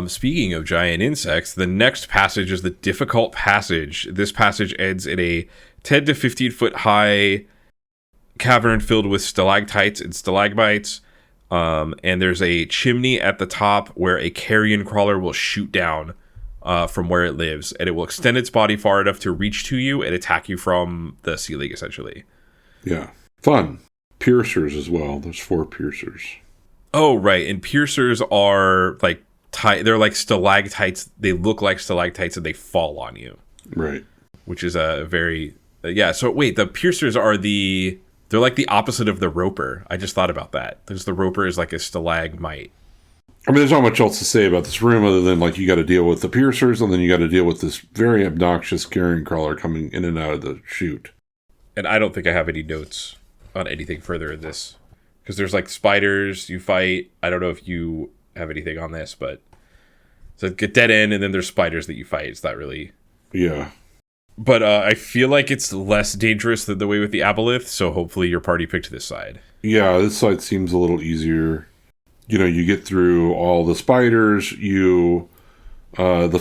Speaking of giant insects, the next passage is the difficult passage. This passage ends in a 10 to 15 foot high cavern filled with stalactites and stalagmites. And there's a chimney at the top where a carrion crawler will shoot down from where it lives. And it will extend its body far enough to reach to you and attack you from the ceiling, essentially. Yeah. Fun. Piercers as well. There's 4 piercers. Oh, right. And piercers are like... they're like stalactites. They look like stalactites and they fall on you. Right. Which is a very... so wait, the piercers are they're like the opposite of the roper. I just thought about that. Because the roper is like a stalagmite. I mean, there's not much else to say about this room other than, like, you got to deal with the piercers, and then you got to deal with this very obnoxious carrion crawler coming in and out of the chute. And I don't think I have any notes on anything further in this. Because there's, like, spiders you fight. I don't know if you have anything on this, but... So get dead end, and then there's spiders that you fight. It's not really... Yeah. But I feel like it's less dangerous than the way with the Aboleth, so hopefully your party picked this side. Yeah, this side seems a little easier. You know, you get through all the spiders. The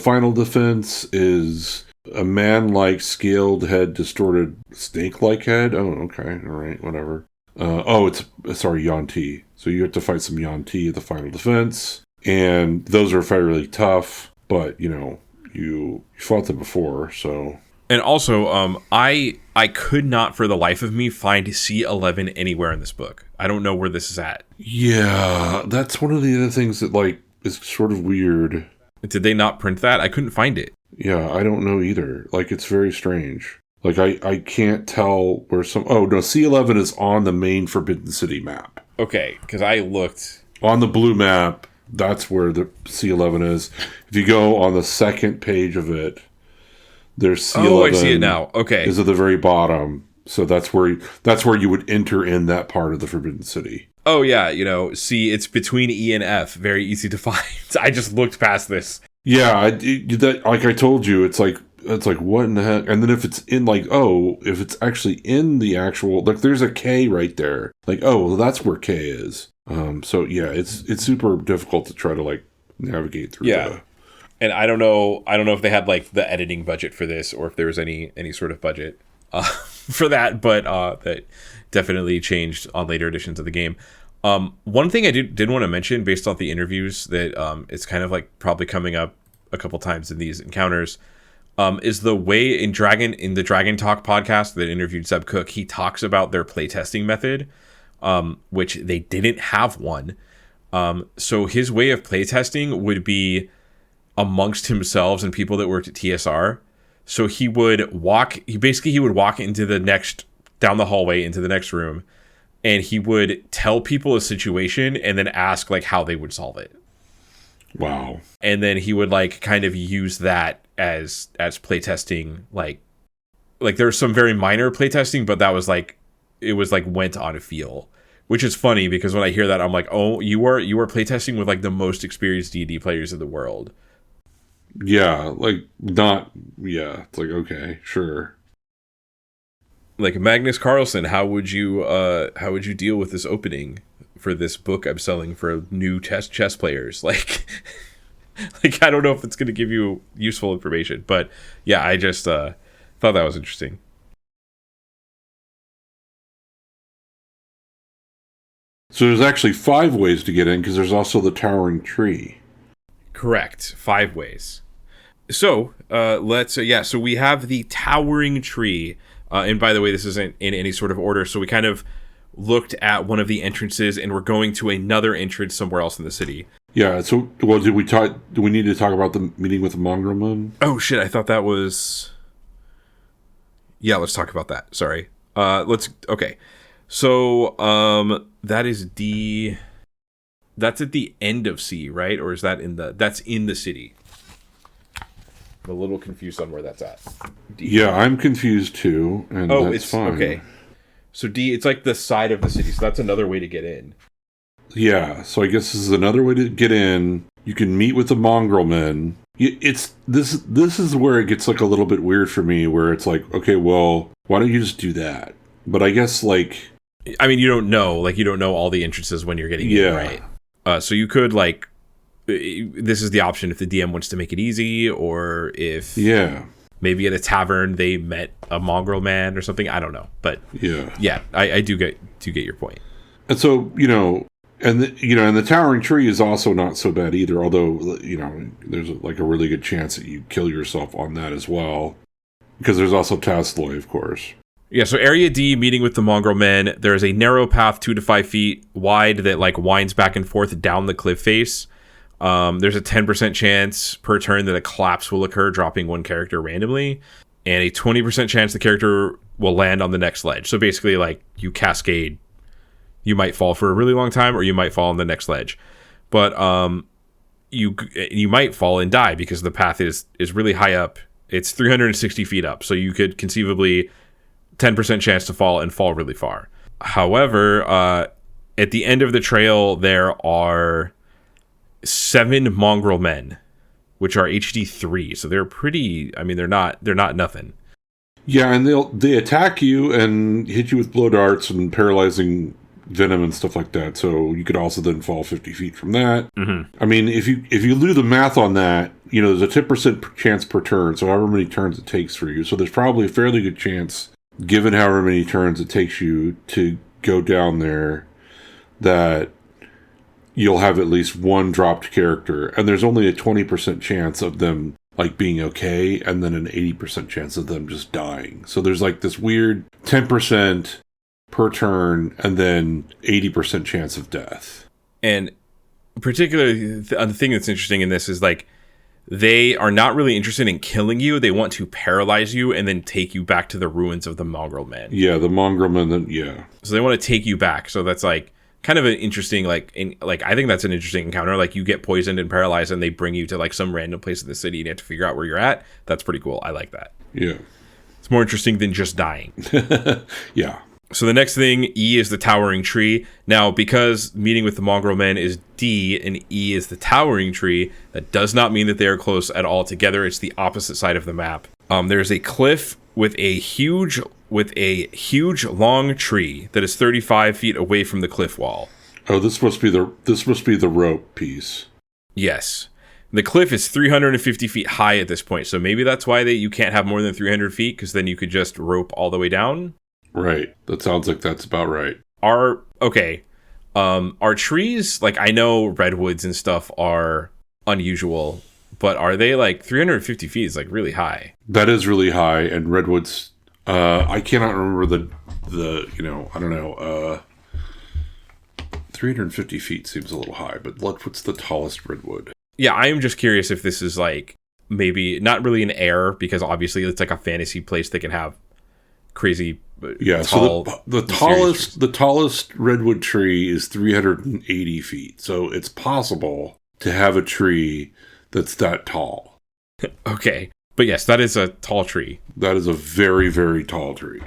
final defense is a man-like, scaled head, distorted snake-like head. Oh, okay. All right, whatever. Yuan-Ti. So you have to fight some Yuan-Ti at the final defense. And those are fairly tough, but, you know, you fought them before, so... And also, I could not for the life of me find C11 anywhere in this book. I don't know where this is at. Yeah, that's one of the other things that, like, is sort of weird. Did they not print that? I couldn't find it. Yeah, I don't know either. Like, it's very strange. Like, I can't tell where some... Oh, no, C11 is on the main Forbidden City map. Okay, because I looked... On the blue map, that's where the C11 is. If you go on the second page of it... There's C11. Oh, I see it now. Okay. Is at the very bottom. So that's where you would enter in that part of the Forbidden City. Oh, yeah. You know, see, it's between E and F. Very easy to find. I just looked past this. Yeah. Like I told you, it's like, what in the heck? And then if it's in if it's actually in the actual, like there's a K right there. Like, oh, well, that's where K is. So yeah, it's super difficult to try to like navigate through. Yeah. And I don't know if they had like the editing budget for this or if there was any sort of budget for that, but that definitely changed on later editions of the game. One thing I did want to mention based off the interviews that it's kind of like probably coming up a couple times in these encounters is the way in the Dragon Talk podcast that interviewed Zeb Cook, he talks about their playtesting method, which they didn't have one. So his way of playtesting would be amongst himself and people that worked at TSR. So he would walk into down the hallway into the next room, and he would tell people a situation and then ask like how they would solve it. Wow. And then he would like kind of use that as playtesting, like there's some very minor playtesting, but that was like, it was like went on a feel, which is funny because when I hear that, I'm like, oh, you are playtesting with like the most experienced D&D players in the world. Yeah, it's like, okay, sure. Like Magnus Carlsen, how would you deal with this opening for this book I'm selling for new chess players? Like I don't know if it's going to give you useful information, but yeah, I just thought that was interesting. So there's actually 5 ways to get in because there's also the towering tree. Correct. 5 ways. So so we have the towering tree. And by the way, this isn't in any sort of order. So we kind of looked at one of the entrances and we're going to another entrance somewhere else in the city. Yeah. So, well, do we need to talk about the meeting with the Mongrel Moon? Oh, shit. I thought that was... Yeah, let's talk about that. Sorry. Okay. So, That is D. That's at the end of C, right? Or is that that's in the city? I'm a little confused on where that's at. D. Yeah, I'm confused too, and that's fine. Okay. So D, it's like the side of the city, so that's another way to get in. Yeah, so I guess this is another way to get in. You can meet with the mongrel men. It's this is where it gets like a little bit weird for me, where it's like, okay, well, why don't you just do that? But I guess like, I mean, you don't know all the entrances when you're getting in, right? So you could like, this is the option if the DM wants to make it easy, or if maybe at a tavern they met a mongrel man or something. I don't know, but I do get your point. And so and the towering tree is also not so bad either. Although there's like a really good chance that you kill yourself on that as well, because there's also Tasloi, of course. Yeah, so Area D, meeting with the mongrel men. There's a narrow path 2 to 5 feet wide that like winds back and forth down the cliff face. There's a 10% chance per turn that a collapse will occur, dropping one character randomly, and a 20% chance the character will land on the next ledge. So basically, like, you cascade. You might fall for a really long time, or you might fall on the next ledge. But you might fall and die because the path is really high up. It's 360 feet up, so you could conceivably 10% chance to fall and fall really far. However, at the end of the trail, there are 7 mongrel men, which are HD 3. So they're pretty. I mean, they're not nothing. Yeah, and they attack you and hit you with blow darts and paralyzing venom and stuff like that. So you could also then fall 50 feet from that. Mm-hmm. I mean, if you do the math on that, there's a 10% chance per turn. So however many turns it takes for you. So there's probably a fairly good chance, given however many turns it takes you to go down there, that you'll have at least one dropped character. And there's only a 20% chance of them like being okay, and then an 80% chance of them just dying. So there's like this weird 10% per turn and then 80% chance of death. And particularly the thing that's interesting in this is like, they are not really interested in killing you. They want to paralyze you and then take you back to the ruins of the mongrel men. Yeah, the mongrel men. Yeah. So they want to take you back. So that's like kind of an interesting, I think that's an interesting encounter. Like, you get poisoned and paralyzed, and they bring you to like some random place in the city, and you have to figure out where you're at. That's pretty cool. I like that. Yeah. It's more interesting than just dying. Yeah. So the next thing, E, is the towering tree. Now, because meeting with the mongrel men is D and E is the towering tree, that does not mean that they are close at all together. It's the opposite side of the map. There's a cliff with a huge long tree that is 35 feet away from the cliff wall. Oh, this must be the rope piece. Yes. The cliff is 350 feet high at this point, so maybe that's why you can't have more than 300 feet, because then you could just rope all the way down. Right. That sounds like that's about right. Are trees, like, I know redwoods and stuff are unusual, but are they like 350 feet is like really high? That is really high, and redwoods, I cannot remember the I don't know, 350 feet seems a little high, but what's the tallest redwood? Yeah, I am just curious if this is like maybe not really an error, because obviously it's like a fantasy place that can have crazy tall, so the tallest redwood tree is 380 feet. So it's possible to have a tree that's that tall. Okay. But yes, that is a tall tree. That is a very, very tall tree.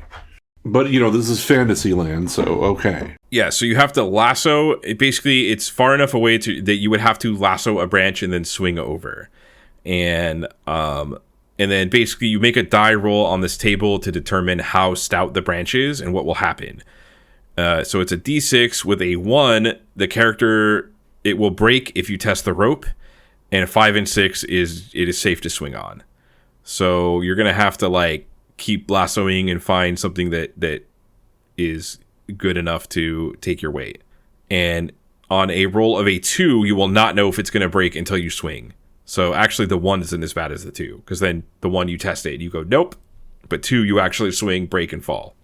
But, this is fantasy land, so okay. Yeah, so you have to lasso. Basically, it's far enough away that you would have to lasso a branch and then swing over. And then basically you make a die roll on this table to determine how stout the branch is and what will happen. So it's a D6 with a 1. The character, it will break if you test the rope. And 5 and 6 it is safe to swing on. So you're going to have to like keep lassoing and find something that is good enough to take your weight. And on a roll of a 2, you will not know if it's going to break until you swing. So actually the 1 isn't as bad as the 2, because then the 1 you test it, you go, nope. But 2, you actually swing, break, and fall.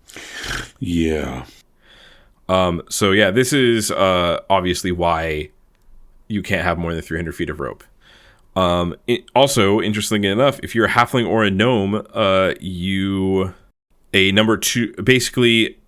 Yeah. So yeah, this is obviously why you can't have more than 300 feet of rope. Also, interestingly enough, if you're a halfling or a gnome, a number 2, basically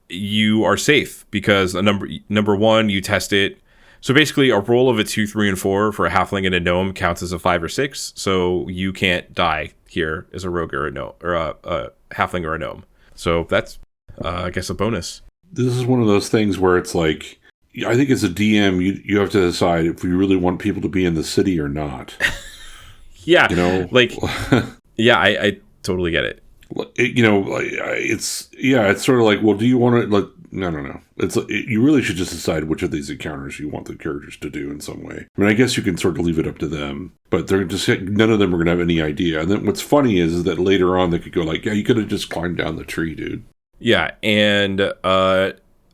you are safe because number one, you test it. So basically, a roll of a 2, 3, and 4 for a halfling and a gnome counts as a 5 or 6. So you can't die here as a rogue or a gnome or a halfling or a gnome. So that's, I guess, a bonus. This is one of those things where it's like, I think as a DM, you have to decide if you really want people to be in the city or not. Yeah, yeah, I totally get it. It's sort of like, well, do you want to, like, no. You really should just decide which of these encounters you want the characters to do in some way. I mean, I guess you can sort of leave it up to them, but they're just, none of them are going to have any idea. And then what's funny is that later on they could go like, yeah, you could have just climbed down the tree, dude. Yeah, and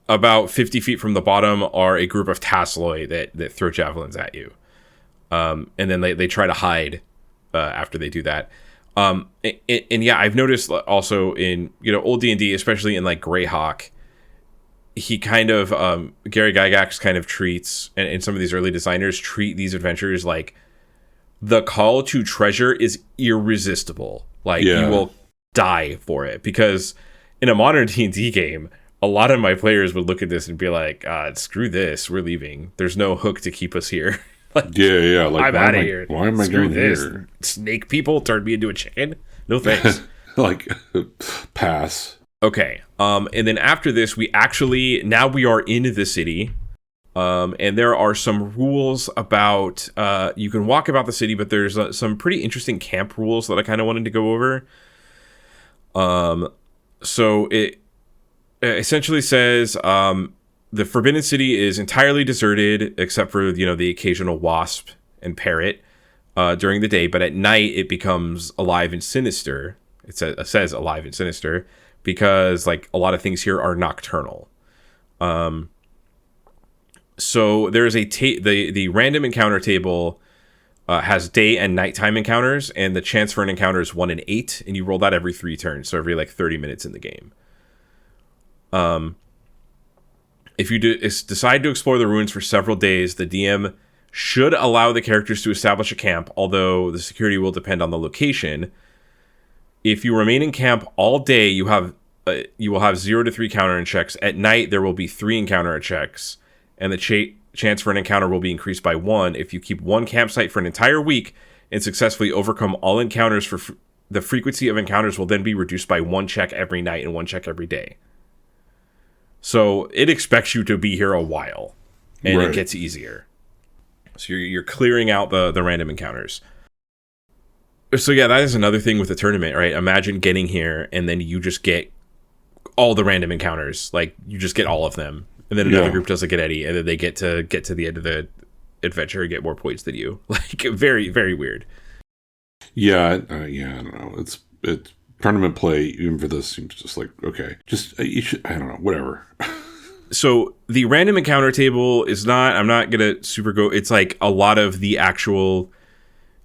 about 50 feet from the bottom are a group of Tasloi that throw javelins at you. And then they try to hide after they do that. And yeah, I've noticed also in, old D&D, especially in like Greyhawk, he kind of, Gary Gygax kind of treats, and some of these early designers treat these adventures like the call to treasure is irresistible. Like, you will die for it. Because in a modern D&D game, a lot of my players would look at this and be like, screw this, we're leaving. There's no hook to keep us here. Like, like, I'm out of here. Why am I going this. Here? Snake people turned me into a chicken? No thanks. Like, pass. Okay. And then after this, we are in the city. And there are some rules about, you can walk about the city, but there's some pretty interesting camp rules that I kind of wanted to go over. So it essentially says, the Forbidden City is entirely deserted, except for, the occasional wasp and parrot during the day. But at night, it becomes alive and sinister. It says alive and sinister because, like, a lot of things here are nocturnal. So there's the random encounter table has day and nighttime encounters, and the chance for an encounter is 1 in 8, and you roll that every 3 turns, so every, like, 30 minutes in the game. If you decide to explore the ruins for several days, the DM should allow the characters to establish a camp, although the security will depend on the location. If you remain in camp all day, you will have 0 to 3 counter checks. At night, there will be 3 encounter checks, and the chance for an encounter will be increased by 1. If you keep one campsite for an entire week and successfully overcome all encounters, the frequency of encounters will then be reduced by 1 check every night and 1 check every day. So it expects you to be here a while, and It gets easier. So you're clearing out the random encounters. So yeah, that is another thing with the tournament, right? Imagine getting here, and then you just get all the random encounters. Like, you just get all of them. And then another group doesn't get any, and then they get to the end of the adventure and get more points than you. Like, very, very weird. Yeah, I don't know. It's tournament play, even for this, seems just like, okay, just, you should, I don't know, whatever. So the random encounter table is not, I'm not going to super go, it's like a lot of the actual,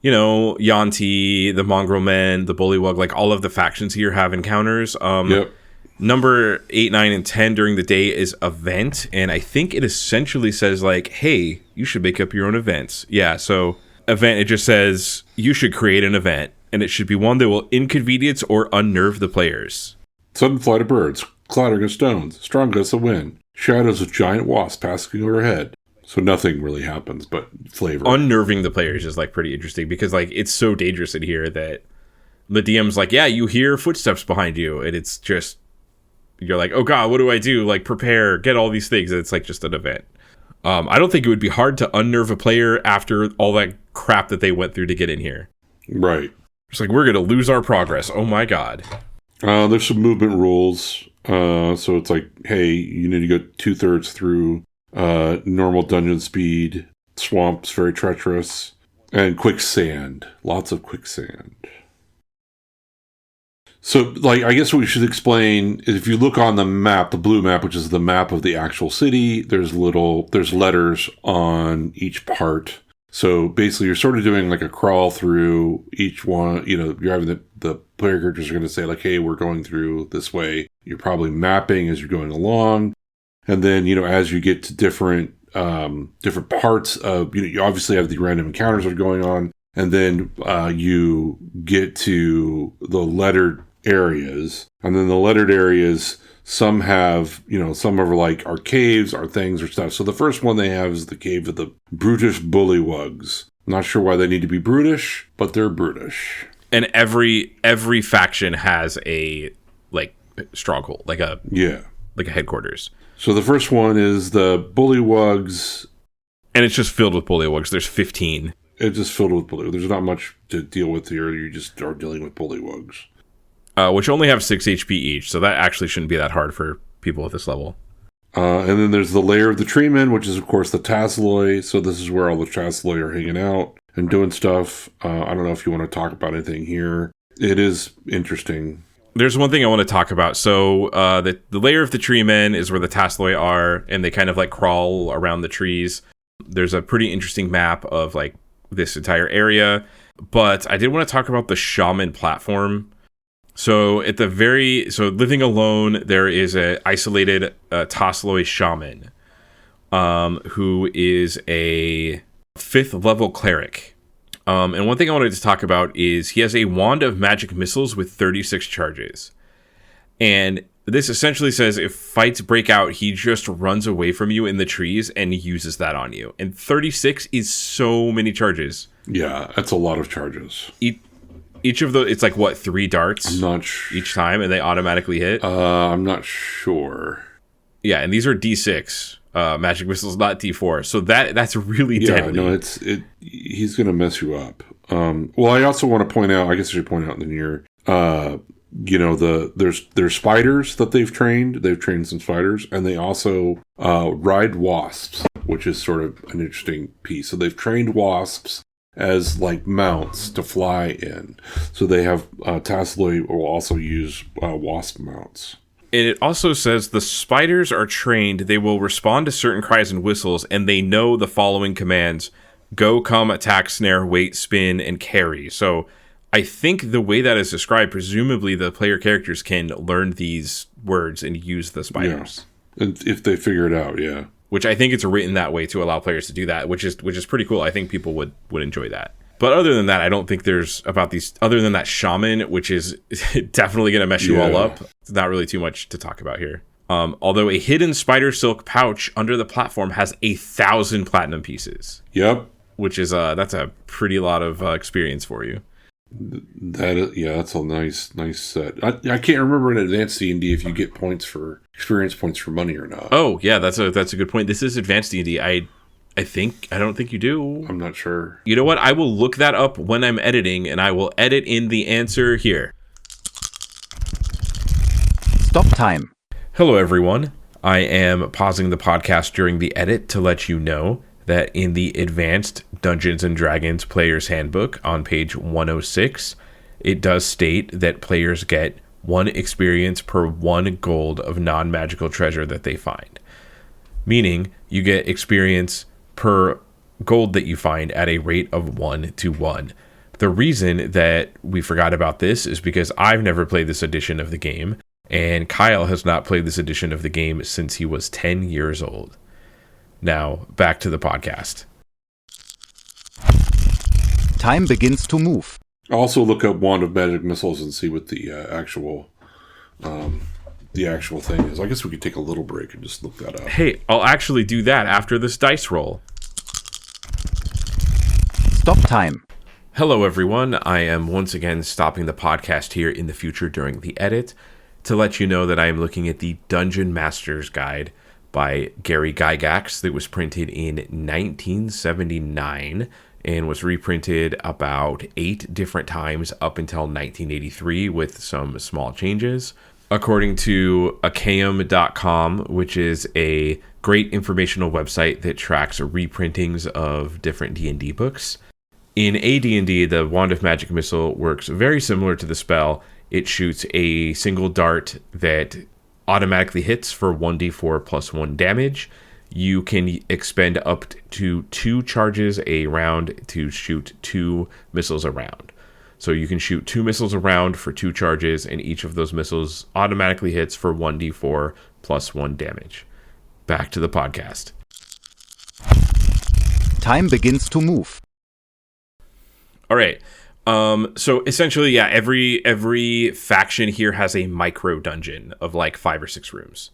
Yuan-Ti, the Mongrel Men, the Bullywug, like all of the factions here have encounters. Yep. Number 8, 9, and 10 during the day is event, and I think it essentially says like, hey, you should make up your own events. Yeah, so event, it just says you should create an event, and it should be one that will inconvenience or unnerve the players. Sudden flight of birds, clattering of stones, strong gusts of wind, shadows of giant wasps passing overhead. So nothing really happens, but flavor. Unnerving the players is like pretty interesting because like it's so dangerous in here that the DM's like, yeah, you hear footsteps behind you, and it's just, you're like, oh god, what do I do? Like, prepare, get all these things, and it's like just an event. I don't think it would be hard to unnerve a player after all that crap that they went through to get in here. Right. It's like, we're going to lose our progress. Oh my god. There's some movement rules. So it's like, hey, you need to go 2/3 through normal dungeon speed, swamps, very treacherous, and quicksand. Lots of quicksand. So, like, I guess what we should explain is if you look on the map, the blue map, which is the map of the actual city, there's letters on each part. So basically, you're sort of doing like a crawl through each one. You're having the player characters are going to say like, hey, we're going through this way. You're probably mapping as you're going along. And then, as you get to different parts of, you obviously have the random encounters that are going on. And then you get to the lettered areas. And then the lettered areas Some have, some are like our caves, our things or stuff. So the first one they have is the cave of the brutish bullywugs. Not sure why they need to be brutish, but they're brutish. And every faction has a stronghold, like a headquarters. So the first one is the bullywugs, and it's just filled with bullywugs. There's 15. It's just filled with bullywugs. There's not much to deal with here. You just are dealing with bullywugs. Which only have 6 HP each, so that actually shouldn't be that hard for people at this level. And then there's the lair of the treemen, which is, of course, the Tasselloi. So this is where all the Tasselloi are hanging out and doing stuff. I don't know if you want to talk about anything here. It is interesting. There's one thing I want to talk about. So the lair of the treemen is where the Tasselloi are, and they kind of crawl around the trees. There's a pretty interesting map of this entire area. But I did want to talk about the shaman platform. So living alone, there is a isolated Tasselloi shaman, who is a 5th level cleric. And one thing I wanted to talk about is he has a wand of magic missiles with 36 charges. And this essentially says if fights break out, he just runs away from you in the trees and uses that on you. And 36 is so many charges. Yeah, that's a lot of charges. Each of those, it's 3 darts? I'm not sure. Each time, and they automatically hit? I'm not sure. Yeah, and these are D6 magic missiles, not D4. So that's really deadly. Yeah, no, he's going to mess you up. Well, I also want to point out, I guess I should point out in here, there's spiders that they've trained. They've trained some spiders, and they also ride wasps, which is sort of an interesting piece. So they've trained wasps as mounts to fly in. So they have Tasselloi will also use wasp mounts. And it also says the spiders are trained. They will respond to certain cries and whistles, and they know the following commands: go, come, attack, snare, wait, spin, and carry. So I think the way that is described, presumably the player characters can learn these words and use the spiders. Yeah. If they figure it out, yeah. Which I think it's written that way to allow players to do that, which is pretty cool. I think people would enjoy that. But other than that, I don't think there's about these, other than that shaman, which is definitely going to mess you all up. It's not really too much to talk about here. Although a hidden spider silk pouch under the platform has 1,000 platinum pieces. Yep. Which is, that's a pretty lot of experience for you. That's a nice set. I can't remember in advanced D&D if you get experience points for money or not. Oh yeah, that's a good point. This is advanced D&D. I don't think you do. I'm not sure. You know what? I will look that up when I'm editing, and I will edit in the answer here. Stop time. Hello everyone. I am pausing the podcast during the edit to let you know that in the Advanced Dungeons & Dragons Player's Handbook on page 106, it does state that players get 1 experience per 1 gold of non-magical treasure that they find. Meaning, you get experience per gold that you find at a rate of 1 to 1. The reason that we forgot about this is because I've never played this edition of the game, and Kyle has not played this edition of the game since he was 10 years old. Now, back to the podcast. Time begins to move. Also look up Wand of Magic Missiles and see what the actual thing is. I guess we could take a little break and just look that up. Hey, I'll actually do that after this dice roll. Stop time. Hello, everyone. I am once again stopping the podcast here in the future during the edit to let you know that I am looking at the Dungeon Master's Guide by Gary Gygax that was printed in 1979 and was reprinted about 8 different times up until 1983 with some small changes. According to Achaeum.com, which is a great informational website that tracks reprintings of different D&D books. In AD&D, the Wand of Magic Missile works very similar to the spell. It shoots a single dart that automatically hits for 1d4 plus 1 damage. You can expend up to 2 charges a round to shoot 2 missiles a round. So you can shoot 2 missiles a round for 2 charges, and each of those missiles automatically hits for 1d4 plus 1 damage. Back to the podcast. Time begins to move. All right. So essentially, yeah, every faction here has a micro dungeon of like 5 or 6 rooms.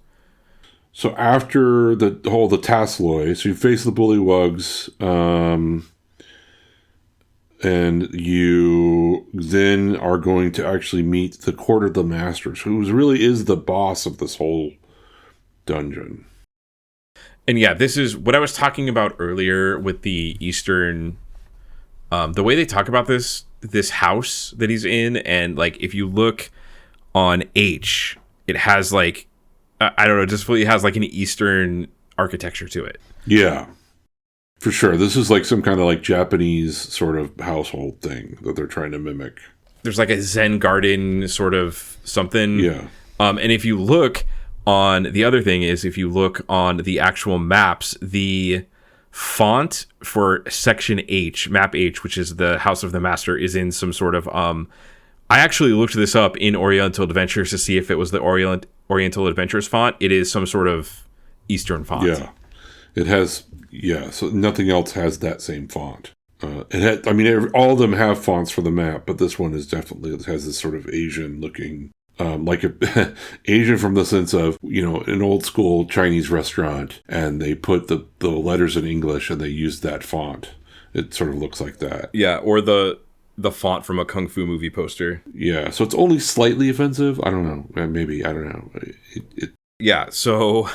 So after the Tassloy, so you face the Bullywugs, and you then are going to actually meet the Court of the Masters, who really is the boss of this whole dungeon. And yeah, this is what I was talking about earlier with the Eastern, the way they talk about this house that he's in, and like if you look on H, it has like, I don't know, just really has like an Eastern architecture to it. Yeah, for sure. This is like some kind of like Japanese sort of household thing that they're trying to mimic. There's like a Zen garden sort of something. Yeah. And if you look on, the other thing is if you look on the actual maps, the font for section H, map H, which is the House of the Master, is in some sort of, I actually looked this up in Oriental Adventures to see if it was the Oriental Adventures font. It is some sort of Eastern font. Yeah. It has, so nothing else has that same font. All of them have fonts for the map, but this one has this sort of Asian looking, Asian from the sense of, an old school Chinese restaurant, and they put the letters in English and they use that font. It sort of looks like that. Yeah, or the font from a Kung Fu movie poster. Yeah, so it's only slightly offensive. I don't know. Maybe, I don't know. Yeah, so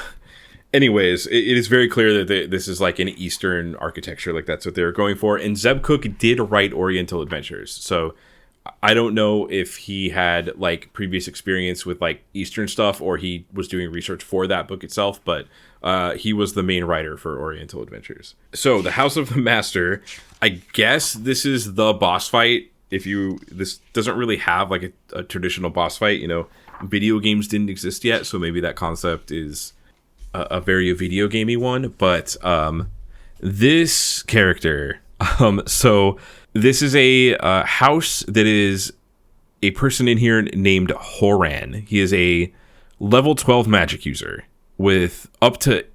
anyways, it is very clear that this is like an Eastern architecture, like that's what they're going for. And Zeb Cook did write Oriental Adventures, so I don't know if he had like previous experience with like Eastern stuff or he was doing research for that book itself, but he was the main writer for Oriental Adventures. So the House of the Master, I guess this is the boss fight. This doesn't really have like a traditional boss fight, video games didn't exist yet, so maybe that concept is a very video gamey one, but this character, so this is a house that is a person in here named Horan. He is a level 12 magic user with up to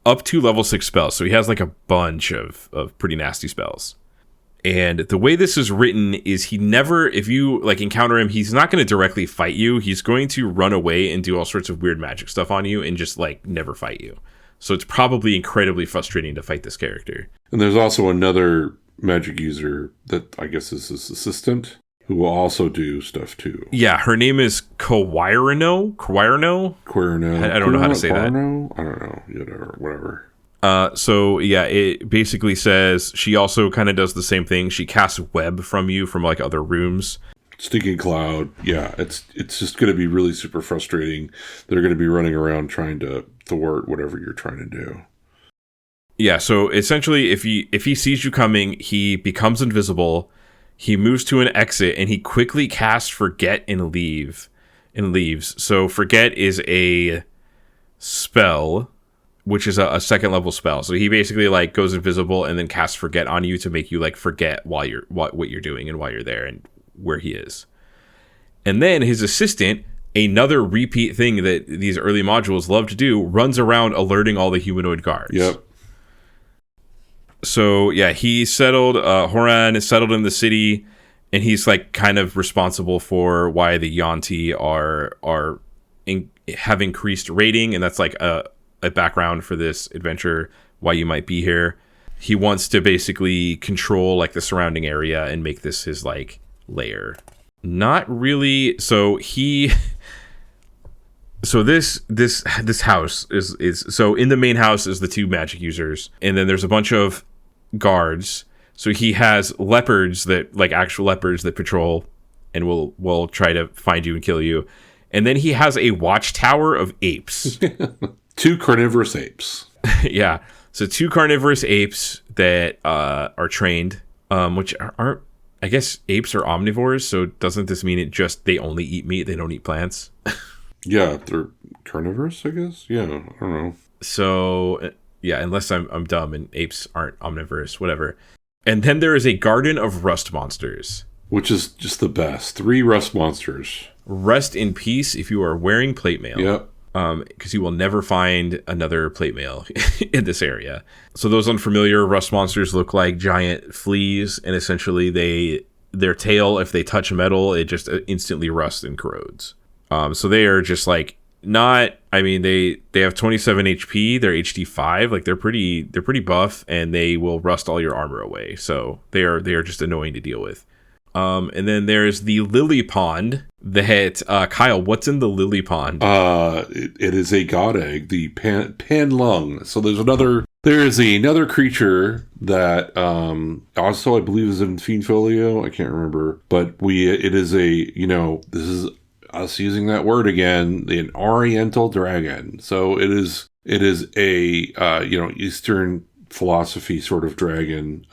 level 6 spells. So he has like a bunch of pretty nasty spells. And the way this is written is he never, if you like encounter him, he's not going to directly fight you. He's going to run away and do all sorts of weird magic stuff on you and just like never fight you. So it's probably incredibly frustrating to fight this character. And there's also another magic user that I guess is his assistant who will also do stuff too. Yeah, her name is Quirino. I don't know how to say that. I don't know. Whatever. So yeah, it basically says she also kind of does the same thing. She casts web from you from like other rooms. Stinking cloud. Yeah, it's just going to be really super frustrating. They're going to be running around trying to thwart whatever you're trying to do. Yeah, so essentially if he sees you coming, he becomes invisible. He moves to an exit and he quickly casts Forget and leaves. So Forget is a spell, which is a second level spell. So he basically like goes invisible and then casts Forget on you to make you like forget what you're doing and why you're there and where he is. And then his assistant, another repeat thing that these early modules love to do, runs around alerting all the humanoid guards. Yep. So yeah, Horan is settled in the city, and he's like kind of responsible for why the Yuan-Ti have increased rating, and that's like a background for this adventure, why you might be here. He wants to basically control like the surrounding area and make this his like lair. Not really. So this house is so in the main house is the 2 magic users, and then there's a bunch of guards. So he has leopards that like actual leopards that patrol and will try to find you and kill you. And then he has a watchtower of apes. 2 carnivorous apes. Yeah. So 2 carnivorous apes that are trained, which aren't, I guess apes are omnivores. So doesn't this mean they only eat meat? They don't eat plants? Yeah, they're carnivorous, I guess. Yeah, I don't know. So yeah, unless I'm dumb and apes aren't omnivorous, whatever. And then there is a garden of rust monsters, which is just the best. 3 rust monsters. Rest in peace if you are wearing plate mail. Yep. Because you will never find another plate mail in this area. So those unfamiliar, rust monsters look like giant fleas, and essentially they their tail, if they touch metal, it just instantly rusts and corrodes. So they are just like not. I mean, they have 27 HP. They're HD 5. Like they're pretty buff, and they will rust all your armor away. So they are just annoying to deal with. And then there's the lily pond that Kyle, what's in the lily pond? It is a god egg, the pan lung. So there is another creature that also I believe is in Fiend Folio. I can't remember, but it is this is us using that word again, an Oriental dragon. So it is a Eastern philosophy sort of dragon,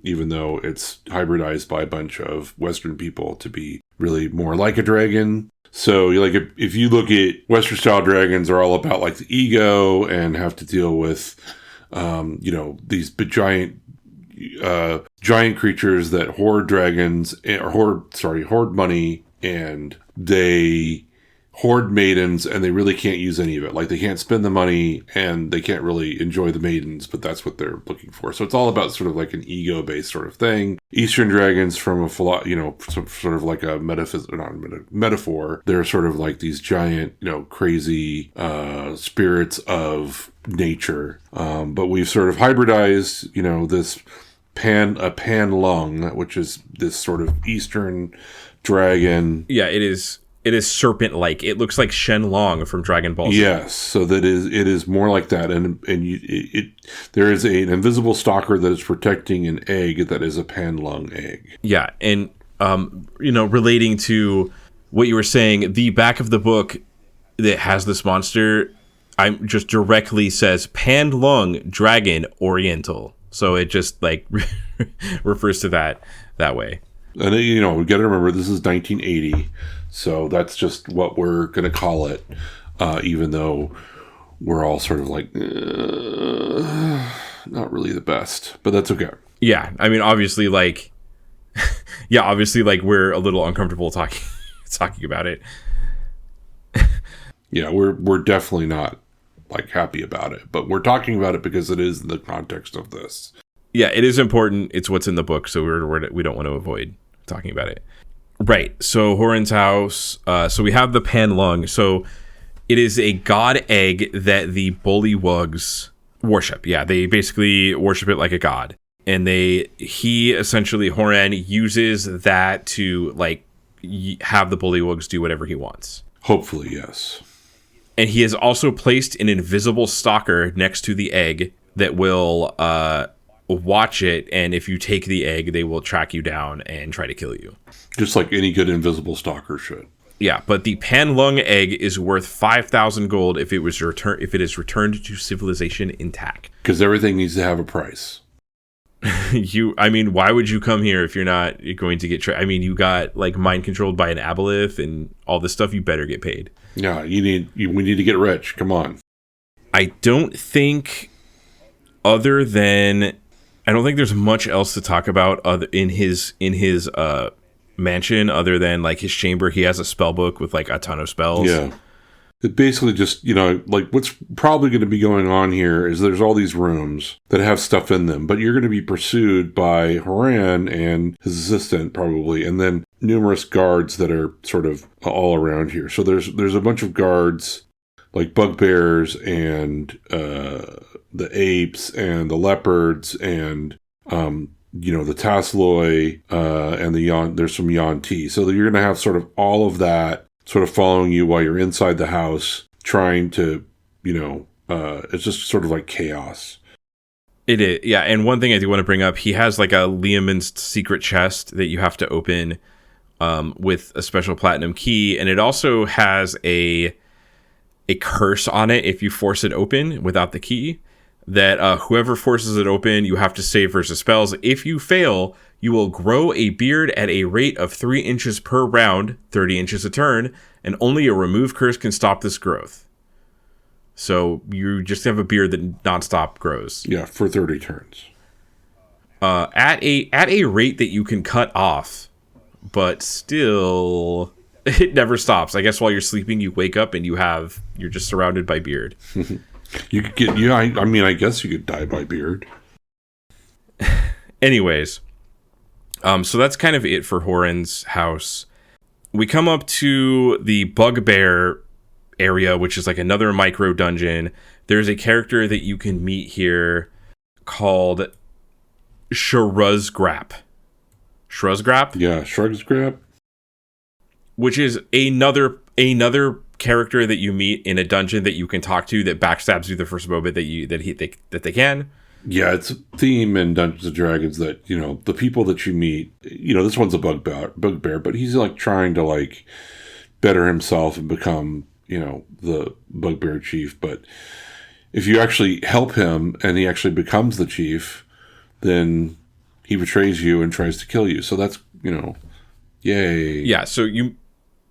even though it's hybridized by a bunch of Western people to be really more like a dragon. So like if you look at Western style dragons, are all about like the ego and have to deal with these giant creatures that hoard dragons or hoard money, and they hoard maidens, and they really can't use any of it. Like they can't spend the money, and they can't really enjoy the maidens, but that's what they're looking for. So it's all about sort of like an ego-based sort of thing. Eastern dragons, from a sort of like a metaphor, they're sort of like these giant, crazy spirits of nature. But we've sort of hybridized, this pan lung, which is this sort of Eastern dragon. Yeah, it is serpent-like. It looks like Shenlong from Dragon Ball Z. Yes, so it is more like that, and there is an invisible stalker that is protecting an egg that is a panlung egg. Yeah, and relating to what you were saying, the back of the book that has this monster, I'm just directly says panlung dragon oriental, so it just like refers to that way. And we got to remember this is 1980. So that's just what we're going to call it, even though we're all sort of like, not really the best, but that's okay. Yeah. I mean, obviously, like, we're a little uncomfortable talking about it. Yeah, we're definitely not like happy about it, but we're talking about it because it is in the context of this. Yeah, it is important. It's what's in the book, so we don't want to avoid talking about it. Right, so Horan's house, so we have the Panlung. So it is a god egg that the Bullywugs worship. Yeah, they basically worship it like a god. And Horan uses that to like have the Bullywugs do whatever he wants. Hopefully, yes. And he has also placed an invisible stalker next to the egg that will watch it, and if you take the egg, they will track you down and try to kill you. Just like any good invisible stalker should. Yeah, but the Panlung egg is worth 5,000 gold if it is returned to civilization intact. Because everything needs to have a price. Why would you come here if you're not going to get you got like mind controlled by an Aboleth and all this stuff. You better get paid. Yeah, we need to get rich. Come on. I don't think there's much else to talk about in his mansion other than like his chamber. He has a spell book with like a ton of spells. Yeah. It basically just, like what's probably going to be going on here is there's all these rooms that have stuff in them, but you're going to be pursued by Horan and his assistant probably, and then numerous guards that are sort of all around here. So there's a bunch of guards like bugbears and the apes and the leopards and the Tasloi and there's some Yuan-Ti. So you're going to have sort of all of that sort of following you while you're inside the house, trying to, it's just sort of like chaos. It is, yeah. And one thing I do want to bring up, he has like a Liamon's secret chest that you have to open with a special platinum key, and it also has a curse on it if you force it open without the key. That whoever forces it open, you have to save versus spells. If you fail, you will grow a beard at a rate of 3 inches per round, 30 inches a turn, and only a remove curse can stop this growth. So you just have a beard that nonstop grows. Yeah, for 30 turns. At a rate that you can cut off, but still it never stops. I guess while you're sleeping, you wake up and you're just surrounded by beard. You could get, I guess you could die by beard. Anyways, So that's kind of it for Horan's house. We come up to the Bugbear area, which is like another micro dungeon. There's a character that you can meet here called Shruzgrap. Shruzgrap? Yeah, Shruzgrap. Which is another character that you meet in a dungeon that you can talk to that backstabs you the first moment that they can. Yeah, it's a theme in Dungeons and Dragons that, the people that you meet, this one's a bugbear, but he's like trying to like better himself and become, the bugbear chief. But if you actually help him and he actually becomes the chief, then he betrays you and tries to kill you. So that's, yay. Yeah, so you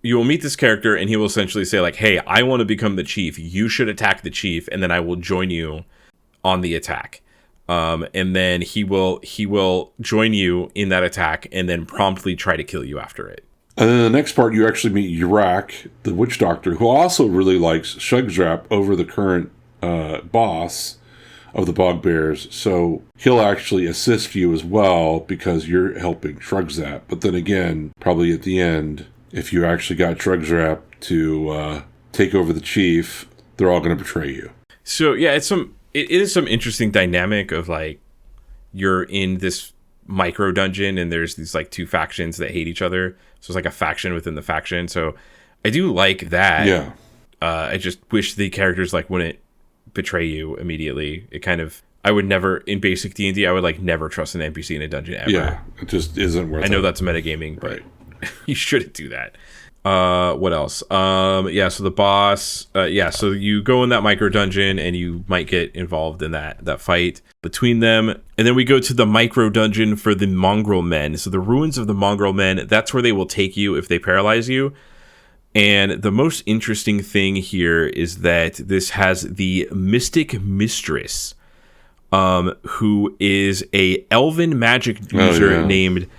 will meet this character and he will essentially say like, hey, I want to become the chief. You should attack the chief and then I will join you on the attack. And then he will join you in that attack and then promptly try to kill you after it. And then the next part, you actually meet Yurak, the witch doctor, who also really likes Shruzgrap over the current boss of the Bugbears. So he'll actually assist you as well because you're helping Shruzgrap. But then again, probably at the end, if you actually got Shruzgrap to take over the chief, they're all going to betray you. So yeah, it is some interesting dynamic of like you're in this micro dungeon and there's these like two factions that hate each other. So it's like a faction within the faction. So I do like that. Yeah. I just wish the characters like wouldn't betray you immediately. It kind of, I would never in basic D&D, I would like never trust an NPC in a dungeon ever. Yeah, it just isn't worth it. I know that's metagaming, but right. You shouldn't do that. What else? So the boss, so you go in that micro dungeon and you might get involved in that fight between them. And then we go to the micro dungeon for the mongrel men. So the ruins of the mongrel men, that's where they will take you if they paralyze you. And the most interesting thing here is that this has the Mystic Mistress, who is a elven magic user named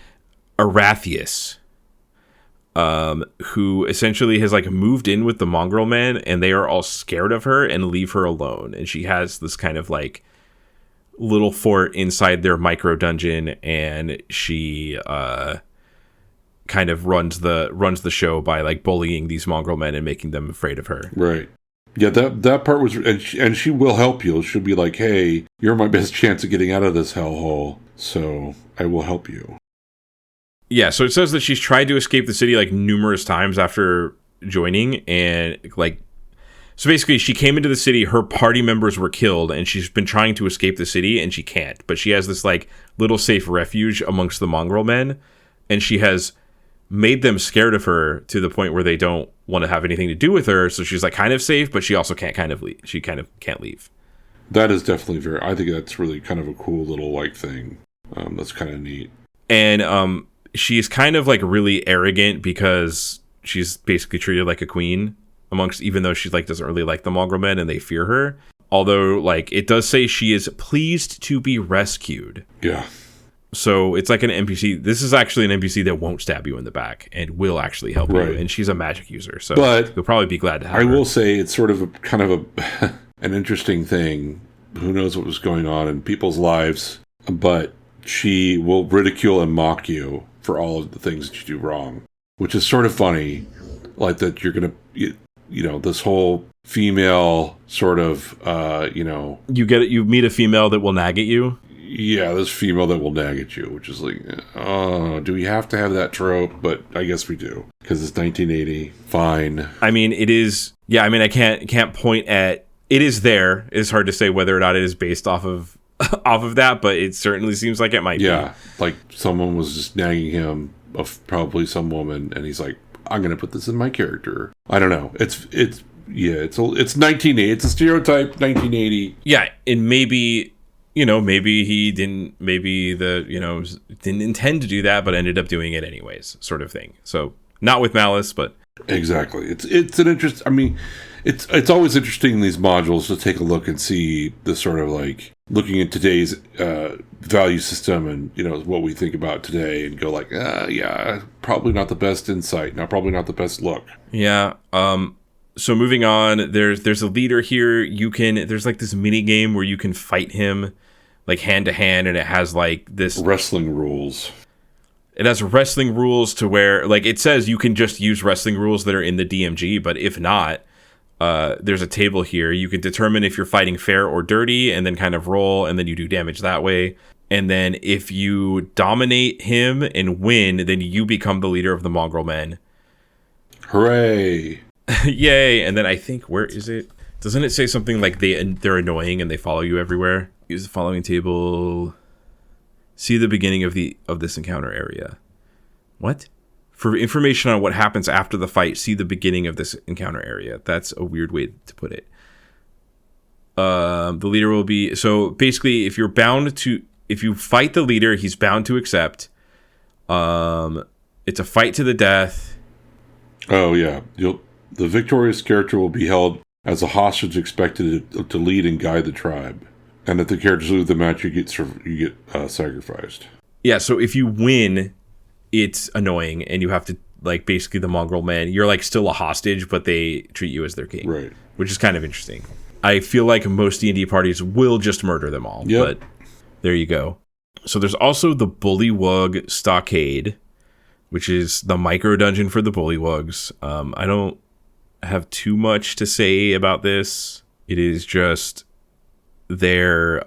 Arathius. Who essentially has like moved in with the mongrel men and they are all scared of her and leave her alone. And she has this kind of like little fort inside their micro dungeon and she kind of runs the show by like bullying these mongrel men and making them afraid of her. Right. Yeah, that part was, and she will help you. She'll be like, hey, you're my best chance of getting out of this hellhole, so I will help you. Yeah, so it says that she's tried to escape the city like numerous times after joining, and like, so basically she came into the city, her party members were killed, and she's been trying to escape the city, and she can't. But she has this like little safe refuge amongst the mongrel men, and she has made them scared of her to the point where they don't want to have anything to do with her. So she's like kind of safe, but she also can't leave. She kind of can't leave. That is definitely I think that's really kind of a cool little like thing. That's kind of neat. And she's kind of like really arrogant because she's basically treated like a queen even though she like doesn't really like the mongrel men and they fear her. Although like it does say she is pleased to be rescued. Yeah. So it's like an NPC. This is actually an NPC that won't stab you in the back and will actually help you. And she's a magic user, so you'll probably be glad to have her. I will say it's sort of an interesting thing. Who knows what was going on in people's lives, but she will ridicule and mock you for all of the things that you do wrong, which is sort of funny. Like that you're going to, this whole female sort of, you meet a female that will nag at you. Yeah, this female that will nag at you, which is like, oh, do we have to have that trope? But I guess we do, because it's 1980. Fine. I mean, it is. Yeah, I mean, I can't point at. It is there. It's hard to say whether or not it is based off of that, but it certainly seems like it might be. Yeah, like someone was just nagging him, probably some woman, and he's like, I'm going to put this in my character. I don't know. It's 1980. It's a stereotype, 1980. Yeah, and maybe. Maybe he didn't, didn't intend to do that, but ended up doing it anyways, sort of thing. So not with malice, but exactly. It's an interest. I mean, it's always interesting in these modules to take a look and see the sort of like looking at today's value system and, what we think about today and go like, yeah, probably not the best insight. Now, probably not the best look. Yeah. So moving on, there's a leader here. There's like this mini game where you can fight him like hand to hand, and it has like this wrestling rules. It has wrestling rules to where, like, it says you can just use wrestling rules that are in the DMG, but if not, there's a table here. You can determine if you're fighting fair or dirty, and then kind of roll, and then you do damage that way. And then if you dominate him and win, then you become the leader of the Mongrel Men. Hooray! Yay! And then I think, where is it? Doesn't it say something like they're annoying and they follow you everywhere? Use the following table. See the beginning of this encounter area. What? For information on what happens after the fight, see the beginning of this encounter area. That's a weird way to put it. The leader will be... So basically, if you fight the leader, he's bound to accept. It's a fight to the death. Oh, yeah. The victorious character will be held as a hostage expected to lead and guide the tribe. And if the characters lose the match, you get sacrificed. Yeah, so if you win, it's annoying, and you have to, like, basically the Mongrel Man, you're, like, still a hostage, but they treat you as their king. Right. Which is kind of interesting. I feel like most D&D parties will just murder them all. Yep. But there you go. So there's also the Bullywug Stockade, which is the micro dungeon for the Bullywugs. I don't have too much to say about this. It is just their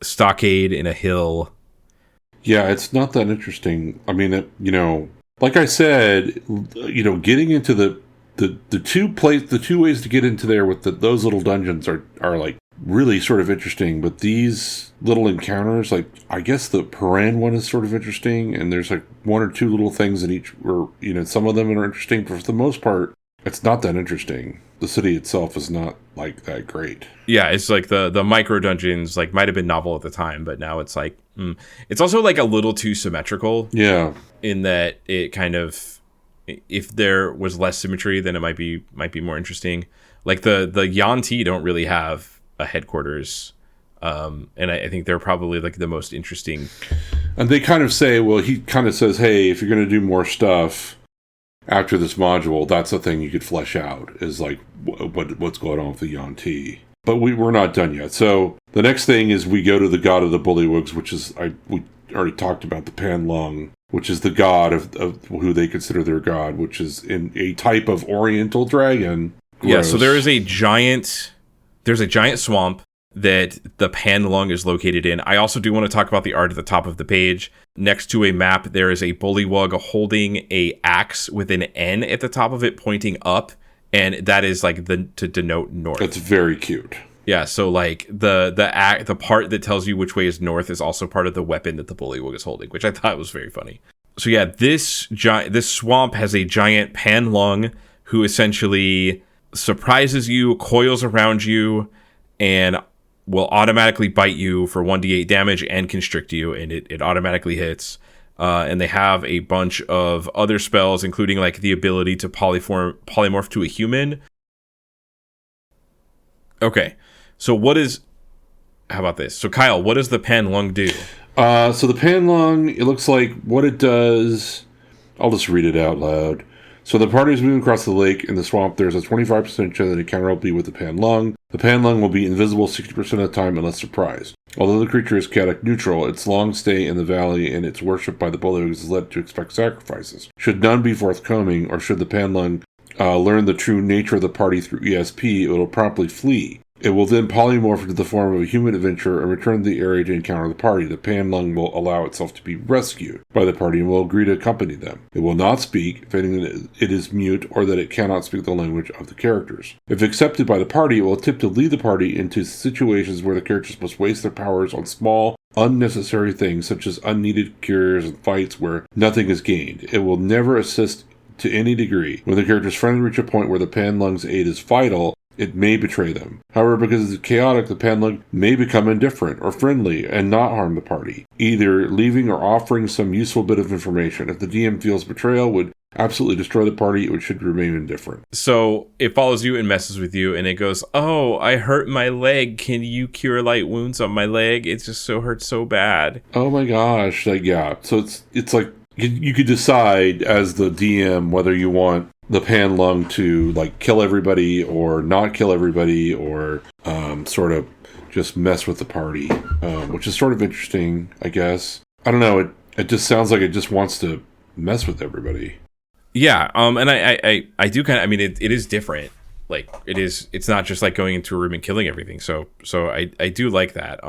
stockade in a hill. Yeah, it's not that interesting. I mean, like I said, getting into the two ways to get into there with those little dungeons are like really sort of interesting. But these little encounters, like I guess the Paran one is sort of interesting, and there's like one or two little things in each where some of them are interesting, but for the most part, it's not that interesting. The city itself is not like that great. Yeah, it's like the micro dungeons like might have been novel at the time, but now it's like it's also like a little too symmetrical. Yeah, in that it kind of, if there was less symmetry, then it might be more interesting. Like the Yanti don't really have a headquarters, and I think they're probably like the most interesting. And they kind of say, well, he kind of says, hey, if you're going to do more stuff after this module, that's the thing you could flesh out, is like what's going on with the Yanti. But we're not done yet. So the next thing is we go to the god of the Bullywugs, which is, we already talked about, the Panlung, which is the god of who they consider their god, which is in a type of oriental dragon. Gross. Yeah, so there's a giant swamp that the Panlung is located in. I also do want to talk about the art at the top of the page. Next to a map, there is a Bullywug holding a axe with an N at the top of it pointing up, and that is like to denote north. That's very cute. Yeah, so like the part that tells you which way is north is also part of the weapon that the Bullywug is holding, which I thought was very funny. So yeah, this swamp has a giant Panlung who essentially surprises you, coils around you, and will automatically bite you for 1d8 damage and constrict you, and it automatically hits. And they have a bunch of other spells, including like the ability to polymorph to a human. Okay, so how about this? So Kyle, what does the Panlung do? So the Panlung, it looks like what it does, I'll just read it out loud. So the party is moving across the lake. In the swamp, there's a 25% chance that an encounter will be with the Panlung. The Panlung will be invisible 60% of the time unless surprised. Although the creature is chaotic neutral, its long stay in the valley and its worship by the Bullywugs has led to expect sacrifices. Should none be forthcoming, or should the Panlung learn the true nature of the party through ESP, it will promptly flee. It will then polymorph into the form of a human adventurer and return to the area to encounter the party. The Panlung will allow itself to be rescued by the party and will agree to accompany them. It will not speak, feigning that it is mute or that it cannot speak the language of the characters. If accepted by the party, it will attempt to lead the party into situations where the characters must waste their powers on small, unnecessary things such as unneeded cures and fights where nothing is gained. It will never assist to any degree. When the characters finally reach a point where the Panlung's aid is vital, it may betray them. However, because it's chaotic, the Panlung may become indifferent or friendly and not harm the party, either leaving or offering some useful bit of information. If the DM feels betrayal would absolutely destroy the party, it should remain indifferent. So it follows you and messes with you, and it goes, "Oh, I hurt my leg. Can you cure light wounds on my leg? It just hurts so bad." Oh my gosh! Yeah. So it's like you could decide as the DM whether you want the Panlung to like kill everybody or not kill everybody, or sort of just mess with the party, which is sort of interesting, I guess. I don't know. It just sounds like it just wants to mess with everybody. Yeah, and I do kind of. I mean, it is different. Like it's not just like going into a room and killing everything. So I do like that.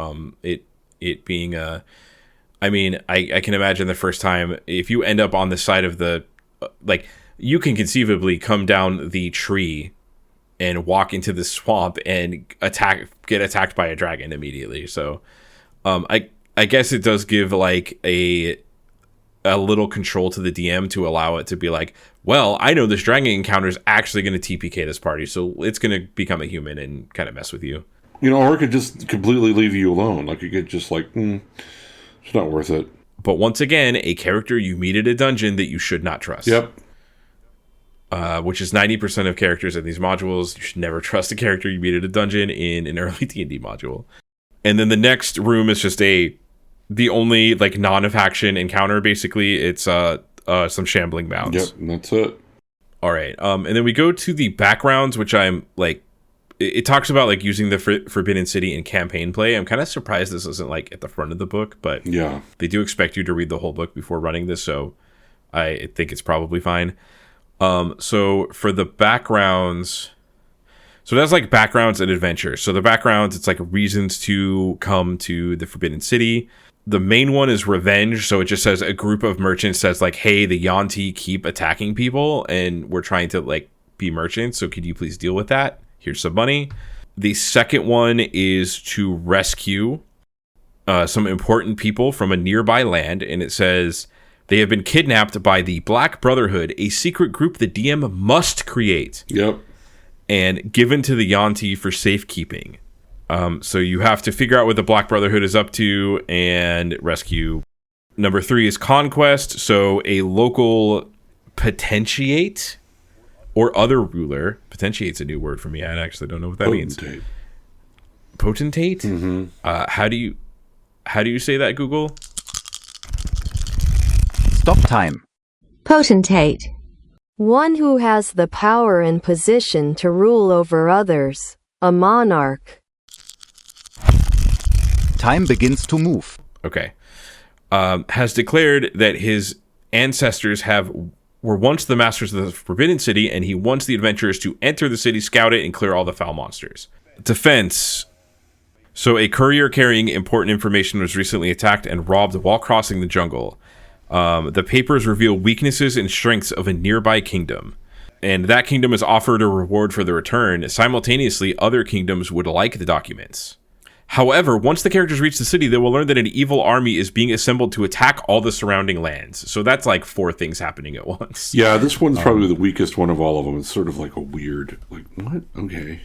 It being I mean, I can imagine the first time if you end up on the side of the like you can conceivably come down the tree and walk into the swamp and get attacked by a dragon immediately. So I guess it does give like a little control to the DM to allow it to be like, well, I know this dragon encounter is actually going to TPK this party, so it's going to become a human and kind of mess with you. You know, or it could just completely leave you alone. Like, you could just like, it's not worth it. But once again, a character you meet at a dungeon that you should not trust. Yep. Which is 90% of characters in these modules. You should never trust a character you meet at a dungeon in an early D&D module. And then the next room is just the only like non-faction encounter. Basically, it's some shambling mounds. Yep, and that's it. All right. And then we go to the backgrounds, which I'm like, it talks about like using the Forbidden City in campaign play. I'm kind of surprised this isn't like at the front of the book, but yeah, they do expect you to read the whole book before running this, so I think it's probably fine. So for the backgrounds, so that's like backgrounds and adventures. So the backgrounds, it's like reasons to come to the Forbidden City. The main one is revenge. So it just says a group of merchants says like, hey, the Yuan-ti keep attacking people and we're trying to like be merchants. So could you please deal with that? Here's some money. The second one is to rescue some important people from a nearby land. And it says they have been kidnapped by the Black Brotherhood, a secret group the DM must create. Yep. And given to the Yuan-ti for safekeeping. So you have to figure out what the Black Brotherhood is up to and rescue. Number 3 is conquest. So a local potentiate or other ruler. Potentiate's a new word for me. I actually don't know what that means. Potentate? Mm-hmm. How do you say that, Google? Stop time. Potentate. One who has the power and position to rule over others. A monarch. Time begins to move. Okay. Has declared that his ancestors were once the masters of the Forbidden City, and he wants the adventurers to enter the city, scout it, and clear all the foul monsters. Defense. So a courier carrying important information was recently attacked and robbed while crossing the jungle. The papers reveal weaknesses and strengths of a nearby kingdom, and that kingdom is offered a reward for the return. Simultaneously, other kingdoms would like the documents. However, once the characters reach the city, they will learn that an evil army is being assembled to attack all the surrounding lands. So that's like 4 things happening at once. Yeah, this one's probably the weakest one of all of them. It's sort of like a weird, like, what? Okay.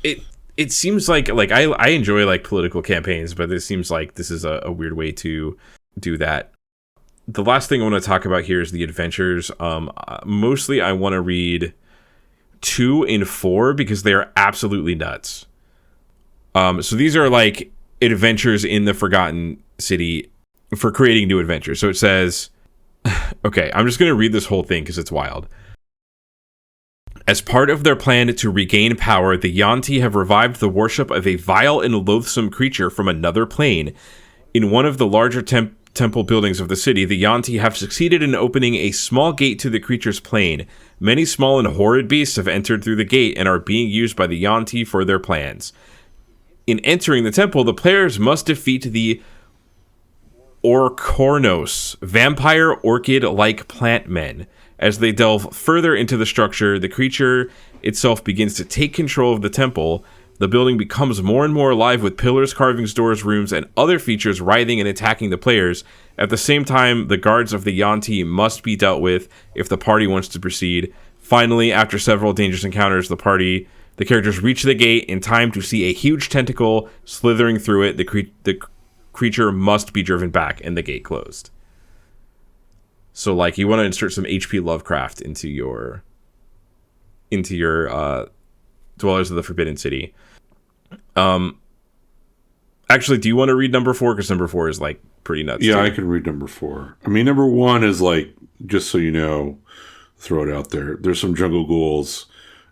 It seems like I enjoy like political campaigns, but it seems like this is a weird way to do that. The last thing I want to talk about here is the adventures. Mostly I want to read 2 and 4 because they are absolutely nuts. So these are like adventures in the Forgotten City for creating new adventures. So it says, okay, I'm just going to read this whole thing because it's wild. As part of their plan to regain power, the Yuan-ti have revived the worship of a vile and loathsome creature from another plane. In one of the larger temple buildings of the city, the Yuan-ti have succeeded in opening a small gate to the creature's plane. Many small and horrid beasts have entered through the gate and are being used by the Yuan-ti for their plans. In entering the temple, the players must defeat the Orkornos, vampire orchid-like plant men. As they delve further into the structure, the creature itself begins to take control of the temple. The building becomes more and more alive with pillars, carvings, doors, rooms, and other features writhing and attacking the players. At the same time, the guards of the Yuan-ti must be dealt with if the party wants to proceed. Finally, after several dangerous encounters, the characters reach the gate in time to see a huge tentacle slithering through it. The creature must be driven back, and the gate closed. So, like, you want to insert some H.P. Lovecraft into your Dwellers of the Forbidden City. Actually, do you want to read number 4? Because number 4 is, like, pretty nuts. Yeah, too. I can read number 4. I mean, number 1 is, like, just so you know, throw it out there. There's some jungle ghouls.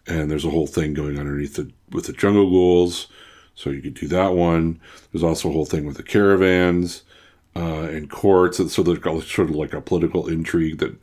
And there's a whole thing going underneath with the jungle ghouls. So you could do that one. There's also a whole thing with the caravans. and courts. And so there's got sort of like a political intrigue that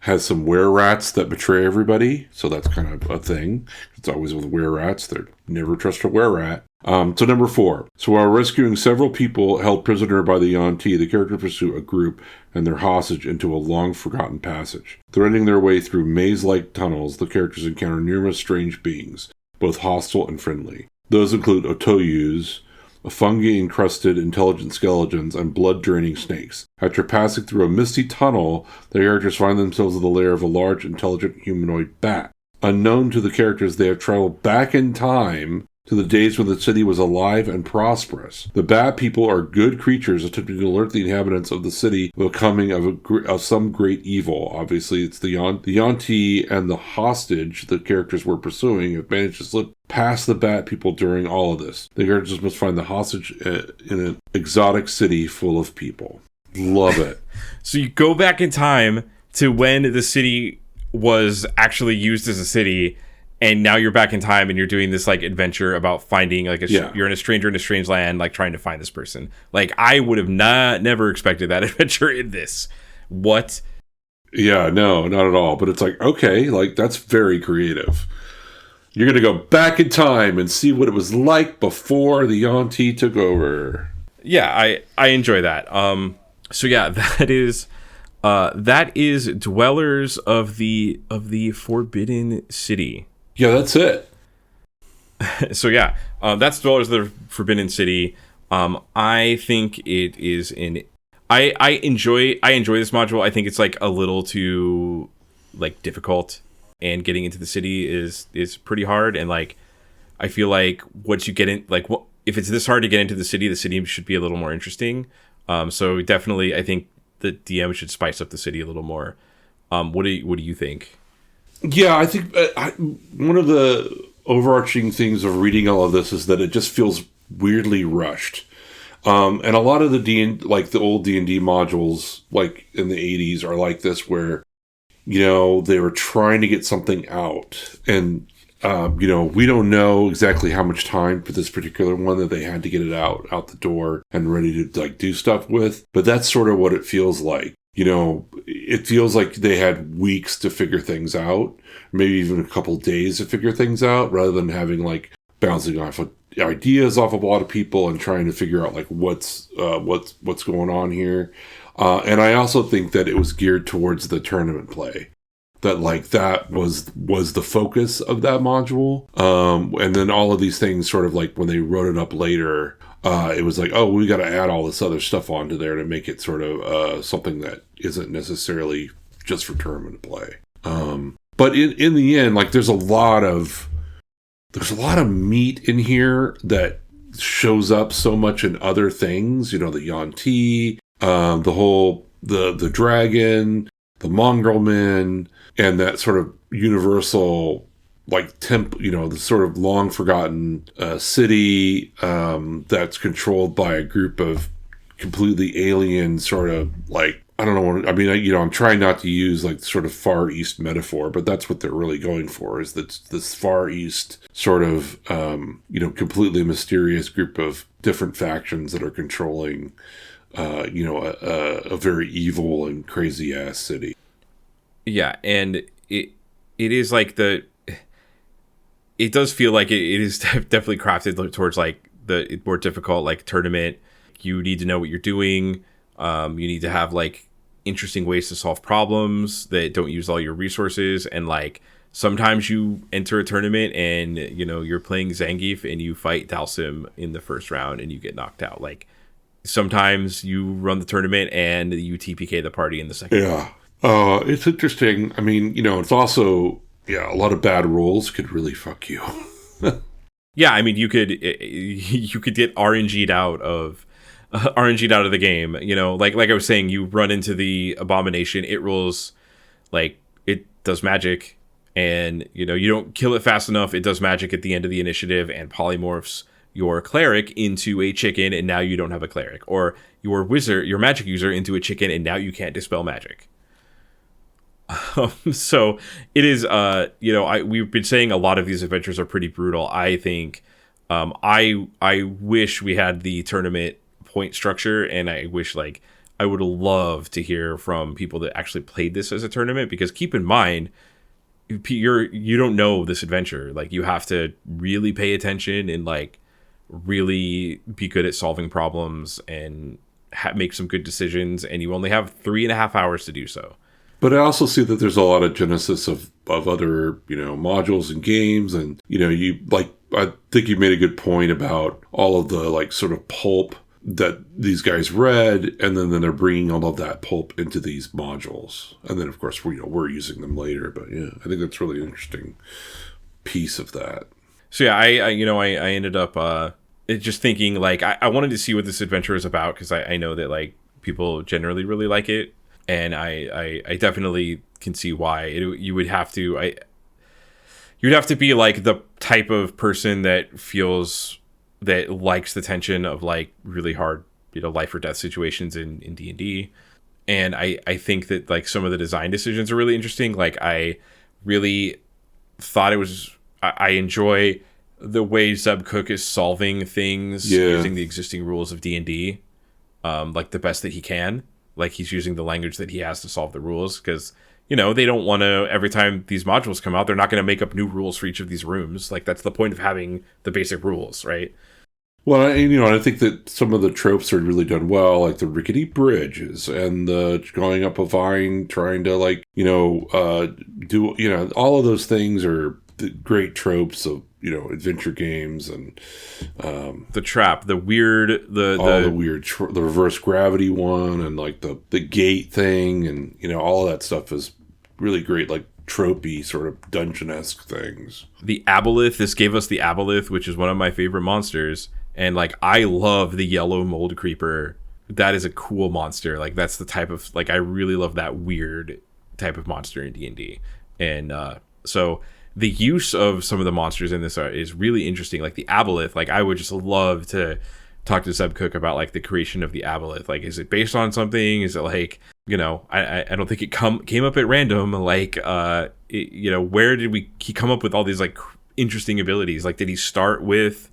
has some were-rats that betray everybody. So that's kind of a thing. It's always with were-rats. They never trust a were-rat. So number 4. So while rescuing several people held prisoner by the Yuan-Ti, the characters pursue a group and their hostage into a long-forgotten passage. Threading their way through maze-like tunnels, the characters encounter numerous strange beings, both hostile and friendly. Those include Otoyus, fungi-encrusted intelligent skeletons, and blood-draining snakes. After passing through a misty tunnel, the characters find themselves in the lair of a large, intelligent humanoid bat. Unknown to the characters, they have traveled back in time to the days when the city was alive and prosperous. The Bat People are good creatures attempting to alert the inhabitants of the city of the coming of some great evil. Obviously, it's the Yuan-Ti and the hostage the characters were pursuing have managed to slip past the Bat People during all of this. The characters must find the hostage in an exotic city full of people. Love it. So you go back in time to when the city was actually used as a city, and now you're back in time and you're doing this like adventure about finding like you're in a stranger in a strange land, like trying to find this person. Like I would have never expected that adventure in this. What? Yeah, no, not at all. But it's like, okay, like that's very creative. You're going to go back in time and see what it was like before the Yuan-Ti took over. Yeah, I enjoy that. So yeah, that is Dwellers of the Forbidden City. Yeah, that's it. So yeah, that's Dwellers of the Forbidden City. I think it is I enjoy this module. I think it's like a little too like difficult, and getting into the city is pretty hard. And like I feel like once you get in, like if it's this hard to get into the city should be a little more interesting. So definitely, I think the DM should spice up the city a little more. What do you think? Yeah, I think one of the overarching things of reading all of this is that it just feels weirdly rushed. And a lot of the old D&D modules, like in the 80s, are like this, where, you know, they were trying to get something out. And, you know, we don't know exactly how much time for this particular one that they had to get it out the door and ready to like do stuff with. But that's sort of what it feels like. You know, it feels like they had weeks to figure things out, maybe even a couple days to figure things out, rather than having like bouncing off of ideas off of a lot of people and trying to figure out like what's going on here. And I also think that it was geared towards the tournament play. That like that was the focus of that module. And then all of these things sort of like when they wrote it up later, it was like, oh, we got to add all this other stuff onto there to make it sort of something that isn't necessarily just for tournament play. But in the end, like there's a lot of meat in here that shows up so much in other things. You know, the Yuan-Ti, the dragon, the mongrel men, and that sort of universal like the sort of long forgotten city that's controlled by a group of completely alien sort of like, I don't know. I mean, I'm trying not to use like sort of Far East metaphor, but that's what they're really going for, is that this Far East sort of, completely mysterious group of different factions that are controlling, a very evil and crazy ass city. Yeah. And it is like it does feel like it is definitely crafted towards like the more difficult like tournament. You need to know what you're doing. You need to have like interesting ways to solve problems that don't use all your resources. And like sometimes you enter a tournament and you're playing Zangief and you fight Dalsim in the first round and you get knocked out. Like sometimes you run the tournament and you TPK the party in the second round. It's interesting. I mean, it's also a lot of bad rolls could really fuck you. Yeah, I mean you could get RNG'd out of the game, like I was saying, you run into the abomination, it rolls like it does magic, and you don't kill it fast enough, it does magic at the end of the initiative and polymorphs your cleric into a chicken, and now you don't have a cleric, or your magic user into a chicken, and now you can't dispel magic. So it is we've been saying a lot of these adventures are pretty brutal. I think I wish we had the tournament point structure, and I wish like I would love to hear from people that actually played this as a tournament, because keep in mind, you don't know this adventure. Like, you have to really pay attention and like really be good at solving problems and make some good decisions, and you only have 3.5 hours to do so. But I also see that there's a lot of genesis of other, modules and games. And, I think you made a good point about all of the like sort of pulp that these guys read, and then they're bringing all of that pulp into these modules. And then, of course, we're using them later. But yeah, I think that's really interesting piece of that. So yeah, I ended up just thinking like I wanted to see what this adventure is about, because I know that like people generally really like it. And I definitely can see why. You'd have to be like the type of person that likes the tension of like really hard, life or death situations in D&D. And I think that like some of the design decisions are really interesting. Like, I really thought I enjoy the way Zeb Cook is solving things using the existing rules of D&D, like the best that he can. Like, he's using the language that he has to solve the rules, because, they don't want to, every time these modules come out, they're not going to make up new rules for each of these rooms. Like, that's the point of having the basic rules, right? Well, I think that some of the tropes are really done well, like the rickety bridges and the going up a vine, trying to like, do, all of those things are the great tropes of, adventure games. And the trap, the weird, the reverse gravity one, and like the gate thing, and all of that stuff is really great, like tropey sort of dungeon-esque things. The Aboleth, this gave us the Aboleth, which is one of my favorite monsters, and like I love the yellow mold creeper. That is a cool monster. Like, that's the type of, like, I really love that weird type of monster in D&D. And so the use of some of the monsters in this is really interesting. Like the Aboleth, like I would just love to talk to Zeb Cook about like the creation of the Aboleth. Like, is it based on something? Is it like, I don't think it came up at random. Like, where did he come up with all these like interesting abilities? Like, did he start with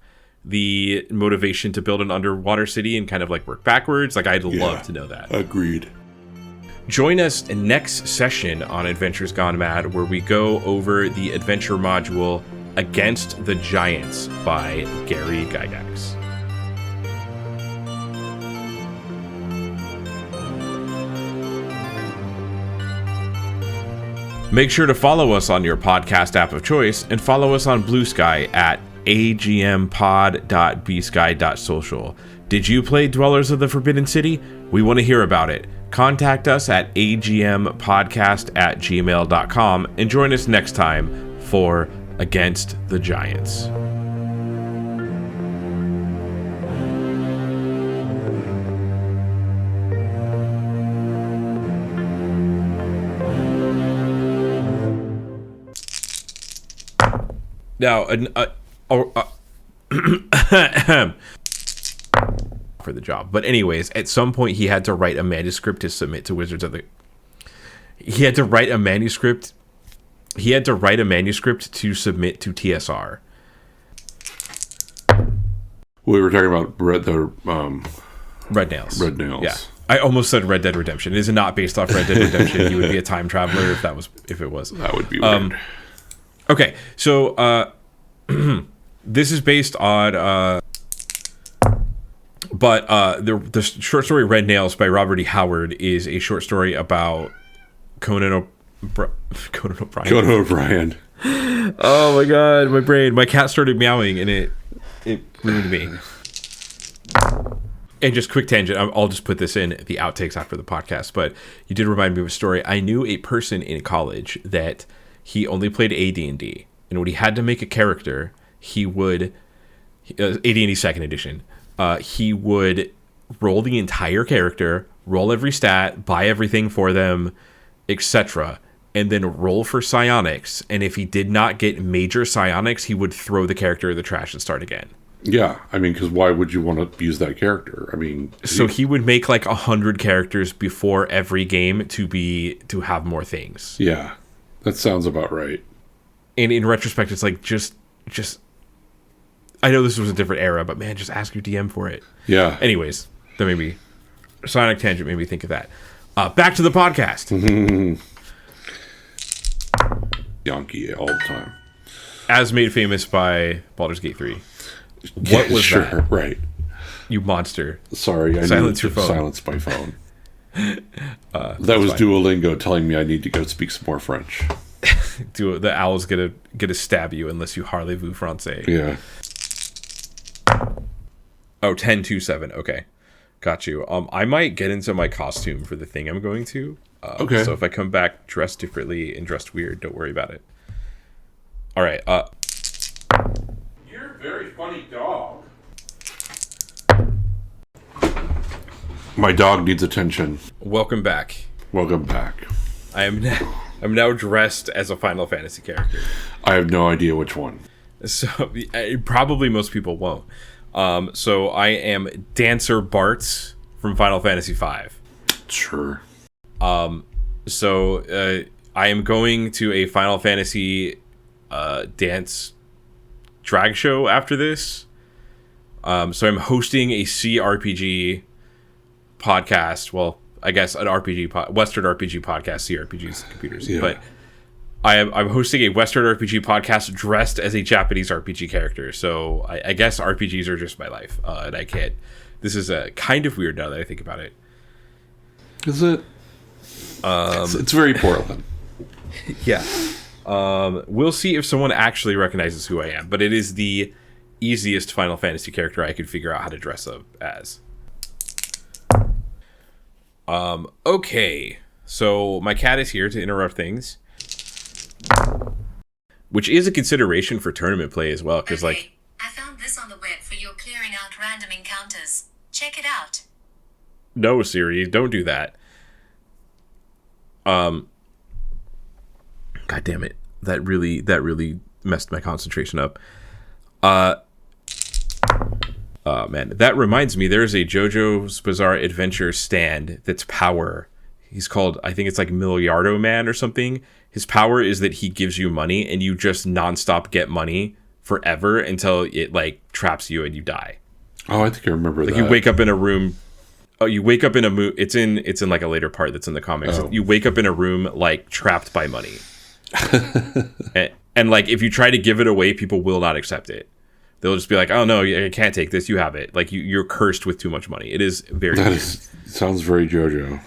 the motivation to build an underwater city and kind of like work backwards? Like, I'd love to know that. Agreed. Join us next session on Adventures Gone Mad, where we go over the adventure module Against the Giants by Gary Gygax. Make sure to follow us on your podcast app of choice, and follow us on Blue Sky at agmpod.bsky.social. Did you play Dwellers of the Forbidden City? We want to hear about it. Contact us at agmpodcast@gmail.com, and join us next time for Against the Giants. Now, for the job. But anyways, at some point he had to write a manuscript to submit to Wizards of the... He had to write a manuscript to submit to TSR. We were talking about Red Nails. Red Nails. Yeah. I almost said Red Dead Redemption. It is not based off Red Dead Redemption. He would be a time traveler if it was. That would be weird. Okay, so this is based on... But the short story Red Nails by Robert E. Howard is a short story about Conan O'Brien. Oh my god, my brain. My cat started meowing and it ruined me. And just quick tangent, I'll just put this in the outtakes after the podcast, but you did remind me of a story. I knew a person in college that he only played AD&D, and when he had to make a character, he would... AD&D 2nd edition. He would roll the entire character, roll every stat, buy everything for them, etc., and then roll for psionics. And if he did not get major psionics, he would throw the character in the trash and start again. Yeah, I mean, because why would you want to use that character? I mean... So he would make like 100 characters before every game to have more things. Yeah, that sounds about right. And in retrospect, it's like, just... I know this was a different era, but man, just ask your DM for it. Yeah. Anyways, that made me Sonic tangent made me think of that. Back to the podcast. Yankee all the time. As made famous by Baldur's Gate 3. What was that? Right. You monster. Sorry, I Silence need your to phone. silence my phone. That was fine. Duolingo telling me I need to go speak some more French. The owl's gonna stab you unless you parlez-vous français. Yeah. Oh, 10-2-7. Okay. Got you. I might get into my costume for the thing I'm going to. Okay. So if I come back dressed differently and dressed weird, don't worry about it. All right. You're a very funny dog. My dog needs attention. Welcome back. Welcome back. I'm now dressed as a Final Fantasy character. I have no idea which one. So probably most people won't. So I am Dancer Bart from Final Fantasy V. Sure. So I am going to a Final Fantasy dance drag show after this. So I'm hosting a CRPG podcast. Well, I guess an Western RPG podcast. CRPGs, computers. Yeah. But I'm hosting a Western RPG podcast dressed as a Japanese RPG character. So I guess RPGs are just my life, and I can't. This is kind of weird now that I think about it. Is it? It's very Portland. Yeah. We'll see if someone actually recognizes who I am, but it is the easiest Final Fantasy character I could figure out how to dress up as. Okay. So my cat is here to interrupt things, which is a consideration for tournament play as well, because I found this on the web for your clearing out random encounters. Check it out. No, Siri, don't do that. God damn it. That really messed my concentration up. Man, that reminds me, there's a JoJo's Bizarre Adventure stand that's power. He's called, I think it's like Milliardo Man or something. His power is that he gives you money and you just nonstop get money forever until it like traps you and you die. Oh, I think I remember that. You wake up in a room. Oh, you wake up in a it's in like a later part that's in the comics. Oh. You wake up in a room like trapped by money. and like if you try to give it away, people will not accept it. They'll just be like, "Oh no, I can't take this. You have it." Like you're cursed with too much money. It is very. Sounds very JoJo.